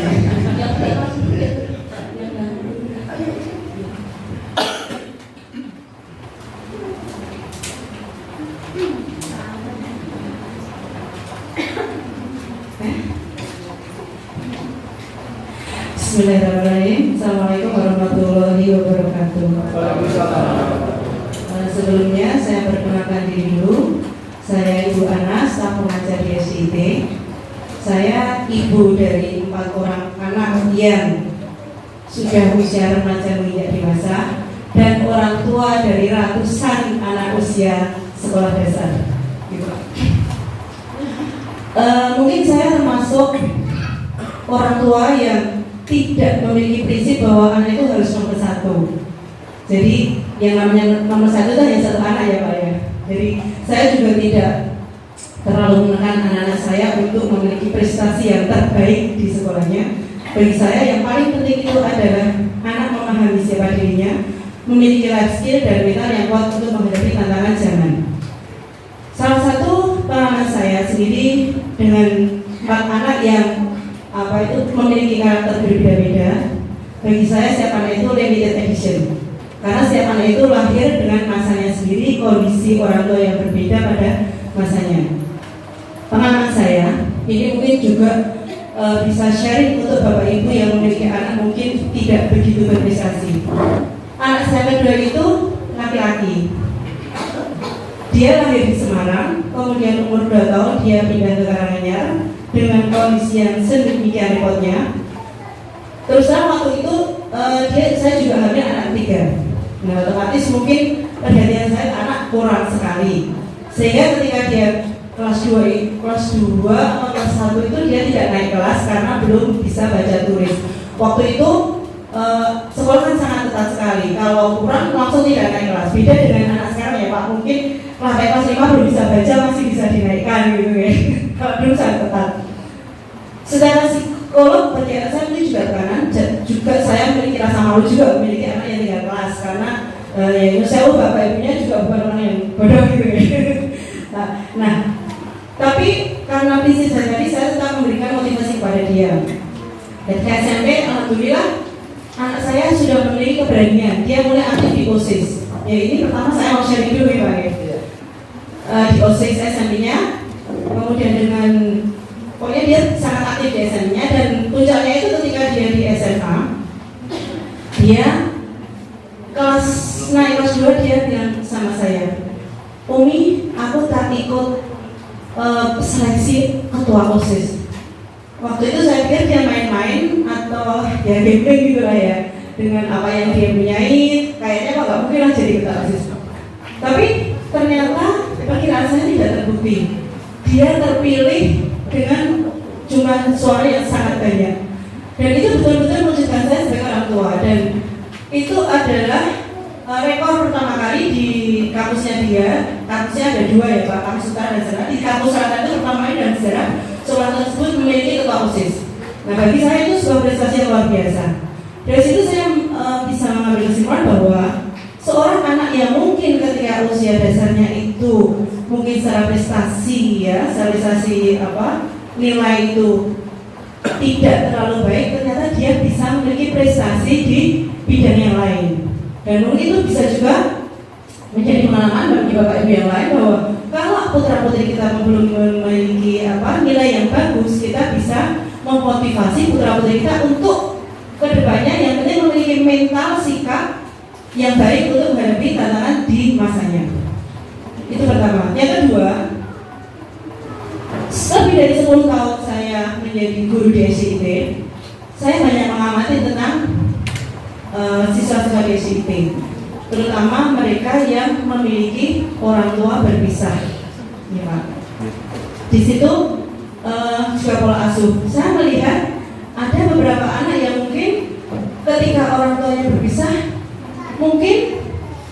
Bismillahirrahmanirrahim. Assalamualaikum warahmatullahi wabarakatuh. Waalaikumsalam. Sebelumnya saya perkenalkan diri dulu. Saya Ibu Ana, staf pengajar di SDIT. Saya ibu dari 4 orang anak yang sudah usia remaja menginjak dewasa dan orang tua dari ratusan anak usia sekolah dasar. Mungkin saya termasuk orang tua yang tidak memiliki prinsip bahwa anak itu harus nomor 1. Jadi yang namanya nomor 1 itu hanya 1 anak ya Pak ya. Jadi saya juga tidak terlalu menekan anak-anak saya untuk memiliki prestasi yang terbaik di sekolahnya. Bagi saya yang paling penting itu adalah anak memahami siapa dirinya, memiliki life skill dan mental yang kuat untuk menghadapi tantangan zaman. Salah satu pengalaman saya sendiri dengan 4 anak yang memiliki karakter berbeda-beda. Bagi saya setiap anak itu limited edition. Karena setiap anak itu lahir dengan masanya sendiri, kondisi orang tua yang berbeda pada masanya. Pengalaman saya, ini mungkin juga bisa sharing untuk Bapak Ibu yang memiliki anak mungkin tidak begitu berprestasi. Anak saya kedua itu laki-laki. Dia lahir di Semarang, kemudian umur 2 tahun dia pindah ke Karanganyar dengan kondisi yang sedemikian repotnya. Terus waktu itu saya juga hamil anak 3. Nah, otomatis mungkin perhatian saya anak kurang sekali. Sehingga ketika dia kelas 2 atau kelas 1 itu dia tidak naik kelas karena belum bisa baca tulis. Waktu itu sekolah kan sangat ketat sekali. Kalau kurang langsung tidak naik kelas. Beda dengan anak sekarang ya Pak, mungkin sampai kelas 5 belum bisa baca masih bisa dinaikkan gitu ya. Kalau dulu sangat ketat. Secara psikolog bagi saya itu juga tekanan. Juga saya memiliki rasa malu juga memiliki anak yang tinggal kelas karena saya bapak ibunya juga bukan orang yang bodoh gitu ya. Nah, tapi karena prinsip saya tadi, saya tetap memberikan motivasi kepada dia. Ketika SMP, alhamdulillah anak saya sudah memiliki keberanian. Dia mulai aktif di OSIS. Ya ini pertama saya mau sharing dulu ya Pak ya. Di OSIS SMP-nya, kemudian dengan pokoknya dia sangat aktif di SMP-nya dan puncaknya itu ketika dia di SMA, dia naik kelas 2 dia bilang sama saya, Umi, aku tak ikut seleksi ketua OSIS. Waktu itu saya pikir dia main-main atau ya gembeng gitu lah ya, dengan apa yang dia punyai, kayaknya nggak mungkin lah jadi ketua OSIS. Tapi ternyata perkiraan saya tidak terbukti. Dia terpilih dengan jumlah suara yang sangat banyak, dan itu betul-betul menunjukkan saya sebagai orang tua. Dan itu adalah rekor pertama kali di kampusnya dia. Kampusnya ada 2 ya Pak, kampus utara dan selatan. Di kampus selatan itu pertama kali dan sejarah sekolah tersebut memiliki ketua OSIS. Nah, bagi saya itu sebuah prestasi yang luar biasa. Dari situ saya bisa mengambil kesimpulan bahwa seorang anak yang mungkin ketika usia dasarnya itu mungkin secara prestasi ya, secara prestasi nilai itu tidak terlalu baik, ternyata dia bisa memiliki prestasi di bidang yang lain. Dan mungkin itu bisa juga menjadi pengalaman bagi bapak ibu yang lain bahwa kalau putra putri kita belum memiliki nilai yang bagus, kita bisa memotivasi putra putri kita untuk kedepannya yang penting memiliki mental sikap yang baik untuk menghadapi tantangan di masanya. Itu pertama. Yang kedua, lebih dari 10 tahun saya menjadi guru di SDIT, saya banyak mengamati tentang siswa-siswa di SDIT, terutama mereka yang memiliki orang tua berpisah. Ya, Pak. Di situ juga pola asuh. Saya melihat ada beberapa anak yang mungkin ketika orang tuanya berpisah, mungkin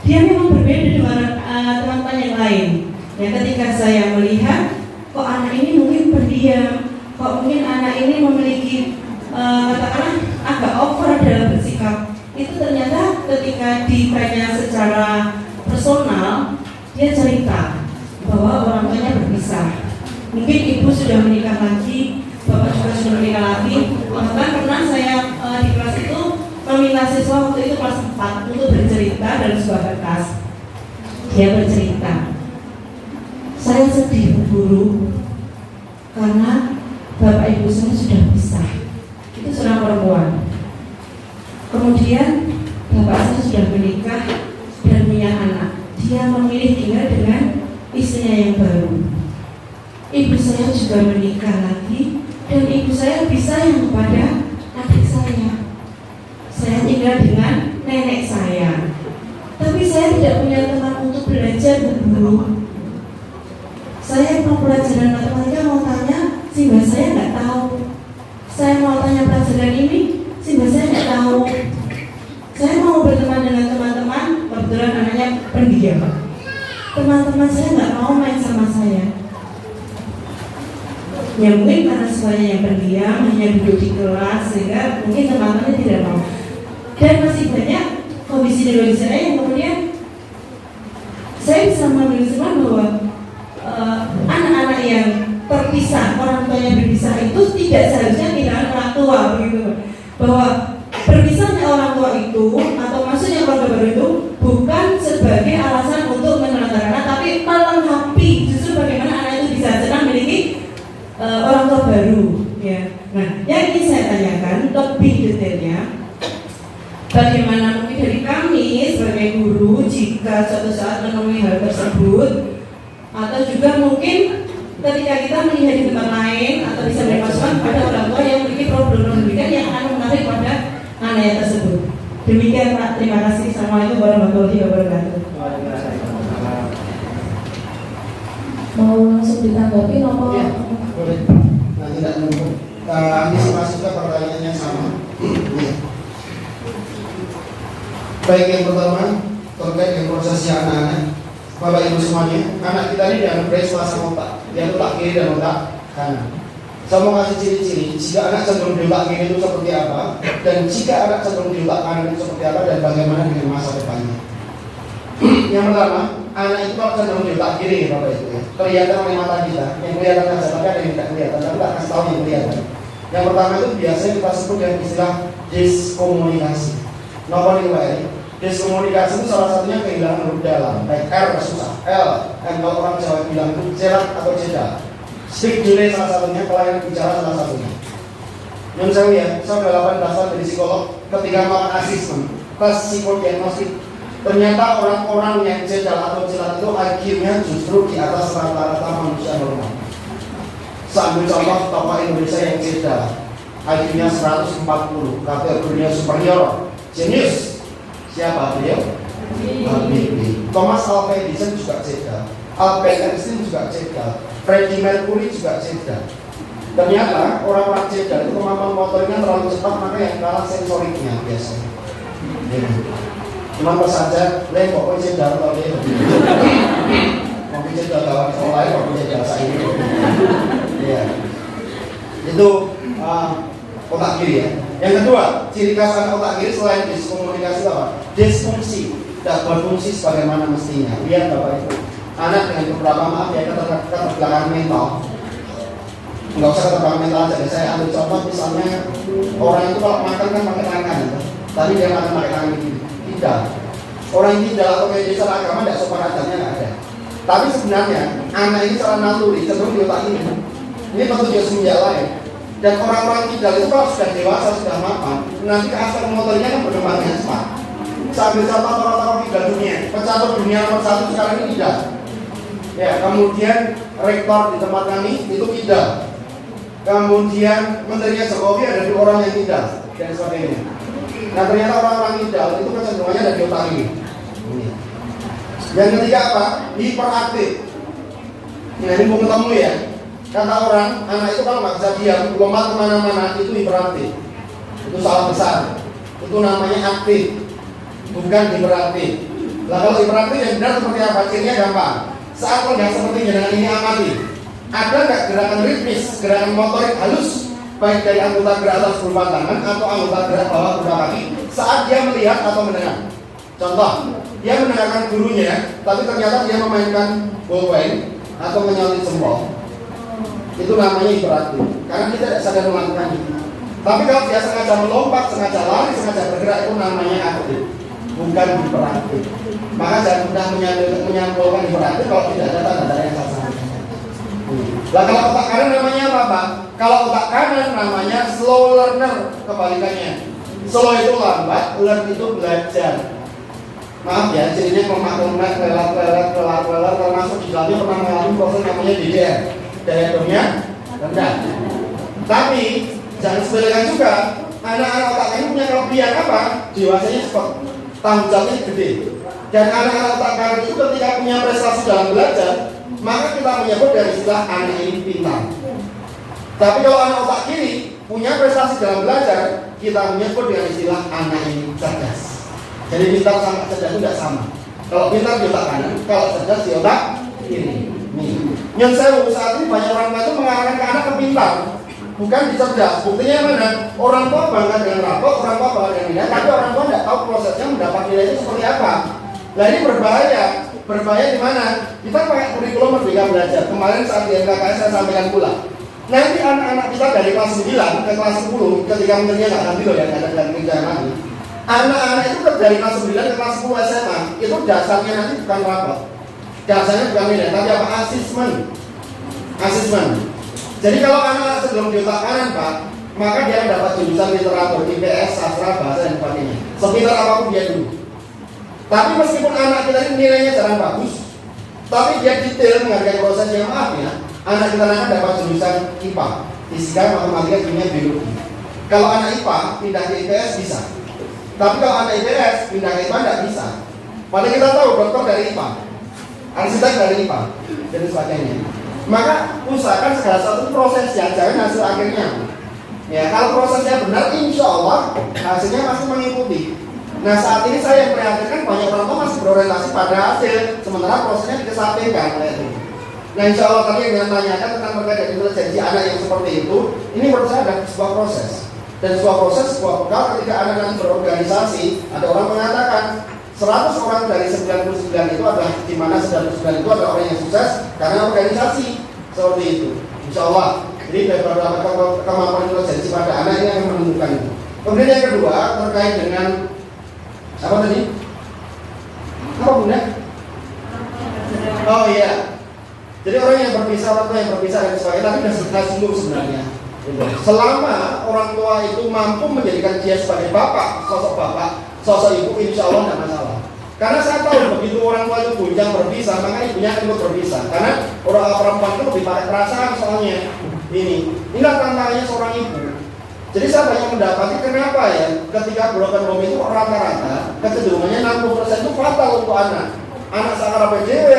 dia memang berbeda dengan teman-teman yang lain. Ya, ketika saya melihat kok anak ini mungkin pendiam, kok mungkin anak ini memiliki katakanlah agak over dalam bersikap, itu ternyata ketika ditanya secara personal, dia cerita bahwa orang tuanya berpisah. Mungkin ibu sudah menikah lagi, bapak juga sudah menikah lagi. Bahkan pernah saya di kelas itu meminta siswa waktu itu kelas 4 untuk bercerita dalam sebuah kertas. Dia bercerita, saya sedih Bu Guru karena bapak ibu saya sudah pisah. Itu seorang perempuan. Kemudian bapak saya sudah menikah dan punya anak. Dia memilih tinggal dengan istrinya yang baru. saya juga menikah lagi dan ibu saya bersayang kepada adik saya. Saya tinggal dengan nenek saya, tapi saya tidak punya teman untuk belajar berburu. Saya mau pelajaran matematika mau tanya, sehingga saya nggak tahu. Saya mau tanya pelajaran ini, sehingga saya nggak tahu. Saya mau berteman dengan teman-teman, kebetulan anaknya pendiam. Teman-teman saya nggak mau main sama saya. Ya mungkin karena semuanya yang pendiam, hanya duduk di kelas, sehingga mungkin teman-temannya tidak mau. Dan masih banyak kondisi di luar sana yang kemudian saya bisa mengambil kesimpulan bahwa anak-anak yang terpisah, orang tuanya berpisah itu tidak seharusnya kehilangan orang tua, begitu. Bahwa berpisahnya orang tua itu atau maksudnya keluarga baru itu bukan sebagai alasan untuk menelantarkan anak, tapi melengkapi justru bagaimana anak itu bisa senang memiliki orang tua baru. Ya. Nah, yang ingin saya tanyakan lebih detailnya, bagaimana mungkin dari kami sebagai guru jika suatu saat menemui hal tersebut, atau juga mungkin ketika kita melihat di tempat lain atau bisa beri masukan pada orang tua yang memiliki problem pendidikan yang akan menarik pada anaknya tersebut. Demikian Pak, terima kasih. Assalamualaikum warahmatullahi wabarakatuh. Mau langsung ditanggapi apa? Ya, boleh. Nah, tidak nunggu. Antisipasi juga pertanyaannya sama. Ya. Baik, yang pertama terkait dengan prosesnya anak-anak. Bapak Ibu semuanya, anak kita ini dianggap sepasang otak. Dia otak kiri dan otak kanan. Saya mau kasih ciri-ciri jika anak cenderung di otak kiri itu seperti apa, dan jika anak cenderung di otak kanan itu seperti apa, dan bagaimana dengan masa depannya. Yang pertama, anak itu kalau cenderung di otak kiri, Bapak Ibu ya, kelihatan oleh mata kita. Yang kelihatan saja, tapi ada yang tidak kelihatan, tapi tak kasih tahu yang kelihatan. Yang pertama itu biasanya kita sebut dengan istilah diskomunikasi. Nomor ini, diskomunikasi itu salah satunya kehilangan huruf dalam, baik R susah, L, M kalau orang Jawa bilang itu cerak atau ceda. Speak delay salah satunya, pelayanan bicara salah satunya. Yang saya lihat, saya udah 18 tahun dari psikolog, ketika melakukan asesmen, tes psikodiagnostik, ternyata orang-orang yang cedal atau celat itu IQ-nya justru di atas rata-rata manusia normal. Saya ambil contoh tokoh Indonesia yang cedal, IQ-nya 140, kategorinya superior, genius. Siapa beliau? Habibie. Thomas Alva Edison juga cedal, Albert Einstein juga cedal, Freddie Mercury juga cedal. Ternyata orang-orang cedal itu kemampuan motoriknya terlalu cepat, maka yang kalah sensoriknya biasanya. Cuma pas saja, lain pokoknya cedal atau dia mungkin cedal kawan sekolah, mungkin cedal saya ini. Ya, itu otak kiri ya. Yang kedua, ciri khas anak otak kiri selain diskomunikasi apa? Disfungsi, tidak berfungsi sebagaimana mestinya. Lihat Bapak Ibu, anak dengan beberapa maaf ya keterbelakangan mental. Enggak usah keterbelakangan mental aja. Saya ambil contoh misalnya orang itu kalau makan kan pakai tangan kanan. Tadi dia makan pakai tangan begini. Tidak. Orang yang tidak atau kayak desa agama tidak sopan adatnya nggak ada. Tapi sebenarnya anak ini secara naluri cenderung di otak ini. Ini tentu dia semenjak lain. Dan orang-orang tidak itu kalau sudah dewasa, sudah mapan, nanti aspek motornya kan berkembang dengan cepat. Sambil contoh tokoh-tokoh Piala Dunia, pecatur dunia nomor 1 sekarang ini tidak. Ya, kemudian rektor di tempat kami itu tidak. Kemudian menterinya Jokowi ada 2 orang yang tidak dan sebagainya. Nah ternyata orang-orang tidak itu kecenderungannya ada di otak ini. Yang ketiga apa? Hiperaktif. Nah ini mau ketemu ya. Kata orang, anak itu kalau nggak bisa diam, lompat kemana-mana itu hiperaktif. Itu salah besar. Itu namanya aktif, bukan hiperaktif. Lah kalau hiperaktif yang benar seperti apa? Cirinya gampang. Saat nggak sepertinya dengan ini amati. Ada nggak gerakan ritmis, gerakan motorik halus, baik dari anggota gerak atas berupa tangan atau anggota gerak bawah berupa kaki saat dia melihat atau mendengar. Contoh, dia mendengarkan gurunya, tapi ternyata dia memainkan ballpoint atau menyalip jempol. Itu namanya hiperaktif, karena kita tidak sadar melakukannya. Tapi kalau dia sengaja melompat, sengaja lari, sengaja bergerak, itu namanya aktif, bukan hiperaktif. Maka jangan mudah menyampulkan hiperaktif kalau tidak ada tanda-tanda yang sama. Lah kalau otak kanan namanya apa Pak? Kalau otak kanan namanya slow learner, kebalikannya. Slow itu lambat, learn itu belajar. Maaf ya, jadinya kemak-kemak, lelat, termasuk di dalamnya pernah mengalami proses namanya DDR. daya dorongnya rendah. Tapi jangan sepelekan juga. Anak-anak otak ini punya kelebihan apa? Jiwanya cepat, tanggung jawabnya gede. Dan anak-anak otak kanan itu ketika punya prestasi dalam belajar, maka kita menyebut dari istilah anak ini pintar. Tapi kalau anak otak kiri punya prestasi dalam belajar, kita menyebut dengan istilah anak ini cerdas. Jadi pintar sama cerdas itu tidak sama. Kalau pintar di otak kanan, kalau cerdas di otak kiri. Yang saya saat ini banyak orang tua itu mengarahkan ke anak ke pintar, bukan dicerdas. Buktinya mana? Orang tua bangga dengan rapot, orang tua bangga dengan nilai, tapi orang tua tidak tahu prosesnya mendapat nilainya seperti apa. Nah ini berbahaya. Berbahaya di mana? Kita pakai kurikulum Merdeka Belajar. Kemarin saat di MKKS saya sampaikan pula. Nanti anak-anak kita dari kelas 9 ke kelas 10, ketika menterinya nggak ganti loh, yang ada ganti lagi. Anak-anak itu dari kelas 9 ke kelas 10 SMA, itu dasarnya nanti bukan rapot. Dasarnya bukan nilai, tapi apa? Asesmen. Jadi kalau anak-anak sebelum di otak kanan Pak, maka dia mendapat jurusan literatur, IPS, sastra, bahasa dan sebagainya. Sepintar apapun dia dulu. Tapi meskipun anak kita ini nilainya jarang bagus, tapi dia detail menghargai prosesnya. Maaf ya, anak kita nanti dapat jurusan IPA, fisika, matematika, kimia, biologi. Kalau anak IPA pindah ke IPS bisa, tapi kalau anak IPS pindah ke IPA tidak bisa. Padahal kita tahu dokter dari IPA, arsitek dari IPA, dan sebagainya. Maka usahakan segala satu proses ya, jangan hasil akhirnya. Ya, kalau prosesnya benar, insya Allah hasilnya pasti mengikuti. Nah saat ini saya yang prihatinkan banyak orang tua masih berorientasi pada hasil, sementara prosesnya dikesampingkan. Nah insya Allah tadi yang ditanyakan tentang terkait dengan intelijensi anak yang seperti itu, ini menurut saya adalah sebuah proses. Dan sebuah proses, sebuah bekal ketika anak nanti berorganisasi, ada orang mengatakan 100 orang dari 99 itu adalah, di mana 99 itu adalah orang yang sukses karena organisasi seperti itu. Insya Allah. Jadi beberapa kemampuan intelijensi pada anak ini akan menentukan itu. Kemudian yang kedua terkait dengan apa tadi? Apa Bunda? Oh iya. Jadi orang yang berpisah, orang tua yang berpisah dan sebagainya, tapi sudah singgung sebenarnya. Selama orang tua itu mampu menjadikan dia sebagai bapak, sosok ibu, insya Allah tidak masalah. Karena saya tahu begitu orang tua itu gunjang berpisah, maka ibunya akan ikut berpisah. Karena orang perempuan itu lebih pakai perasaan soalnya. Inilah tantangannya seorang ibu. Jadi saya banyak mendapati kenapa ya ketika broken home itu rata-rata kecenderungannya 60% itu fatal untuk anak. Anak sakar PJW,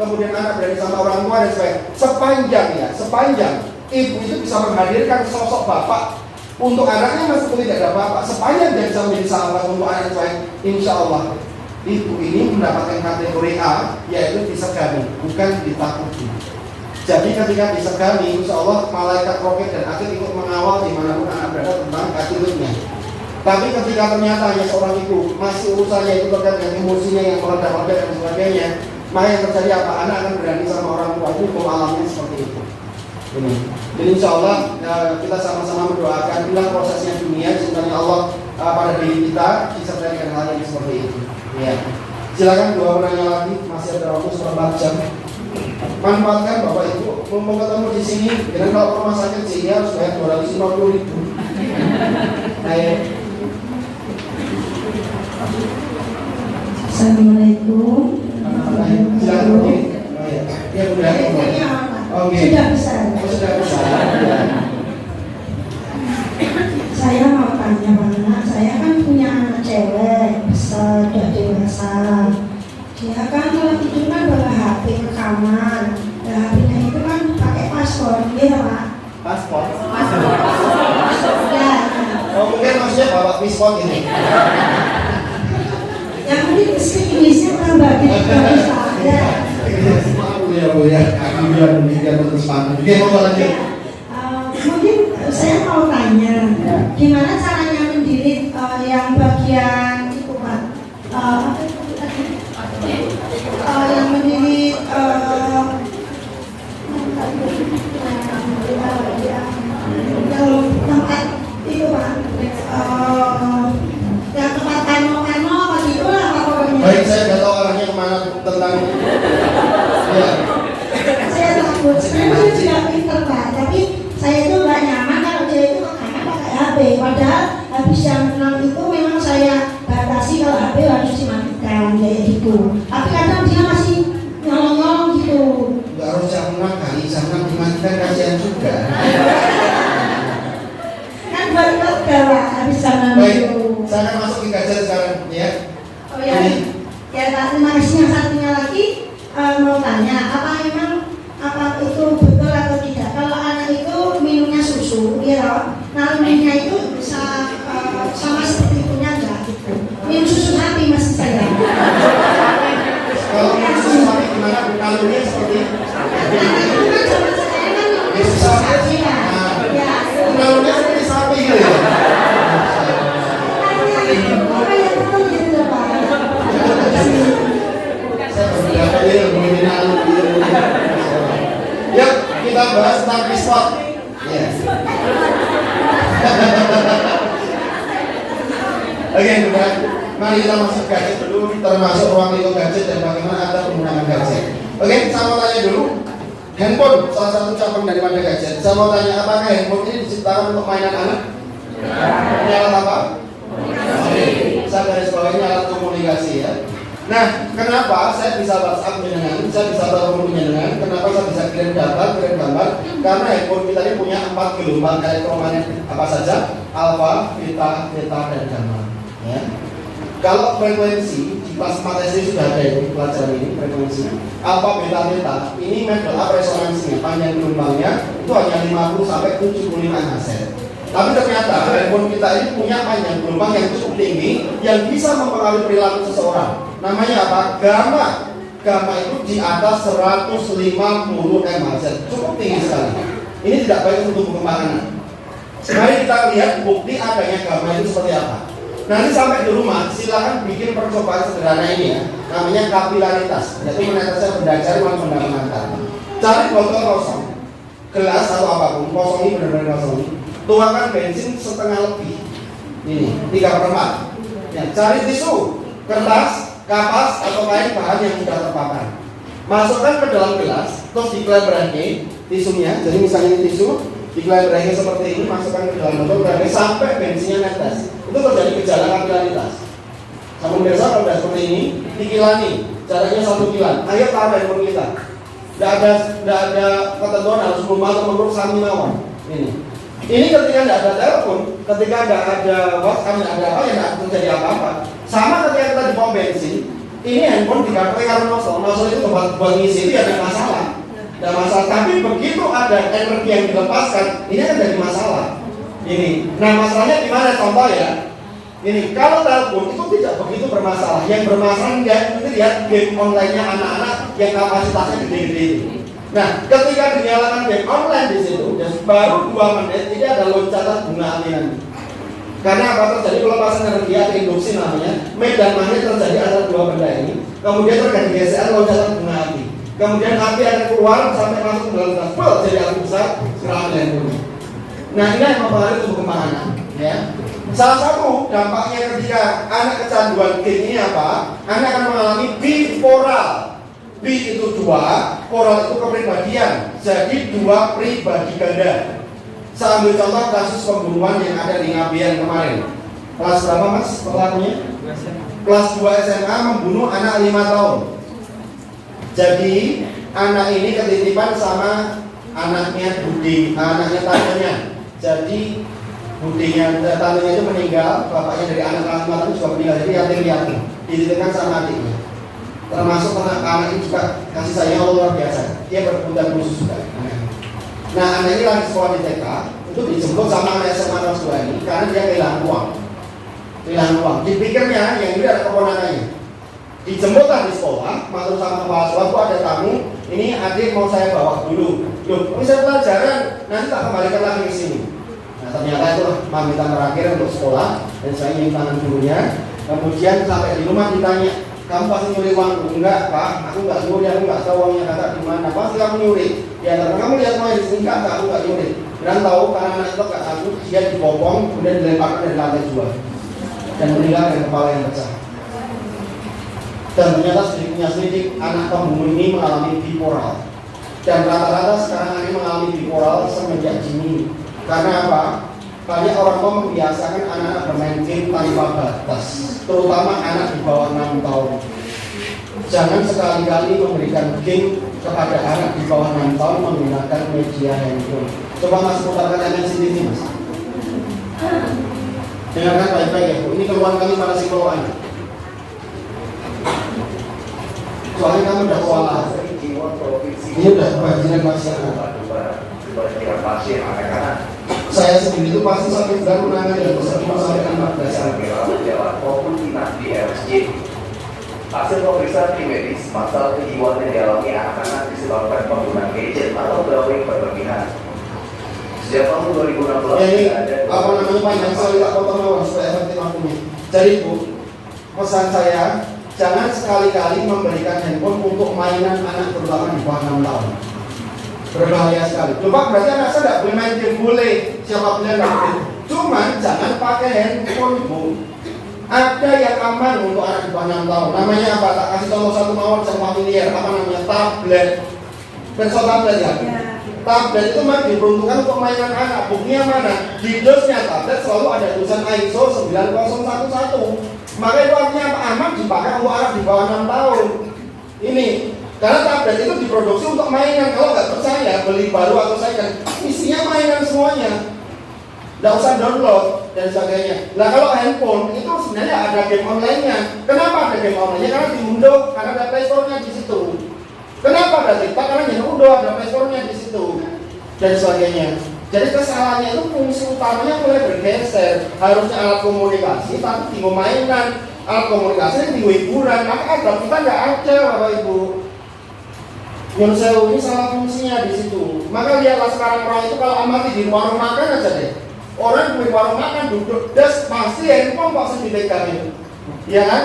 kemudian anak berani sama orang tua dan sebagainya. Sepanjang ibu itu bisa menghadirkan sosok bapak untuk anaknya meskipun tidak ada bapak, sepanjang dia bisa menjadi sahabat untuk anak baik, insya Allah ibu ini mendapatkan kategori A, yaitu disegani, bukan ditakuti. Jadi ketika disegani, insya Allah malaikat roket dan akhir ikut mengawal dimanapun anak berada tentang attitude-nya. Tapi ketika ternyata hanya seorang ibu masih urusannya itu terkait dengan emosinya yang meledak-ledak dan sebagainya, maka yang terjadi apa? Anak akan berani sama orang tua, hukum alamnya seperti itu. Ini. Jadi insya Allah kita sama-sama mendoakan bila prosesnya dunia, cintanya Allah pada diri kita disertai dengan hal yang seperti itu. Ya. Silakan dua penanya lagi, masih ada waktu seperempat jam. Manfaatkan Bapak Ibu mau ketemu di sini. Dengan kalau rumah sakit sini harus bayar 250.000. Ayo. Assalamualaikum. Silakan pergi. Oh ya. Ya udah. Oke. Sudah besar. Sudah besar. Ya. Saya mau tanya Pak, saya kan punya anak cewek besar, sudah dewasa. Dia kan kalau tidur kan bawa HP ke kamar. Nah, HP-nya itu kan pakai paspor, gitu Pak. Paspor. Ya. Oh mungkin maksudnya bawa pispon ini. Yang penting Inggrisnya kurang bagus, bisa. Ya. Ya Bu ya. Aku bilang demikian terus paham. Oke mau lanjut. Mungkin saya mau tanya, gimana caranya mendidik yang bagian itu Pak? Yang mendidik yang tempat itu Pak, yang tempat kano begitu lah Pak pokoknya. Baik, saya nggak tahu arahnya kemana tentang ya. Saya takut, sebenarnya saya juga pinter Pak, tapi nalurinya itu bisa sama seperti punya enggak gitu. Minum susu sapi masih saya. Kalau minum susu sapi gimana? Nalurinya seperti susu sapi. Nalurinya seperti sapi gitu ya. Yuk, kita bahas tentang e-sport. Yes. Oke, bukan. Mari kita masuk gadget dulu, termasuk ruang lingkup gadget dan bagaimana Anda menggunakan gadget. Oke, saya mau tanya dulu. Handphone, salah satu cabang daripada gadget. Saya mau tanya, apakah handphone ini diciptakan untuk mainan anak? Ini alat apa? Saya garis bawahnya alat komunikasi ya. Nah, kenapa saya bisa WhatsApp dengan, saya bisa telepon dengan, kenapa saya bisa kirim data, kirim gambar? Karena handphone kita ini punya 4 gelombang elektromagnetik apa saja? Alfa, beta, theta, dan gamma. Ya. Kalau frekuensi di kelas 4 SD sudah ada ini pelajaran ini frekuensi alfa, beta, theta. Ini adalah resonansinya, panjang gelombangnya itu hanya 50 sampai 75 Hz. Tapi ternyata handphone kita ini punya panjang gelombang yang cukup tinggi yang bisa mempengaruhi perilaku seseorang. Namanya apa? Gamma. Gamma itu di atas 150 MHz, cukup tinggi sekali. Ini tidak baik untuk perkembangan. Mari kita lihat bukti adanya gamma itu seperti apa. Nanti sampai di rumah silakan bikin percobaan sederhana ini ya. Namanya kapilaritas. Jadi menetesnya benda jari maupun benda mengantar. Cari botol kosong, gelas atau apapun kosong ini benar-benar kosong. Tuangkan bensin setengah lebih. Ini 3/4. Ya, cari tisu, kertas, kapas atau kain bahan yang sudah terpapar. Masukkan ke dalam gelas, terus dikeleberangi tisunya. Jadi misalnya ini tisu, dikeleberangi seperti ini, masukkan ke dalam botol sampai bensinnya netes. Itu terjadi gejala kapilaritas. Sabun biasa kalau sudah seperti ini, dikilani, jaraknya 1 kilan. Ayo taruh handphone kita. Tidak ada ketentuan harus rumah atau menurut Saminawan. Ini ketika tidak ada telepon, ketika tidak ada WhatsApp, tidak ada apa, ya tidak terjadi apa-apa. Sama ketika kita di pom bensin, ini handphone dipakai karena nozzle itu buat ngisi itu ya ada masalah. Tidak masalah, tapi begitu ada energi yang dilepaskan, ini akan jadi masalah. Ini, nah masalahnya gimana? Contoh ya, ini kalau telepon itu tidak begitu bermasalah. Yang bermasalah itu lihat game online-nya anak-anak yang kapasitasnya gede-gede itu. Nah, ketika dinyalakan game online di situ, baru 2 menit ini ada loncatan bunga api. Karena apa terjadi pelepasan energi atau induksi namanya, medan magnet terjadi antara 2 benda ini. Kemudian terjadi gesekan loncatan bunga api. Kemudian api akan keluar sampai masuk ke dalam gas, jadi api besar serangan handphone. Nah, ini yang mempengaruhi tubuh kembang anak. Ya. Salah satu dampaknya ketika anak kecanduan game ini apa? Anak akan mengalami bipolar. B itu 2, poral itu kepribadian, jadi 2 pribadi ganda. Saya ambil contoh kasus pembunuhan yang ada di Ngabian kemarin. Kelas berapa mas pelakunya? Kelas 2 SMA membunuh anak 5 tahun. Jadi anak ini ketitipan sama anaknya Budi, anaknya tantenya. Jadi Budinya, tantenya itu meninggal, bapaknya dari anak kelas 5 tahun juga meninggal, jadi yatim-yatim. Dititipkan sama adiknya. Termasuk anak ini juga kasih sayang Allah luar biasa. Dia berkebutuhan khusus juga. Nah, anak ini lagi sekolah di TK, itu dijemput sama anak SMA kelas 2 ini karena dia kehilangan uang. Dipikirnya yang ini ada keponakannya. Dijemputlah di sekolah, masuk sama kepala sekolah, itu ada tamu. Ini adik mau saya bawa dulu. Loh, ini saya pelajaran, nanti tak kembalikan lagi ke sini. Nah, ternyata itu pamitan terakhir untuk sekolah dan saya ingin tangan gurunya. Kemudian sampai di rumah ditanya, kamu pasti nyuri uang? Enggak pak, aku nggak nyuri, aku nggak tahu uangnya kakak di mana. Pasti kamu nyuri. Ya karena kamu lihat uang di sini kakak, aku nggak nyuri. Dan tahu karena anak itu kakak aku dia dibopong kemudian dilemparkan dari lantai 2 dan meninggal dengan kepala yang pecah. Dan ternyata selidik anak pembunuh ini mengalami bipolar. Dan rata-rata sekarang ini mengalami bipolar semenjak dini. Karena apa? Banyak orang tua membiasakan anak-anak bermain game tanpa batas, terutama anak di bawah 6 tahun. Jangan sekali-kali memberikan game kepada anak di bawah 6 tahun menggunakan media handphone. Coba mas putarkan MNC TV mas. Dengarkan baik-baik ya Bu, ini keluhan kami para psikolog Anda. Soalnya kamu udah kewalahan. Ini udah kebajikan masyarakat. Pasien anak-anak Saya sendiri itu pasti 1 bulan menangani dari 1 sampai 14 hari. Jalan maupun inap di RSJ. Hasil pemeriksaan tim medis, masalah kejiwaan yang dialami anak-anak disebabkan penggunaan gadget atau gawai berlebihan. Sejak tahun 2016, Ini apa namanya panjang saya tak potong awal supaya efektif aku nih. Jadi Bu, pesan saya jangan sekali-kali memberikan handphone untuk mainan anak terutama di bawah 6 tahun. Berbahaya sekali. Coba berarti anak saya tidak boleh main game, boleh siapa bilang nggak boleh. Cuman jangan pakai handphone Bu. Ada yang aman untuk anak di bawah 6 tahun. Namanya apa? Tak kasih contoh satu mawar yang familiar. Apa namanya? Tablet. Pensel tablet ya. Tablet itu memang diperuntukkan untuk mainan anak. Buktinya mana? Di dosnya tablet selalu ada tulisan ISO 9011. Maka itu artinya apa? Aman dipakai untuk anak di bawah 6 tahun. Ini karena tablet itu diproduksi untuk mainan. Kalau nggak percaya beli baru atau second, isinya mainan semuanya. Nggak usah download dan sebagainya. Nah kalau handphone itu sebenarnya ada game online-nya. Kenapa ada game online-nya? Karena diunduh, karena ada Play Store-nya di situ. Kenapa ada TikTok? Karena diunduh, ada Play Store-nya di situ dan sebagainya. Jadi kesalahannya itu fungsi utamanya mulai bergeser. Harusnya alat komunikasi, tapi di mainan. Alat komunikasi di hiburan. Maka ada kita nggak ada, Bapak Ibu. Yang saya ini salah fungsinya di situ. Maka lihatlah sekarang orang itu kalau amati di warung makan aja deh. Orang di warung makan duduk des pasti handphone pasti dipegang itu. Iya kan?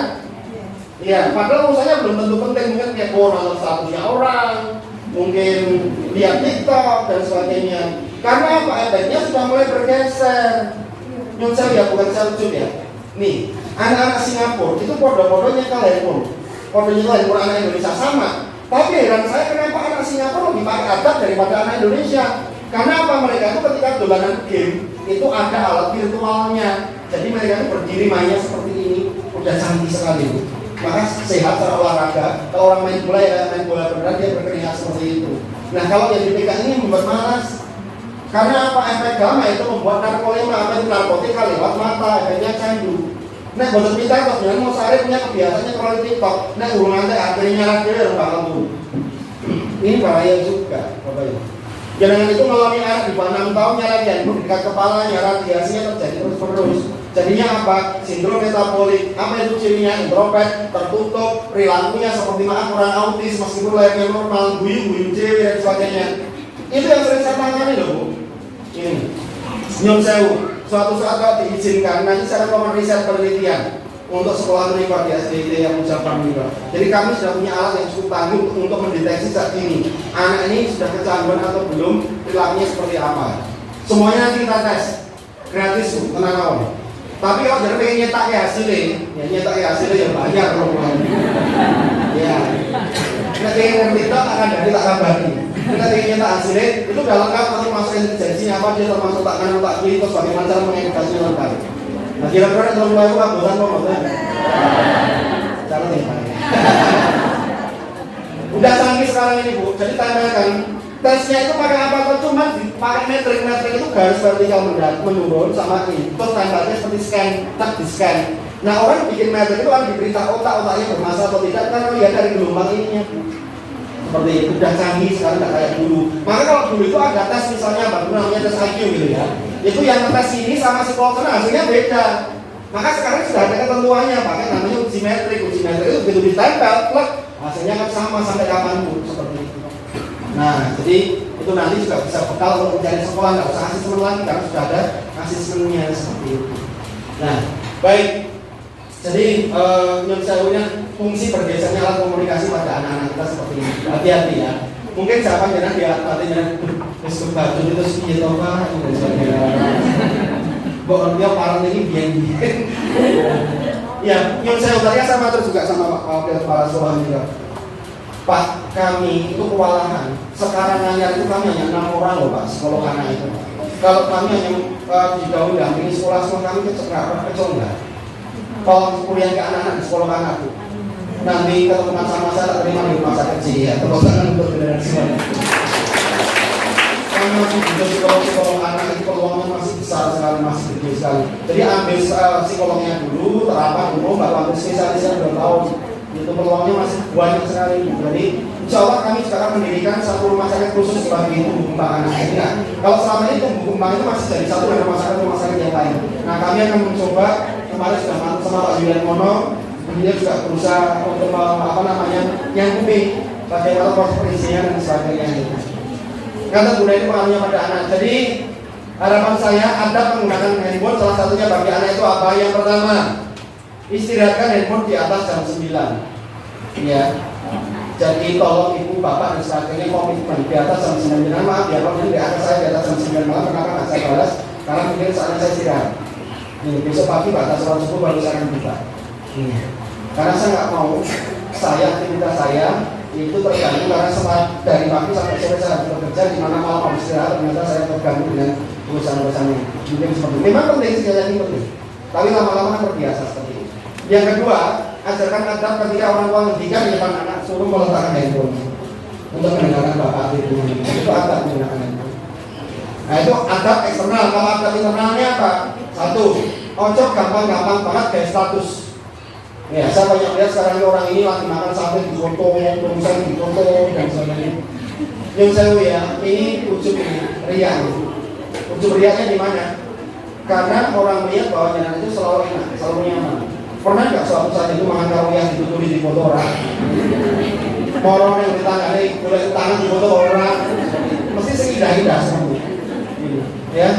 Iya, padahal urusannya belum tentu penting, mungkin kayak nonton statusnya orang, mungkin lihat TikTok dan sebagainya. Karena apa? Efeknya sudah mulai bergeser. Nyun saya ya bukan saya lucu ya. Nih, anak-anak Singapura itu podo-podonya ke handphone. Podonya ke handphone anak Indonesia sama. Tapi heran saya kenapa anak Singapura lebih pakai adat daripada anak Indonesia. Karena apa? Mereka itu ketika dolanan game itu ada alat virtualnya. Jadi mereka itu berdiri mainnya seperti ini, udah canggih sekali. Maka sehat secara olahraga. Kalau orang main bola ya main bola beneran dia berkeringat seperti itu. Nah kalau yang dipegang ini membuat malas. Karena apa? Efek gamma itu membuat narkolema, apa itu narkotika lewat mata, efeknya candu. Nah bosan kita kok jangan mau sehari punya kebiasaannya kalau TikTok. Nah hubungan teh akhirnya nyala dia orang bakal tuh. Ini bahaya juga, Bapak Ibu. Jangan itu ngalami anak di bawah 6 tahun nyala jantung dekat kepalanya, radiasinya terjadi terus-menerus. Jadinya apa? Sindrom metabolik. Apa itu cirinya? Introvert, tertutup, perilakunya seperti kurang autis meskipun layaknya normal, guyu-guyu cewek dan sebagainya. Itu yang sering saya tangani loh Bu. Ini nyom sewu. Suatu saat kalau diizinkan, nanti saya akan riset penelitian untuk sekolah privat di SDIT yang ucapan juga. Jadi kami sudah punya alat yang cukup tangguh untuk mendeteksi saat ini anak ini sudah kecanduan atau belum, perilakunya seperti apa. Semuanya nanti kita tes gratis Bu, tenang awal. Tapi kalau jadi pengen nyetak hasilnya, ya nyetak hasilnya ya bayar kalau bukan. Ya. Kita pengen ngerti tak akan dari tak kabari. Kita pengen nyetak hasilnya itu udah lengkap atau masuk intelijensinya apa dia termasuk tak kanan tak kiri terus bagaimana cara mengedukasi lengkap. Nah kira-kira yang mulai itu kaburan kok maksudnya? Cara nih. Udah canggih sekarang ini Bu. Jadi tanyakan tesnya itu pakai apa? Cuma pakai metrik itu garis vertikal menurun sama ini. Terus tempelnya seperti scan, tak di scan. Nah orang bikin metrik itu kan diberitahu otaknya bermasalah atau tidak karena lihat dari gelombang ininya. Seperti itu udah canggih sekarang nggak kayak dulu. Maka kalau dulu itu ada tes misalnya apa namanya tes IQ gitu ya. Itu yang tes ini sama psikolog hasilnya beda. Maka sekarang sudah ada ketentuannya pakai namanya uji metrik. Uji metrik itu begitu ditempel, plek, hasilnya kan sama sampai kapanpun seperti itu. Nah, jadi itu nanti juga bisa bekal untuk mencari sekolah, nggak usah asesmen lagi karena sudah ada asesmennya seperti itu. Nah, baik. Jadi menurut saya fungsi bergesernya alat komunikasi pada anak-anak kita seperti ini. Hati-hati ya. Mungkin siapa jangan dia artinya Facebook baju itu seperti itu apa dan sebagainya. Bahwa dia parah ini biang. Ya, yang saya utarakan sama terus juga sama Pak Kepala Sekolah juga. Pak, kami itu kewalahan. Sekarang nanya itu kami hanya 6 orang loh Pak, sekolah anak itu. Kalau kami hanya di daun dampingi sekolah kami kecil enggak. Kalau kuliah ke anak-anak di sekolah anakku, nanti ketemuan sama saya tak terima di rumah sakit sih ya. Terus untuk generasi semuanya. Karena masih juga psikolog anak itu peluangnya masih besar sekali, masih gede sekali. Jadi ambil psikolognya dulu, terapan dulu, nggak ambil spesialisnya 2 tahun. Itu peluangnya masih banyak sekali. Jadi Insya Allah kami juga akan mendirikan satu rumah sakit khusus bagi tumbuh kembang anak. Nah, kalau selama ini tumbuh kembang itu masih jadi satu dari rumah sakit yang lain. Nah, kami akan mencoba, kemarin sudah mantu sama Pak Yulian Mono, beliau juga berusaha untuk nyangkupi bagaimana proses perizinan dan sebagainya. Kata Bunda itu pengaruhnya pada anak. Jadi harapan saya ada menggunakan handphone, salah satunya bagi anak itu apa? Yang pertama, istirahatkan handphone di atas jam 9. Ya. Jadi tolong ibu, bapak dan sebagainya komitmen di atas jam 9. Maaf ya, kalau di atas saya di atas jam 9 malam, kenapa nggak saya balas? Karena mungkin saatnya saya istirahat. Besok pagi batas sholat subuh baru saya akan buka. Karena saya nggak mau aktivitas saya itu terganggu karena dari pagi sampai sore saya harus bekerja, di mana malam harus istirahat, ternyata saya terganggu dengan urusan-urusan ini. Mungkin seperti itu. Memang penting sekali lagi penting, tapi lama-lama terbiasa seperti itu. Yang kedua, ajarkan adab ketika orang tua ngendikan di depan anak, suruh meletakkan handphone untuk mendengarkan bapak ibu. Itu adab menggunakan handphone. Nah itu adab eksternal. Kalau adab internalnya apa? Satu, ojo gampang-gampang banget kayak status. Ya, saya banyak lihat sekarang orang ini lagi makan sampai di foto, tulisan di foto dan sebagainya. Yang saya ya, ini ujub riak. Ujub riaknya di mana? Karena orang melihat bahwa jalan itu selalu enak, selalu nyaman. Pernah nggak suatu saat itu makan kawian ditutupi di foto orang? Morong yang ditangani, boleh tangan di foto orang, mesti seindah-indah seperti itu. Ya,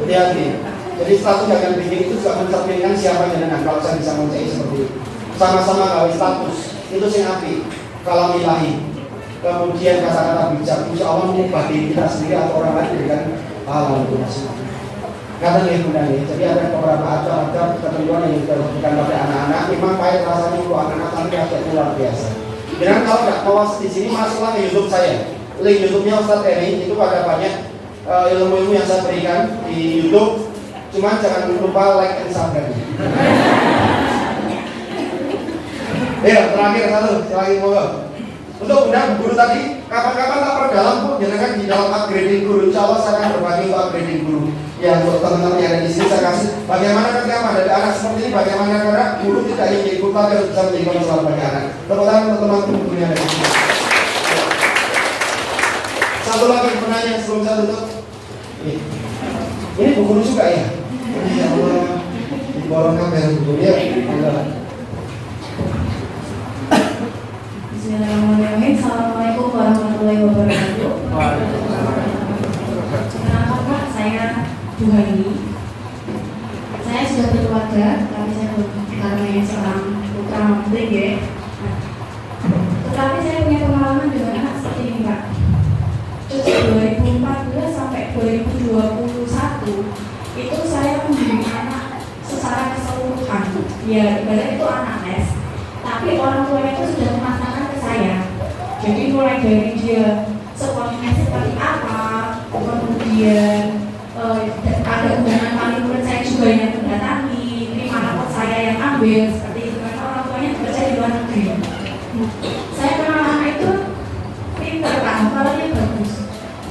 hati-hati. Jadi status jangan bikin itu juga mencerminkan siapa jenengan. Kalau saya bisa mencari seperti itu, sama-sama gawe status itu sing api. Kalau milahi, kemudian kata-kata bijak, insya Allah mengubah diri kita sendiri atau orang lain dengan hal itu semua. Kata nih Bunda nih, jadi ada beberapa acara ketentuan yang diberikan pada anak-anak. Memang pahit rasanya untuk anak-anak, tapi efeknya luar biasa. Dan kalau nggak mau di sini masuklah ke YouTube saya. Link YouTube-nya Ustadz Eri itu ada banyak ilmu-ilmu yang saya berikan di YouTube. Cuman jangan lupa like and subscribe. Ya, terakhir satu, lagi monggo. Untuk Bunda guru tadi, kapan-kapan tak perdalam Bu, jangan di dalam upgrading guru. Insya Allah saya akan berbagi untuk upgrading guru. Ya, untuk teman-teman yang ada di sini saya kasih bagaimana ketika ada anak seperti ini, bagaimana karena guru tidak ingin jadi guru, tapi harus bisa menjadi konselor bagi anak. Tepuk tangan untuk teman-teman guru yang ada di sini. Satu lagi penanya sebelum saya tutup. Ini buku juga ya? Ya Allah, diborong kamera buku ya. Bismillahirrahmanirrahim. Assalamualaikum warahmatullahi wabarakatuh. Kenapa saya Bu Hani? Saya sudah berkeluarga, tapi saya belum karena seorang putra menteri ya. Tetapi saya punya pengalaman dengan anak seperti ini Pak. Sejak 2014 sampai 2021 itu saya mendidik anak secara keseluruhan. Ya, ibarat itu anak les. Tapi orang tuanya itu sudah memasangkan ke saya. Jadi mulai dari dia sekolahnya seperti apa, kemudian ada undangan paling murid saya juga yang mendatangi, ini mana pot saya yang ambil seperti itu. Karena orang tuanya bekerja di luar negeri. Saya kenal anak itu pintar, hafalannya bagus.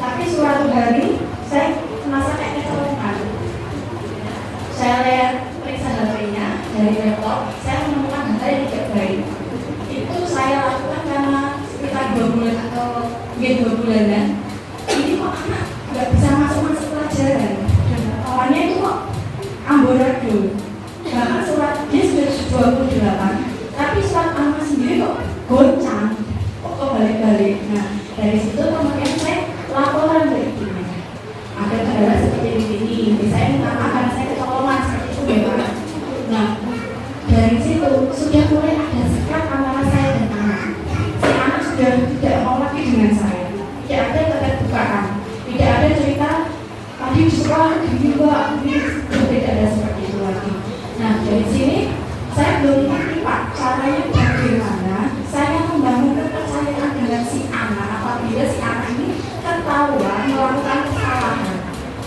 Tapi suatu hari saya merasa kayak kecolongan. Saya lihat periksa HP-nya dari laptop, saya menemukan data yang tidak baik. Itu saya lakukan karena sekitar 2 bulan atau 2 bulanan. Ini kok anak nggak bisa masuk pelajaran. Awalnya itu kok amburadul. Bahkan surat dia sudah 28, tapi surat anak sendiri kok goncang, kok balik-balik. Nah dari situ kemudian saya laporan ke ibunya. Ada kendala seperti ini. Saya minta maaf karena saya kecolongan seperti itu bebas. Nah dari situ sudah mulai ada sikap antara saya dan anak. Si anak sudah tidak mau lagi dengan saya. Tidak ada keterbukaan. Tidak ada cerita tadi di sekolah gini Mbak, ini tidak ada seperti itu lagi. Nah dari sini saya belum ngerti Pak caranya bagaimana saya membangun kepercayaan dengan si anak apabila si anak ini ketahuan melakukan kesalahan.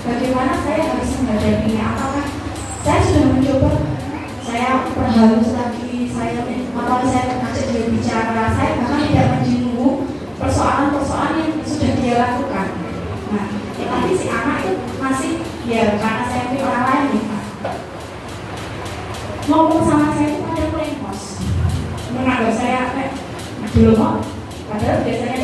Bagaimana saya harus menghadapinya? Apakah saya sudah mencoba? Saya perhalus lagi, saya mengajak dia bicara, saya bahkan tidak menyinggung persoalan-persoalan yang sudah dia lakukan. Nah, tapi si anak itu masih, ya karena saya punya orang lain nih Pak, ngomong sama saya itu pada melengkos, menganggap saya belum mau, padahal biasanya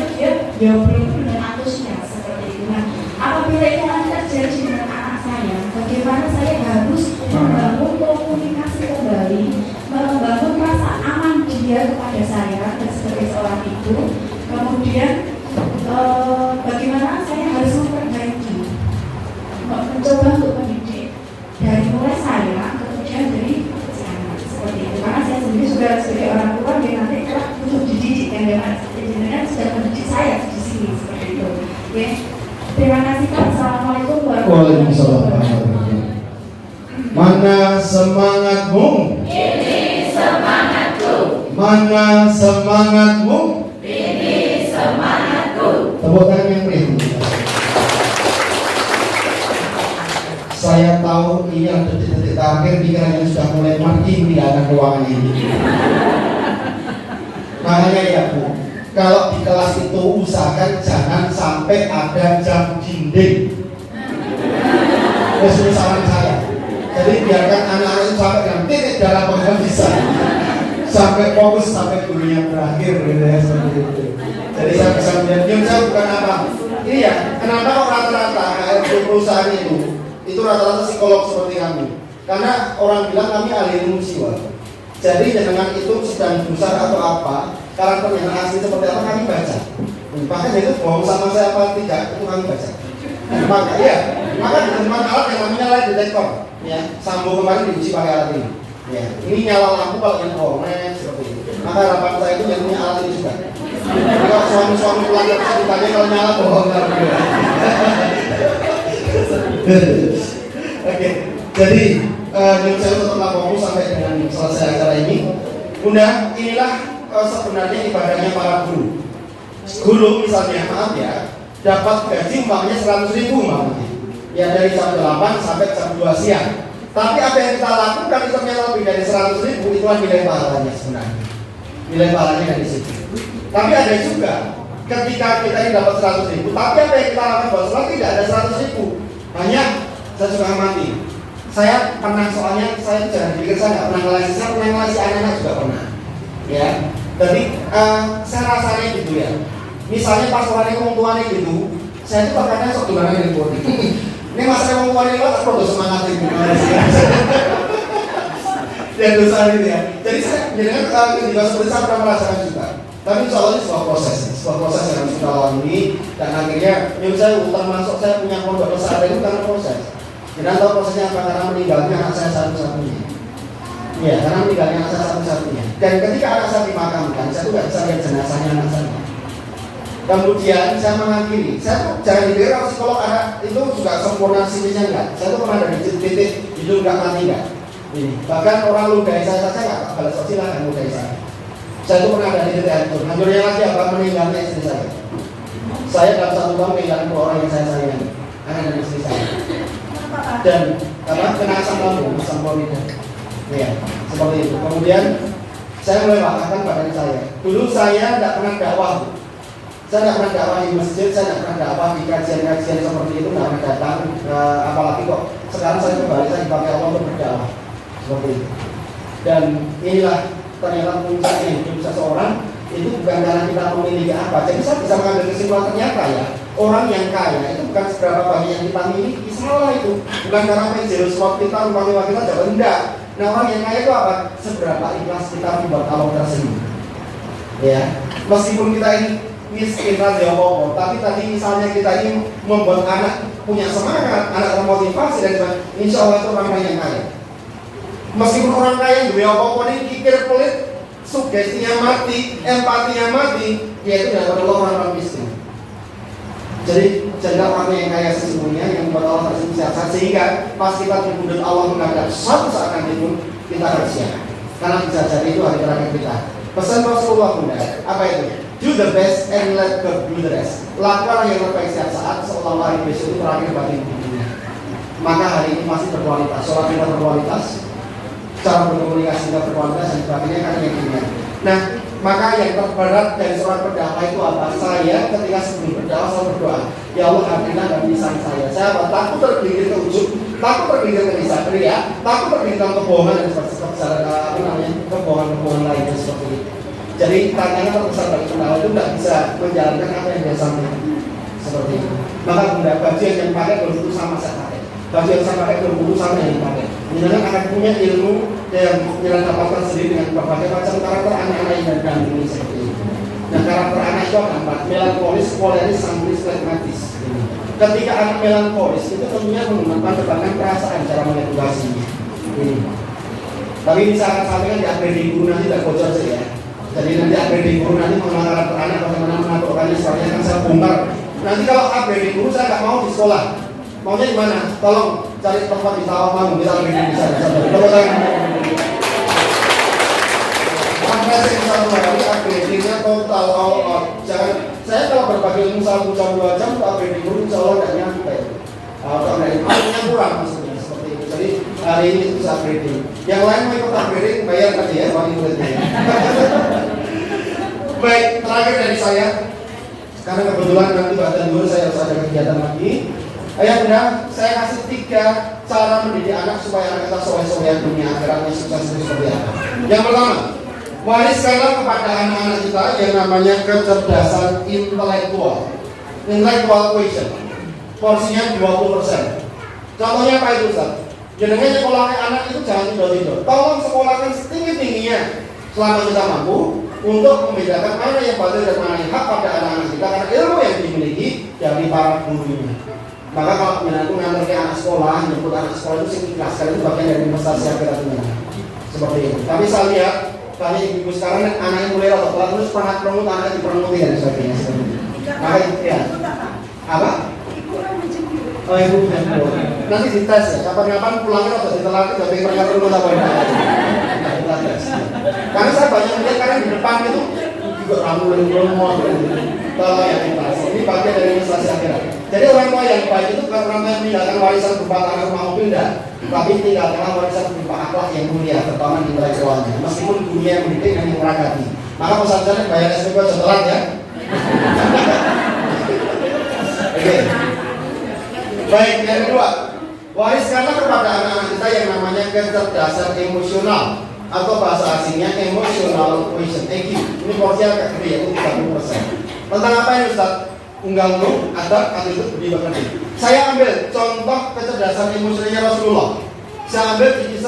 ya belum dengan antusias seperti itu. Nah, apabila itu nanti terjadi dengan anak saya, bagaimana saya harus membangun komunikasi kembali, membangun rasa aman dia kepada saya dan sebagai seorang ibu. Kemudian bagaimana saya harus memperbaiki, mencoba untuk mendidik dari mulai saya, kemudian dari si anak seperti itu. Karena saya sendiri juga sebagai orang tua dia nanti kelak butuh dididik yang dengan jenengan sudah mendidik saya di sini seperti itu. Oke, terima kasih Pak. Assalamualaikum warahmatullahi wabarakatuh. Mana semangatmu? Ini semangatku. Mana semangatmu? Ini semangatku. Tepuk tangan yang meriah. Saya tahu ini yang detik-detik terakhir pikirannya sudah mulai mati meninggalkan ruangan ini. Makanya ya Bu, kalau di kelas itu usahakan jangan sampai ada jam dinding. Itu saran saya. Jadi biarkan anak-anak itu sampai dengan titik darah penghabisan, sampai fokus sampai gurunya berakhir, gitu ya, seperti itu. Jadi saya bisa melihat, yang saya bukan apa. Ini ya, kenapa kok rata-rata HRD perusahaan itu rata-rata psikolog seperti kami. Karena orang bilang kami ahli ilmu jiwa. Jadi dengan itu sedang berusaha atau apa, karakternya asli seperti apa kami baca. Bahkan itu bohong sama saya apa tidak, itu kami baca. Maka ya, maka ditemukan alat yang namanya lie detector. Ya, Sambo kemarin diuji pakai alat ini. Ya, ini nyala lampu kalau yang orange seperti itu. Maka harapan saya itu yang punya alat ini juga. Jadi kalau suami-suami pelanggar bisa ditanya kalau nyala bohong kalau juga. Oke, jadi yang saya tetaplah fokus sampai dengan selesai acara ini. Bunda, inilah sebenarnya ibadahnya para guru. Guru misalnya, maaf ya, dapat gaji umpamanya 100.000 umpamanya. Ya dari jam 8 sampai jam 2 siang. Tapi apa yang kita lakukan itu ternyata lebih dari 100.000, itulah nilai pahalanya sebenarnya. Nilai pahalanya dari situ. Tapi ada juga ketika kita ini dapat 100.000, tapi apa yang kita lakukan buat sholat tidak ada 100.000. Hanya saya juga amati. Saya pernah soalnya saya jangan pikir saya nggak pernah ngelasi, saya pernah ngelasi anak-anak juga pernah. Ya, jadi saya rasanya gitu ya. Misalnya pas orangnya ngomong tuanya gitu, saya itu pakainya sok gimana dari body. Ini masalah ngomong tuanya lewat, aku udah semangat itu. Dan dosa itu ya. Jadi saya ketika seperti saya pernah merasakan juga. Tapi insya Allah ini sebuah proses yang harus kita lalui. Dan akhirnya, yang saya termasuk saya punya pondok pesantren itu karena proses. Jangan tahu prosesnya apa, karena meninggalnya anak saya satu-satunya. Ya, karena meninggalnya anak saya satu-satunya. Dan ketika anak saya dimakamkan, saya tuh gak bisa lihat jenazahnya anak saya. Kemudian saya mengakhiri, saya tuh jangan dikira kalau psikolog anak itu juga sempurna psikisnya enggak. Saya tuh pernah dari titik hidup enggak mati enggak. Ini bahkan orang ludahi saya saja enggak balas silakan ludahi saya. Saya tuh pernah dari titik hancur. Hancurnya lagi apa, meninggalnya istri saya. Saya dalam satu tahun kehilangan 2 orang yang saya sayangi, anak dan istri saya. Dan kena asam lambung, asam lambung. Ya, seperti itu. Kemudian saya mulai wakafkan badan saya. Dulu saya tidak pernah dakwah. Saya tidak pernah dakwah di masjid, saya tidak pernah dakwah di kajian-kajian seperti itu, tidak pernah datang. Apalagi kok sekarang saya kembali, saya dipakai Allah untuk berdakwah seperti itu. Dan inilah ternyata puncaknya hidup seseorang itu bukan karena kita memiliki apa. Jadi saya bisa mengambil kesimpulan ternyata ya, orang yang kaya itu bukan seberapa banyak yang kita miliki, salah itu. Bukan karena zero spot kita, rumah kita dapat enggak. Nah orang yang kaya itu apa? Seberapa ikhlas kita membuat Allah tersenyum. Ya, meskipun kita ini miskin saja apa, tapi tadi misalnya kita ini membuat anak punya semangat, anak termotivasi dan sebagainya, insya Allah itu orang yang kaya. Meskipun orang kaya yang dua apa ini kikir pelit, sugestinya mati, empatinya mati, dia itu tidak perlu orang miskin. Jadi jadilah orang yang kaya sesungguhnya yang membuat Allah tersenyum sehat, sehingga pas kita dikudut Allah menghadap suatu saat nanti pun kita harus siap. Karena bisa jadi itu hari terakhir kita. Pesan Rasulullah Bunda, apa itu? Do the best and let God do the rest. Lakukanlah yang terbaik setiap saat, seolah hari besok itu terakhir bagi dunia. Maka hari ini masih berkualitas, sholat kita berkualitas, cara berkomunikasi kita berkualitas dan sebagainya kan yang ini. Nah, maka yang terberat dari seorang berdakwah itu apa? Saya ketika sebelum berdakwah saya berdoa, ya Allah hadirlah dalam lisan saya. Saya takut tergelincir ke ujub, takut tergelincir ke lisan teriak, takut tergelincir ke kebohongan dan sebagainya, kebohongan lainnya seperti itu. Jadi tantangan terbesar bagi pendakwah itu tidak bisa menjalankan apa yang dia sampaikan seperti itu. Maka bunda baju yang dipakai belum tentu sama saya pakai. Baju yang saya pakai belum tentu sama yang dipakai. Menyenangkan akan punya ilmu yang dapatkan sendiri dengan berbagai macam karakter anak-anak yang dampingi seperti itu. Nah karakter anak itu ada 4: melankolis, koleris, sanguis, flegmatis. Ketika anak melankolis itu tentunya mengedepankan perasaan cara mengedukasinya. Tapi ini saya akan sampaikan di akhir guru nanti tidak bocor sih ya. Jadi nanti akhir guru nanti mengenal karakter anak bagaimana mengaturkannya sebagainya akan saya bongkar. Nanti kalau akhir guru saya nggak mau di sekolah. Maunya di mana? Tolong cari tempat di Tawang, kita lebih bisa. Tolong saya bisa mengalami upgrading-nya total all out. Jangan, saya kalau berbagi ilmu 1 jam 2 jam untuk upgrading guru insya Allah tidak nyampe. Atau ilmunya kurang maksudnya seperti itu. Jadi hari ini itu bisa upgrading. Yang lain mau ikut upgrading bayar tadi ya bagi muridnya. Baik, terakhir dari saya, karena kebetulan nanti badan dulu saya harus ada kegiatan lagi. Ayah bunda, saya kasih 3 cara mendidik anak supaya anak kita soal-soal dunia akhiratnya sukses seperti apa. Yang pertama, wariskanlah kepada anak-anak kita yang namanya kecerdasan intelektual, intellectual quotient. Porsinya 20%. Contohnya apa itu Ustaz? Jenengan sekolahkan anak itu jangan tidur-tidur. Tolong sekolahkan setinggi-tingginya selama kita mampu untuk membedakan mana yang batil dan mana yang hak pada anak-anak kita karena ilmu yang dimiliki dari para gurunya. Maka kalau aku ngantar ke anak sekolah, nyebut anak sekolah itu sih ikhlas, karena itu bagian dari investasi akhirat dunia. Seperti itu. Tapi saya lihat banyak ibu sekarang anaknya mulai rotok telat terus pernah peremut anaknya dipermuti dan sebagainya seperti itu. Maka ya apa? Oh ibu nanti dites ya. Kapan-kapan pulangnya atau ditelat tapi pernah peremut apa ini? Karena saya banyak melihat karena di depan itu juga rambulan kalau yang investasi ini bagian dari investasi akhirat. Jadi orang tua yang baik itu bukan orang tua yang meninggalkan warisan berupa tanah rumah mobil tidak, tapi tinggalkanlah warisan berupa akhlak yang mulia, terutama intelektualnya. Meskipun dunia yang mendidik dan yang meragati. Maka pesan-pesannya bayar SPP setelah ya. Oke. Baik, yang kedua, wariskanlah kepada anak-anak kita yang namanya kecerdasan emosional atau bahasa asingnya emotional quotient (EQ). Ini porsi agak gede yaitu 30%. Tentang apa ini Ustaz? Unggal-unggung, adab, attitude, budi pekerti. Saya ambil contoh kecerdasan emosionalnya Rasulullah. Saya ambil di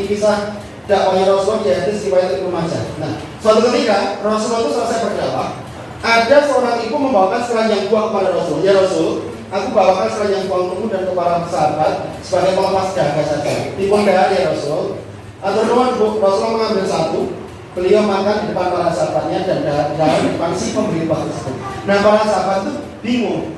kisah dakwahnya Rasulullah di hadis riwayat Ibnu Majah. Nah, suatu ketika Rasulullah itu selesai berdakwah, ada seorang ibu membawakan seranjang buah kepada Rasul. Ya Rasul, aku bawakan seranjang buah untukmu dan kepada sahabat sebagai pelepas dahaga saja. Tipun dahar ya Rasul. Atau Rasulullah mengambil satu. Beliau makan di depan para sahabatnya dan dahar di depan si pemberi buah tersebut. Nah para sahabat itu bingung,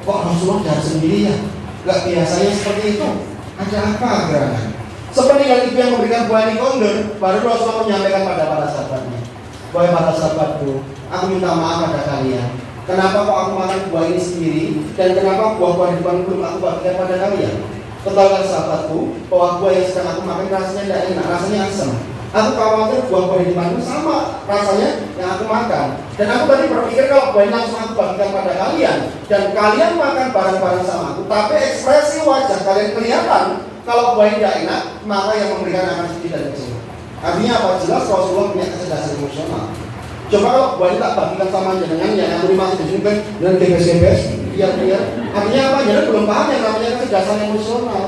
kok Rasulullah dahar sendiri ya? Gak biasanya seperti itu. Ada apa gerangan? Seperti yang ibu yang memberikan buah ini kondur, baru Rasulullah menyampaikan pada para sahabatnya, wahai para sahabatku, aku minta maaf pada kalian. Kenapa kok aku makan buah ini sendiri dan kenapa buah-buah di depan belum aku bagikan pada kalian? Ketahuilah sahabatku bahwa buah yang sedang aku makan rasanya tidak enak, rasanya asam. Aku khawatir buah-buah di depanku sama rasanya yang aku makan. Dan aku tadi berpikir kalau buah ini langsung aku bagikan pada kalian dan kalian makan bareng-bareng sama aku, tapi ekspresi wajah kalian kelihatan kalau buah ini tidak enak, maka yang memberikan akan sedih dan kecewa. Artinya apa? Jelas Rasulullah punya kecerdasan emosional. Coba kalau buah ini tak bagikan sama jenengan yang aku masih di sini kan dengan gebes-gebes, iya. Artinya apa? Jangan belum paham yang namanya kecerdasan emosional.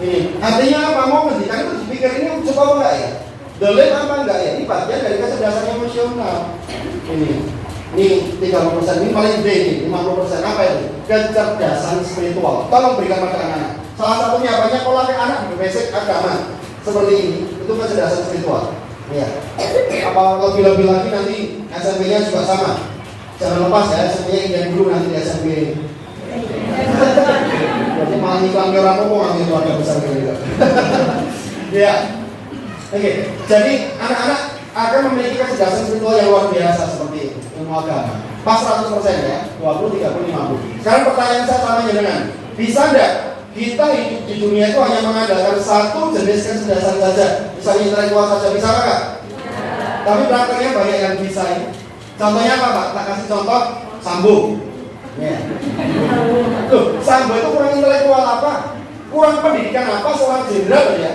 Ini artinya apa? Mau mendidikan itu dipikir ini coba apa enggak ya? Dolim apa enggak ya? Ini bagian dari kecerdasan emosional. Ini 30% ini paling gede ini, 50% apa itu? Kecerdasan spiritual. Tolong berikan pada anak-anak. Salah satunya banyak pola ke anak di basic agama seperti ini, itu kecerdasan spiritual. Ya. Apa lebih lagi nanti SMP-nya juga sama. Jangan lepas ya, SMP-nya ingin dulu nanti di SMP. Jadi malah iklan ke orang ngomong itu ada besar gitu. Ya. Oke, jadi anak-anak akan memiliki kecerdasan spiritual yang luar biasa seperti itu, ilmu agama. Pas 100% ya, 20, 30, 50. Sekarang pertanyaan saya sama jenengan, bisa enggak kita hidup di dunia itu hanya mengandalkan satu jenis kecerdasan saja, misalnya intelektual saja, bisa enggak? Tapi prakteknya banyak yang bisa ini. Contohnya apa Pak? Tak kasih contoh, sambung. Ya. Loh, sambung itu kurang intelektual apa? Kurang pendidikan apa seorang jenderal ya?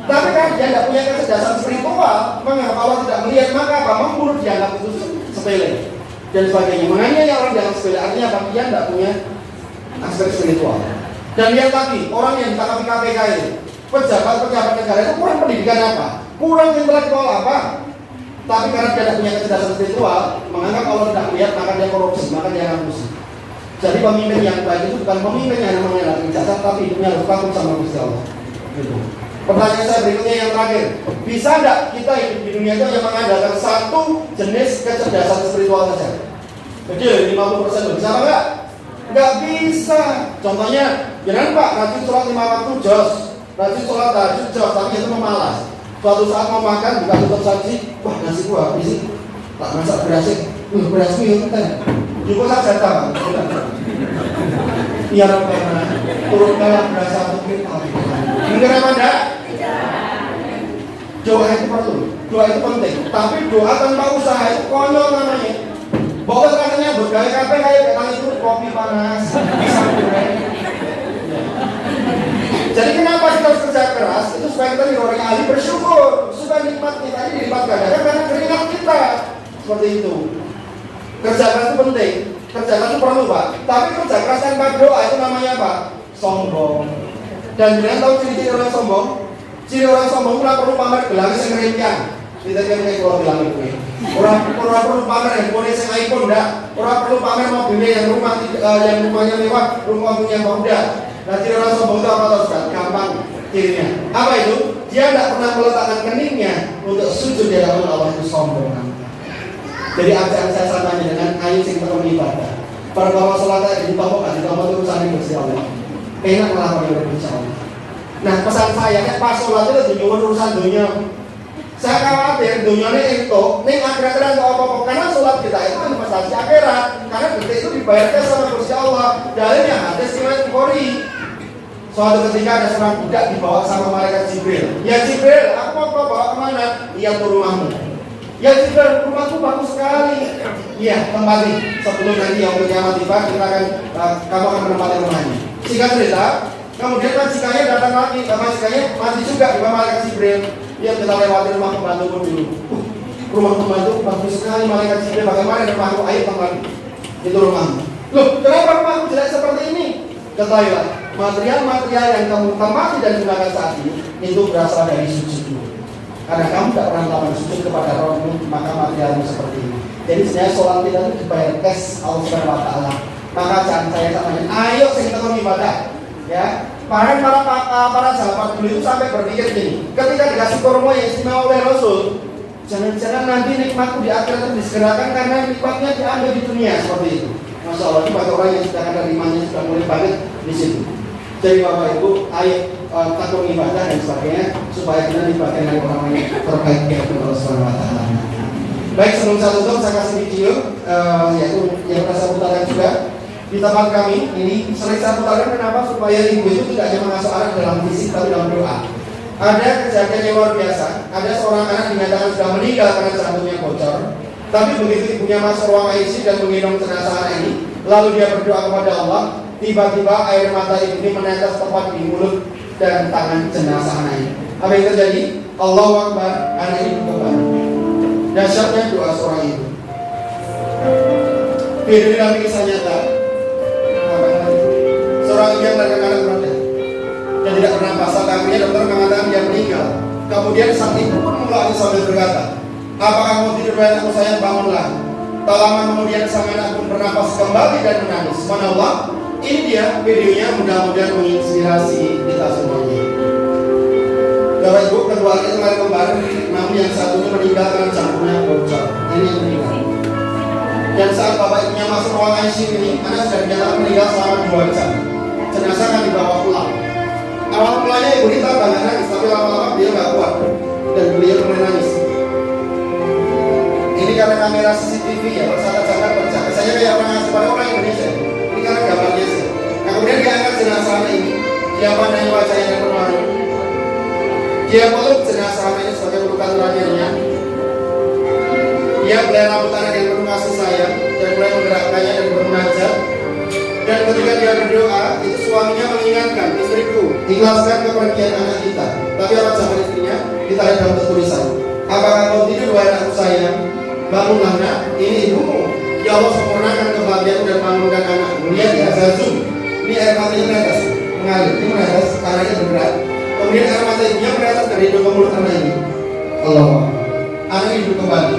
Tapi kan dia tidak punya kecerdasan spiritual, mengapa Allah tidak melihat, maka apa? Membunuh dianggap itu sepele dan sebagainya. Menganiaya orang dianggap sepele, artinya apa? Dia tidak punya aspek spiritual. Dan lihat lagi, orang yang ditangkap di KPK itu, pejabat negara itu kurang pendidikan apa? Kurang intelektual apa? Tapi karena dia tidak punya kecerdasan spiritual, menganggap Allah tidak melihat, maka dia korupsi, maka dia ngapusi. Jadi pemimpin yang baik itu bukan pemimpin yang mengandalkan ijazah, tapi hidupnya harus takut sama Gusti Allah. Gitu. Pertanyaan saya berikutnya yang terakhir, bisa tidak kita hidup di dunia itu yang mengandalkan satu jenis kecerdasan spiritual saja? Kecil, 50% bisa apa enggak? Enggak bisa. Contohnya, jangan Pak, rajin sholat 5 waktu jos, rajin sholat tahajud jos, tapi itu memalas. Suatu saat mau makan, buka tutup saji, wah nasi gua habis sih, tak masak berasik, beras mie kan, cukup saja tak? Biar karena turunkanlah beras satu kita. Mungkin apa enggak? Doa itu perlu, doa itu penting. Tapi doa tanpa usaha itu konyol namanya. Bawa rasanya bergaya kafe kayak petang itu kopi panas, pisang goreng. Jadi kenapa kita harus kerja keras? Itu supaya kita jadi orang yang ahli bersyukur, supaya nikmat kita ini dilipat gandakan karena keringat kita. Seperti itu. Kerja keras itu penting, kerja keras itu perlu Pak. Tapi kerja keras tanpa doa itu namanya apa? Sombong. Dan kalian tahu ciri-ciri orang sombong? Ciri orang sombong tidak perlu pamer gelang yang kerimpian. Kita kayak keluar gelang itu. Orang perlu pamer handphone yang iPhone enggak. Orang perlu pamer mobilnya yang rumahnya mewah, rumahnya bangga. Nah ciri orang sombong itu apa tahu Ustaz? Gampang cirinya. Apa itu? Dia tidak pernah meletakkan keningnya untuk sujud di hadapan Allah, itu sombong. Jadi ajak saya samanya dengan ayo sing tekun ibadah. Perkara salat itu ditompokkan, ditompok urusan Gusti Allah. Enak malah pada Gusti Allah. Nah pesan saya pas sholat itu nyuwun urusan dunia. Saya khawatir dunia ini itu, nih akhirat untuk apa-apa. Karena sholat kita itu investasi akhirat. Karena detik itu dibayarkan sama Gusti Allah. Dalilnya hadis riwayat Bukhari. Suatu ketika ada seorang budak dibawa sama malaikat Jibril. Ya Jibril, aku mau bawa kemana? Iya ke rumahmu. Ya Jibril, rumahku bagus sekali. Iya, tempati. Sebelum nanti yang kiamat tiba, kamu akan menempati rumahnya. Singkat cerita. Kemudian majikannya datang lagi, majikannya mati juga di bawah malaikat Jibril. Dia kita lewati rumah pembantu dulu. Rumah pembantu bagus sekali malaikat Jibril. Bagaimana rumahku? Ayo kembali. Itu rumahmu. Loh, kenapa rumahku jelek seperti ini? Ketahuilah, material-material yang kamu tempati dan gunakan saat ini itu berasal dari sujudmu. Karena kamu tidak pernah melakukan sujud kepada Rabbmu, maka materialmu seperti ini. Jadi sebenarnya sholat kita itu dibayar cash Allah Subhanahu Wa Taala. Maka jangan saya samanya, ayo sing tekun ibadah. Ya, para sahabat dulu itu sampai berpikir gini, ketika dikasih kurma yang istimewa oleh Rasul, jangan-jangan nanti nikmatku di akhirat itu disegerakan karena nikmatnya diambil di dunia, seperti itu. Masya Allah, ini bagi orang yang sudah ada imannya sudah mulai banget di situ. Jadi Bapak Ibu, ayo takut ibadah dan sebagainya supaya kita dibagian dari orang yang terbaik di Allah Subhanahu Wa Taala. Baik, sebelum saya tutup, saya kasih video yaitu yang saya putarkan juga. Di tempat kami ini sering saya putarkan kenapa supaya ibu itu tidak hanya mengasuh anak dalam fisik tapi dalam doa. Ada kejadian yang luar biasa. Ada seorang anak dinyatakan sudah meninggal karena jantungnya bocor. Tapi begitu ibunya masuk ruang ICU dan menggendong jenazah anak ini, lalu dia berdoa kepada Allah. Tiba-tiba air mata ibu ini menetes tepat di mulut dan tangan jenazah anak ini. Apa yang terjadi? Allahu Akbar, anak ini bertobat. Dahsyatnya doa seorang ibu. Video dalam kisah nyata. Seorang ibu yang melahirkan anak berantai dan tidak pernah pasal kakinya, dokter mengatakan dia meninggal. Kemudian sang ibu pun mulai sambil berkata, apakah kamu tidur anakku sayang, bangunlah. Tak lama kemudian sang anak pun bernapas kembali dan menangis. Subhanallah, ini dia videonya, mudah-mudahan menginspirasi kita semuanya. Bapak Ibu, kedua itu lahir kembar, namun yang satunya meninggal karena jantungnya bocor. Ini yang meninggal. Dan saat bapak ibunya masuk ruang ICU ini, anak sudah dinyatakan meninggal selama 2 jam. Jenazah akan dibawa pulang. Awal mulanya ibu ini tak banyak nangis, tapi lama-lama dia nggak kuat dan beliau mulai nangis. Ini karena kamera CCTV ya, bersakat-sakat berjaga. Saya kayak orang asli pada orang Indonesia. Ini karena gambarnya sih. Nah kemudian dia angkat jenazah ini, dia pandang wajahnya yang berwarna. Dia peluk jenazah ini sebagai pelukan terakhirnya. Dia belai rambut anak yang penuh kasih sayang dan mulai menggerakkannya dan bermunajat. Dan ketika dia berdoa, itu suaminya mengingatkan, istriku, ikhlaskan kepergian anak kita. Tapi orang zaman istrinya, kita lihat dalam tulisan. Apakah kau tidur wahai anakku sayang? Bangunlah nak, ini ibumu. Ya Allah sempurnakan kebahagiaan dan bangunkan anakmu. Lihat ya, saya zoom. Ini air matanya menetes, mengalir. Ini menetes, tanahnya bergerak. Kemudian air mata ibunya menetes dari hidung ke mulut anak ini. Allah, anak hidup kembali.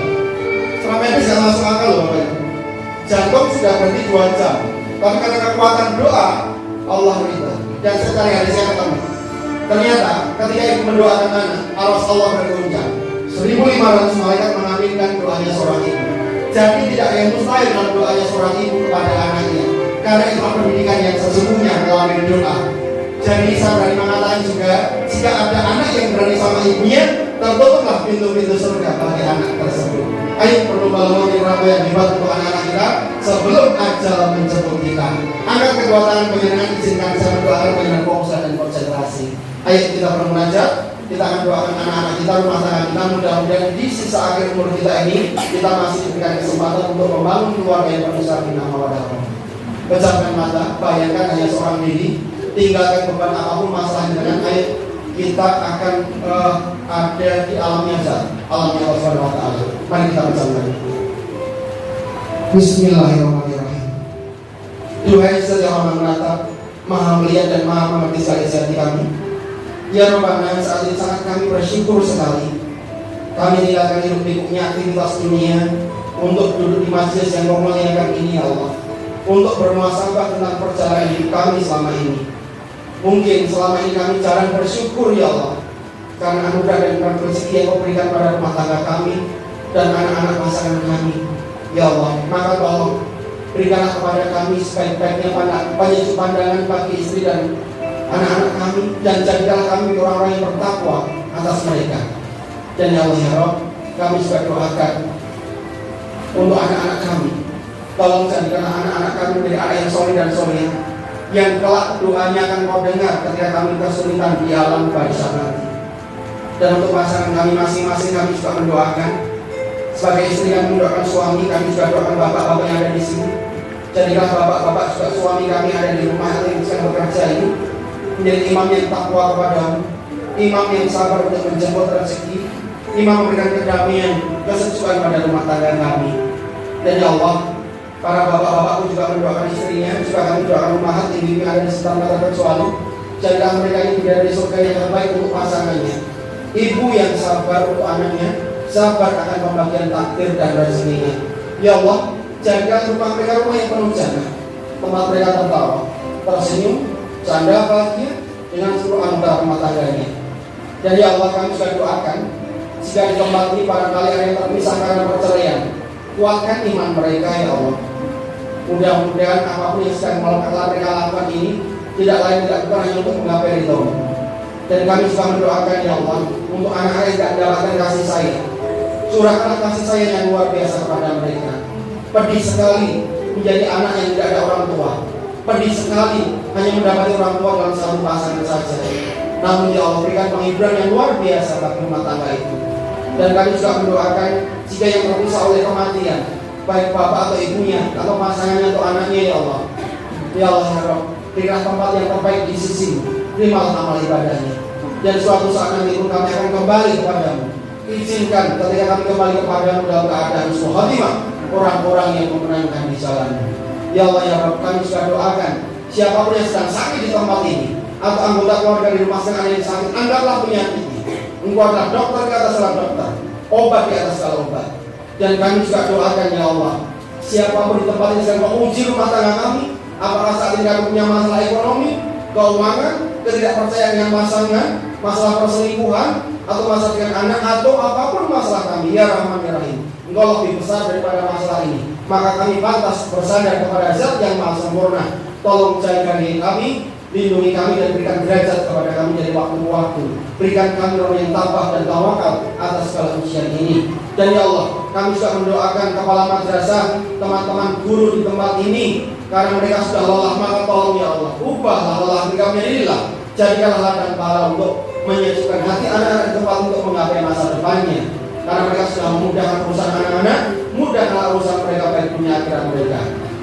Selama ini saya masuk akal loh Bapak Ibu. Jantung sudah berhenti 2 jam. Tapi karena kekuatan doa, Allah ridha. Dan sekali hari saya ketemu. Ternyata ketika ibu mendoakan anak, aras Allah bergoncang. 1.500 malaikat mengaminkan doanya seorang ibu. Jadi tidak ada yang mustahil dalam doanya seorang ibu kepada anaknya. Karena itu pendidikan yang sesungguhnya melalui doa. Jadi saya berani mengatakan juga, jika ada anak yang berani sama ibunya, tertutuplah pintu-pintu surga bagi anak tersebut. Ayo berlomba-lomba menjadi yang hebat untuk anak-anak kita sebelum ajal menjemput kita. Angkat kedua tangan penyenangan, izinkan saya mendoakan dengan fokus dan konsentrasi. Ayo kita bermunajat. Kita akan doakan anak-anak kita, rumah tangga kita. Mudah-mudahan di sisa akhir umur kita ini kita masih diberikan kesempatan untuk membangun keluarga yang penuh sakinah mawaddah. Pejamkan mata, bayangkan hanya seorang diri, tinggalkan beban apapun masalah dengan air. Kita akan ada di alamnya zat, alamnya Allah Subhanahu wa taala. Mari kita pejamkan. Bismillahirrahmanirrahim. Duhai Zat yang Maha Menatap, Maha Melihat dan Maha Mengerti segala isi hati kami. Ya Rabbana, saat ini sangat kami bersyukur sekali. Kami tinggalkan hidup pikuknya aktivitas dunia untuk duduk di majelis yang memuliakan ini ya Allah, untuk bermuhasabah tentang perjalanan hidup kami selama ini. Mungkin selama ini kami jarang bersyukur ya Allah, karena anugerah dan rezeki yang Kau berikan pada rumah tangga kami dan anak-anak pasangan kami. Ya Allah, maka tolong berikanlah kepada kami sebaik-baiknya banyak pandangan bagi istri dan anak-anak kami, dan jadikanlah kami orang-orang yang bertakwa atas mereka. Dan ya Allah ya Rabb, kami juga doakan untuk anak-anak kami. Tolong jadikanlah anak-anak kami menjadi anak yang soleh dan soleh, yang kelak doanya akan Kau dengar ketika kami kesulitan di alam barisan nanti. Dan untuk pasangan kami masing-masing, kami juga mendoakan. Sebagai istri kami mendoakan suami, kami juga doakan bapak-bapak yang ada di sini. Jadikanlah bapak-bapak juga suami kami ada di rumah yang sedang bekerja ini menjadi imam yang takwa kepadamu, imam yang sabar untuk menjemput rezeki, imam memberikan kedamaian, kesejukan pada rumah tangga kami. Dan ya Allah, para bapak-bapakku juga mendoakan istrinya, juga kami doakan rumah ibu yang ada di sekitar mata terkecuali. Jadilah mereka yang tidak di surga yang terbaik untuk pasangannya. Ibu yang sabar untuk anaknya, sabar akan pembagian takdir dan rezekinya. Ya Allah, jadikan rumah mereka rumah yang penuh jannah, tempat mereka tertawa, tersenyum, canda bahagia dengan seluruh anggota rumah tangganya. Dan ya Allah, kami sudah doakan jika di tempat ini barangkali ada yang terpisah karena perceraian, kuatkan iman mereka ya Allah. Mudah-mudahan apapun yang sedang mereka lakukan ini tidak lain tidak bukan hanya untuk menggapai ridho. Dan kami juga mendoakan ya Allah untuk anak-anak yang tidak mendapatkan kasih sayang, curahkanlah kasih sayang yang luar biasa kepada mereka. Pedih sekali menjadi anak yang tidak ada orang tua, pedih sekali hanya mendapati orang tua dalam satu pasangan saja. Namun ya Allah, berikan penghiburan yang luar biasa bagi rumah tangga itu. Dan kami juga mendoakan jika yang terpisah oleh kematian, baik bapak atau ibunya, atau pasangannya atau anaknya ya Allah. Ya Allah ya Rabb, berikan tempat yang terbaik di sisi-Mu, terimalah amal ibadahnya. Dan suatu saat nanti pun kami akan kembali kepadamu. Izinkan ketika kami kembali kepadamu dalam keadaan husnul khatimah, orang-orang yang memenangkan di jalan-Mu. Ya Allah ya Rabb, kami juga doakan siapapun yang sedang sakit di tempat ini, atau anggota keluarga di rumah sedang ada yang sakit, angkatlah penyakitnya. Engkau adalah dokter di atas segala dokter, obat di atas segala obat. Dan kami juga doakan ya Allah, siapapun di tempat ini sedang menguji rumah tangga kami, apakah saat ini kami punya masalah ekonomi, keuangan, ketidakpercayaan dengan pasangan, masalah perselingkuhan, atau masalah dengan anak, atau apapun masalah kami, ya Rahman ya Rahim, Engkau lebih besar daripada masalah ini. Maka kami pantas bersandar kepada Zat yang Maha Sempurna. Tolong jadikan diri kami, lindungi kami dan berikan derajat kepada kami dari waktu ke waktu. Berikan kami orang yang tabah dan tawakal atas segala ujian ini. Dan ya Allah, kami juga mendoakan kepala madrasah, teman-teman guru di tempat ini, karena mereka sudah lelah, maka tolong ya Allah, ubahlah lelah mereka menjadi lelah. Jadikanlah ladang pahala untuk menyejukkan hati anak-anak di tempat untuk menggapai masa depannya. Karena mereka sudah memudahkan urusan anak-anak, mudahkanlah urusan mereka baik dunia akhirat mereka.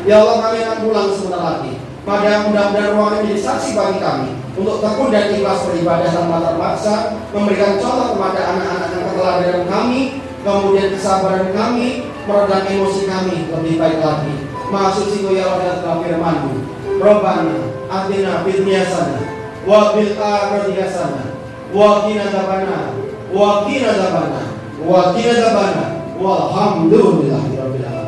Ya Allah, kami akan pulang sebentar lagi. Maka mudah-mudahan ruangan menjadi saksi bagi kami untuk tekun dan ikhlas beribadah tanpa terpaksa, memberikan contoh kepada anak-anak yang keteladanan kami, kemudian kesabaran kami, meredam emosi kami lebih baik lagi. Maha suci ya Allah dalam firman-Mu. Rabbana atina fid dunya hasanah wa fil akhirati hasanah wa qina adzabannar wa qina adzabannar wa qina adzabannar walhamdulillahi rabbil alamin.